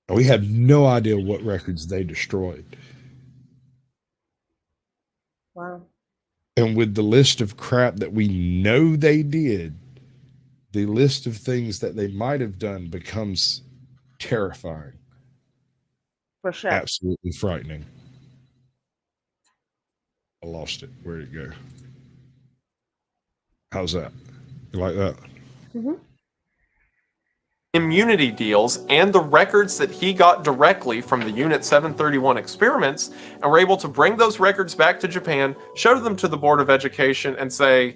We have no idea what records they destroyed. Wow. And with the list of crap that we know they did, the list of things that they might have done becomes terrifying. For sure. Absolutely frightening. I lost it. Where'd it go? How's that? You like that? Mm-hmm. Immunity deals and the records that he got directly from the Unit 731 experiments, and were able to bring those records back to Japan, show them to the Board of Education, and say,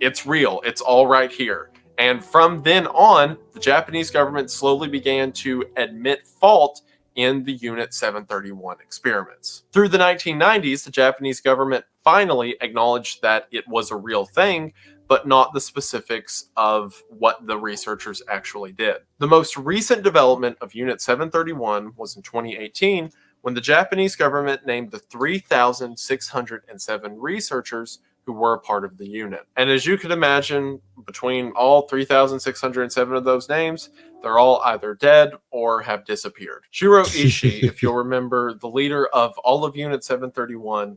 it's real, it's all right here. And from then on, the Japanese government slowly began to admit fault in the Unit 731 experiments. Through the 1990s, the Japanese government finally acknowledged that it was a real thing, but not the specifics of what the researchers actually did. The most recent development of Unit 731 was in 2018, when the Japanese government named the 3,607 researchers who were a part of the unit. And as you can imagine, between all 3,607 of those names, they're all either dead or have disappeared. Shiro Ishii, if you'll remember, the leader of all of Unit 731.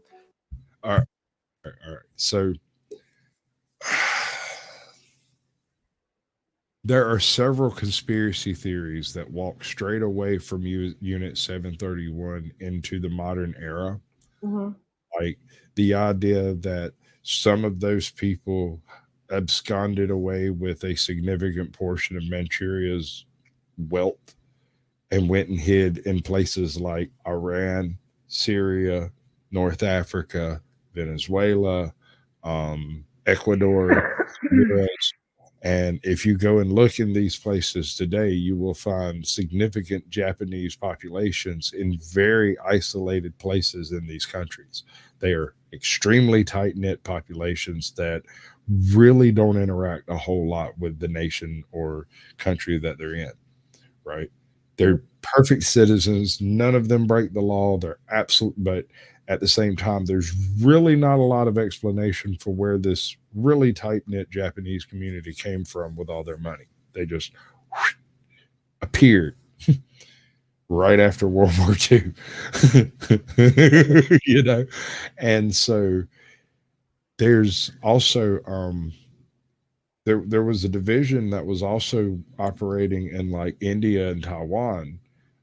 All right. So there are several conspiracy theories that walk straight away from Unit 731 into the modern era. Mm-hmm. Like the idea that some of those people absconded away with a significant portion of Manchuria's wealth and went and hid in places like Iran, Syria, North Africa, Venezuela, Ecuador, US. And if you go and look in these places today, you will find significant Japanese populations in very isolated places in these countries. They are extremely tight-knit populations that really don't interact a whole lot with the nation or country that they're in, right? They're perfect citizens. None of them break the law. They're absolute, but at the same time, there's really not a lot of explanation for where this really tight-knit Japanese community came from with all their money. They just appeared right after World War II. You know? And so there's also there was a division that was also operating in like India and Taiwan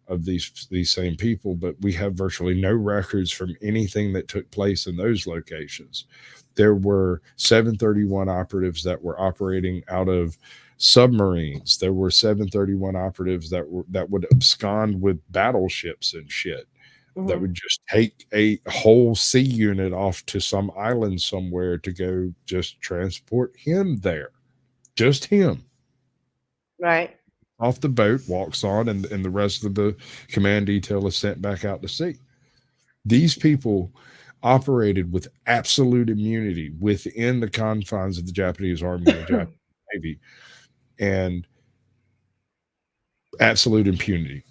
of these same people, but we have virtually no records from anything that took place in those locations. There were 731 operatives that were operating out of submarines. There were 731 operatives that would abscond with battleships and shit. That would just take a whole sea unit off to some island somewhere to go just transport him there. Just him. Right. Off the boat, walks on, and the rest of the command detail is sent back out to sea. These people operated with absolute immunity within the confines of the Japanese Army and the Japanese Navy, and absolute impunity.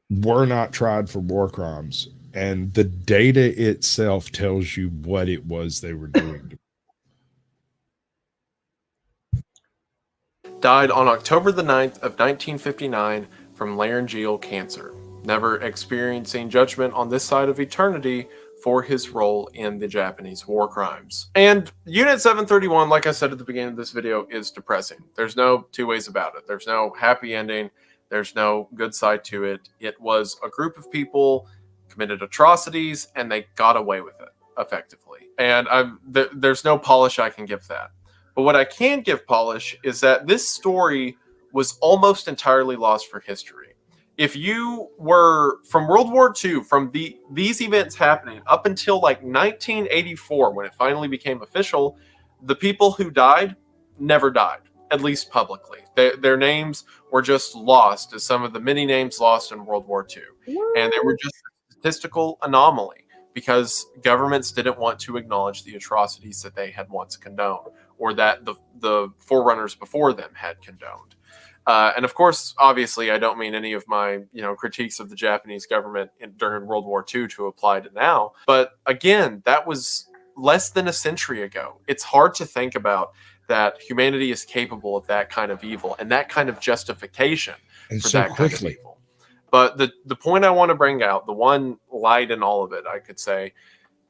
Were not tried for war crimes, and the data itself tells you what it was they were doing. died on October the 9th of 1959 from laryngeal cancer, never experiencing judgment on this side of eternity for his role in the Japanese war crimes. And Unit 731, like I said at the beginning of this video, is depressing. There's no two ways about it. There's no happy ending. There's no good side to it. It was a group of people committed atrocities, and they got away with it effectively. And there's no polish I can give that. But what I can give polish is that this story was almost entirely lost for history. If you were from World War II, from these events happening up until like 1984, when it finally became official, the people who died never died, at least publicly. Their names were just lost as some of the many names lost in World War II. And they were just a statistical anomaly because governments didn't want to acknowledge the atrocities that they had once condoned, or that the forerunners before them had condoned. And of course, obviously, I don't mean any of my critiques of the Japanese government during World War II to apply to now. But again, that was less than a century ago. It's hard to think about that humanity is capable of that kind of evil and that kind of justification And for so that kind of quickly. evil. But the point I want to bring out, the one light in all of it, I could say,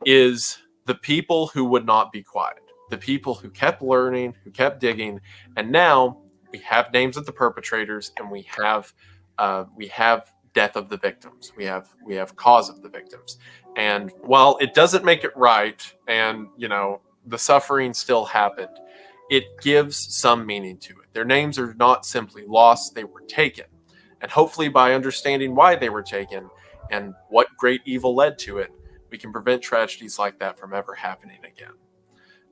is the people who would not be quiet. The people who kept learning, who kept digging, and now we have names of the perpetrators, and we have death of the victims. We have cause of the victims. And while it doesn't make it right, and the suffering still happened, it gives some meaning to it. Their names are not simply lost; they were taken. And hopefully, by understanding why they were taken and what great evil led to it, we can prevent tragedies like that from ever happening again.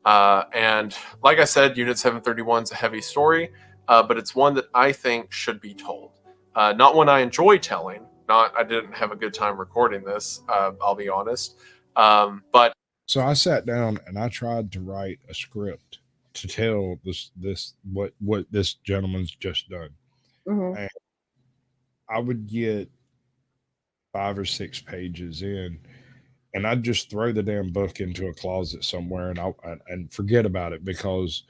And like I said, Unit 731 is a heavy story, but it's one that I think should be told. Not one I enjoy telling. I didn't have a good time recording this, I'll be honest. But So I sat down and I tried to write a script to tell what this gentleman's just done. Mhm. And I would get 5 or 6 pages in, and I'd just throw the damn book into a closet somewhere and forget about it, because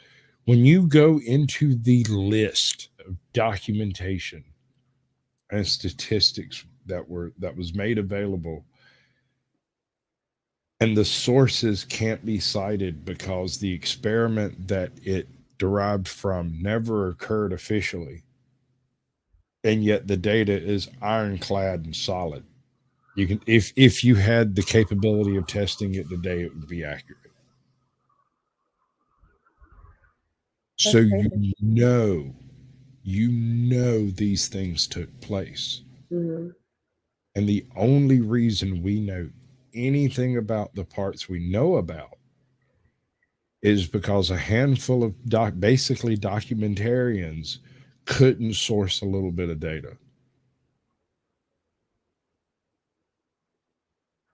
when you go into the list of documentation and statistics that was made available, and the sources can't be cited because the experiment that it derived from never occurred officially, and yet the data is ironclad and solid. You can, if you had the capability of testing it today, it would be accurate. So you know these things took place. Mhm. And the only reason we know anything about the parts we know about is because a handful of basically documentarians couldn't source a little bit of data.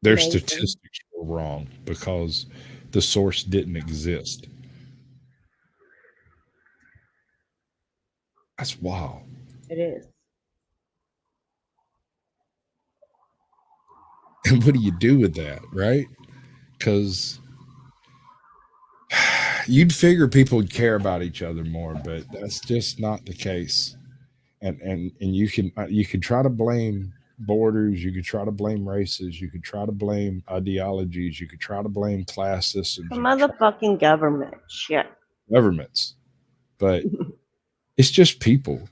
Their Amazing. statistics were wrong because the source didn't exist. That's wild. It is. And what do you do with that, right? Because you'd figure people would care about each other more, but that's just not the case. And you can try to blame borders, you could try to blame races, you could try to blame ideologies, you could try to blame class systems, The motherfucking government. Shit. governments, but it's just people.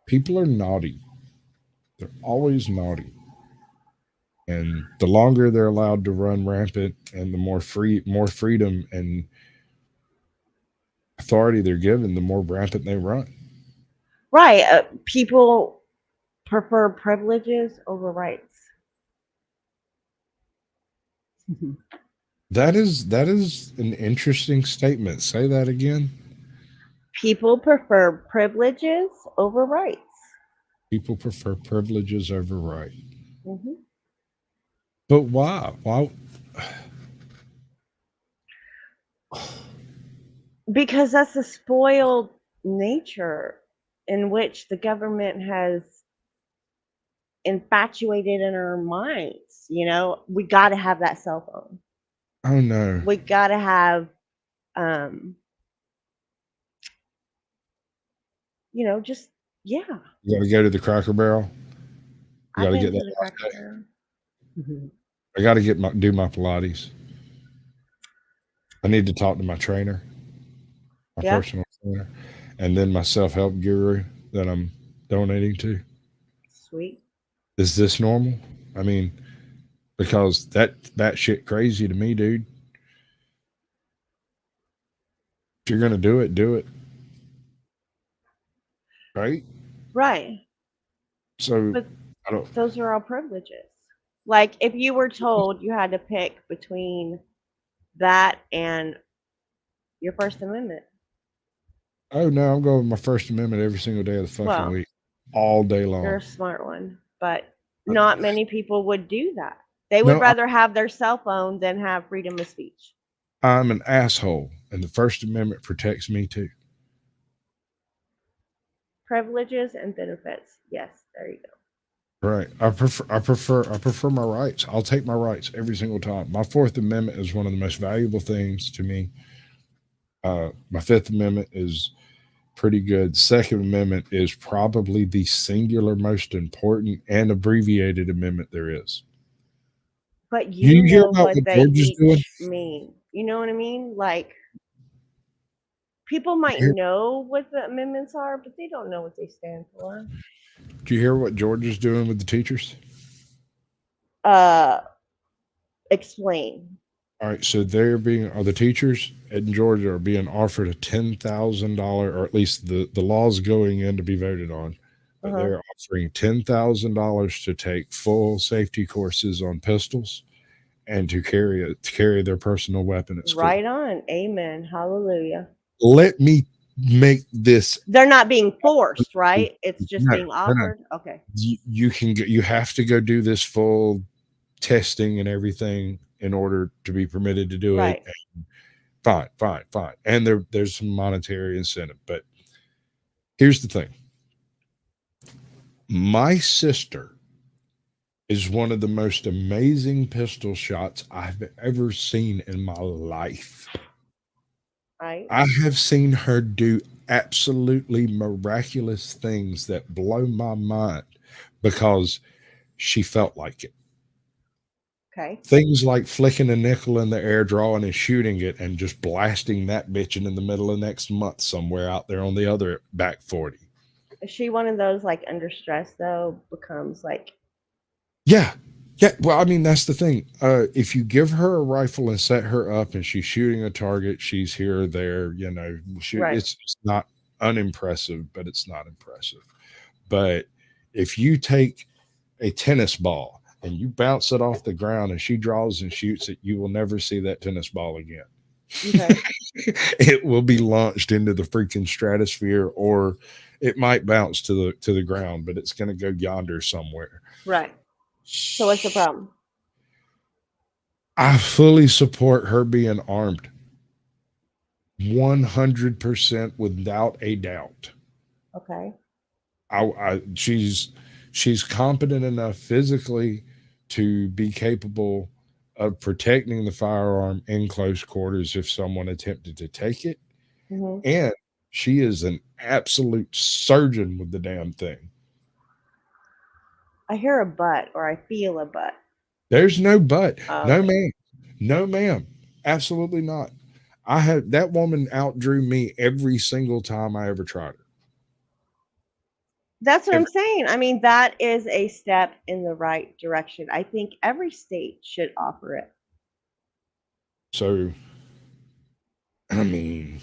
People are naughty. They're always naughty. And the longer they're allowed to run rampant and the more freedom and authority they're given, the more rampant they run. Right. People prefer privileges over rights. That is an interesting statement. Say that again. People prefer privileges over rights. People prefer privileges over right. Hmm. But why? Why? Because that's a spoiled nature in which the government has infatuated in our minds. We got to have that cell phone. Oh no. We got to have You know, just yeah. You got to go to the Cracker Barrel. You got I've to been get to that the latte. Cracker Barrel. I got to do my Pilates. I need to talk to my trainer, my Yeah. personal trainer, and then my self-help guru that I'm donating to. Sweet. Is this normal? I mean, because that shit crazy to me, dude. If you're gonna do it, right? Right. So But I don't. those are all privileges. Like if you were told you had to pick between that and your First Amendment. Oh no, I'm going with my First Amendment every single day of the fucking Well, week, all day you're long. a smart one, but not many people would do that. They would No, rather have their cell phone than have freedom of speech. I'm an asshole, and the First Amendment protects me too. Privileges and benefits. Yes, there you go. Right. I prefer my rights. I'll take my rights every single time. My Fourth Amendment is one of the most valuable things to me. My Fifth Amendment is pretty good. Second Amendment is probably the singular most important and abbreviated amendment there is. But You you hear know about what what they George is doing? each mean. You know what I mean? Like people might Here- know what the amendments are, but they don't know what they stand for. Do you hear what George is doing with the teachers? Uh, explain. All right, so the teachers in Georgia are being offered a $10,000, or at least the law's going in to be voted on, but Uh-huh. they're offering $10,000 to take full safety courses on pistols and to carry their personal weapon at school. Right on. Amen. Hallelujah. Let me make this. They're not being forced, right? It's just No, being no, no. offered. Okay. You have to go do this full testing and everything in order to be permitted to do Right. it. And fine. And there's some monetary incentive. But here's the thing. My sister is one of the most amazing pistol shots I've ever seen in my life. Right. I have seen her do absolutely miraculous things that blow my mind because she felt like it. Okay. Things like flicking a nickel in the air, drawing and shooting it, and just blasting that bitch in the middle of next month somewhere out there on the other back 40. Is she one of those like under stress though becomes like Yeah. Well, I mean, that's the thing. If you give her a rifle and set her up and she's shooting a target, she's here or there, Right. it's not unimpressive, but it's not impressive. But if you take a tennis ball and you bounce it off the ground and she draws and shoots it, you will never see that tennis ball again. Okay. It will be launched into the freaking stratosphere, or it might bounce to the ground, but it's going to go yonder somewhere. Right. So what's the problem? I fully support her being armed 100% without a doubt. Okay. She's competent enough physically to be capable of protecting the firearm in close quarters if someone attempted to take it. Mhm. And she is an absolute surgeon with the damn thing. I hear a butt or I feel a butt. There's no but. No, Okay. ma'am. No, ma'am. Absolutely not. That woman outdrew me every single time I ever tried her. That's what I'm saying. I mean, that is a step in the right direction. I think every state should offer it. So, I mean,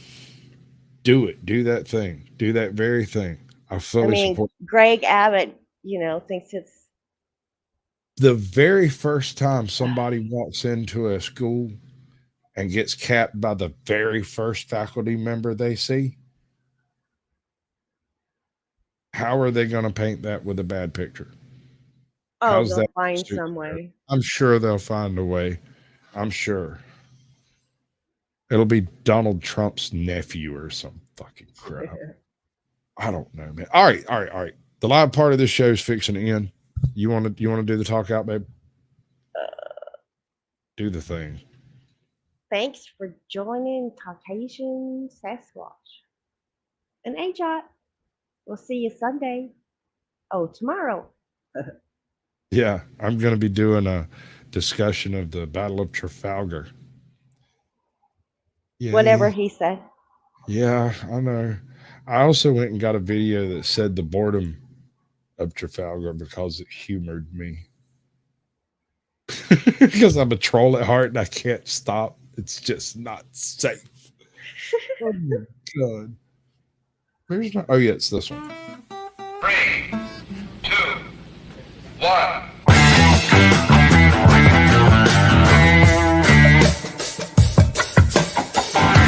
do it. Do that thing. Do that very thing. I I fully mean, support. Greg Abbott, thinks it's The very first time somebody walks into a school and gets capped by the very first faculty member they see, how are they going to paint that with a bad picture? How's they'll that? find some way. I'm sure they'll find a way. I'm sure. It'll be Donald Trump's nephew or some fucking crap. I don't know, man. All right. The live part of this show is fixing to end. You want to do the talk out, babe? Do the thing. Thanks for joining Caucasian Sasquatch and AJOT. We'll see you Sunday. Oh, tomorrow. Yeah, I'm going to be doing a discussion of the Battle of Trafalgar. Whatever Yay. he said. Yeah, I know. I also went and got a video that said the boredom of Trafalgar because it humored me. Because I'm a troll at heart and I can't stop. It's just not safe. Oh my God. Where's my? Oh yeah, it's this one. 3, 2, 1.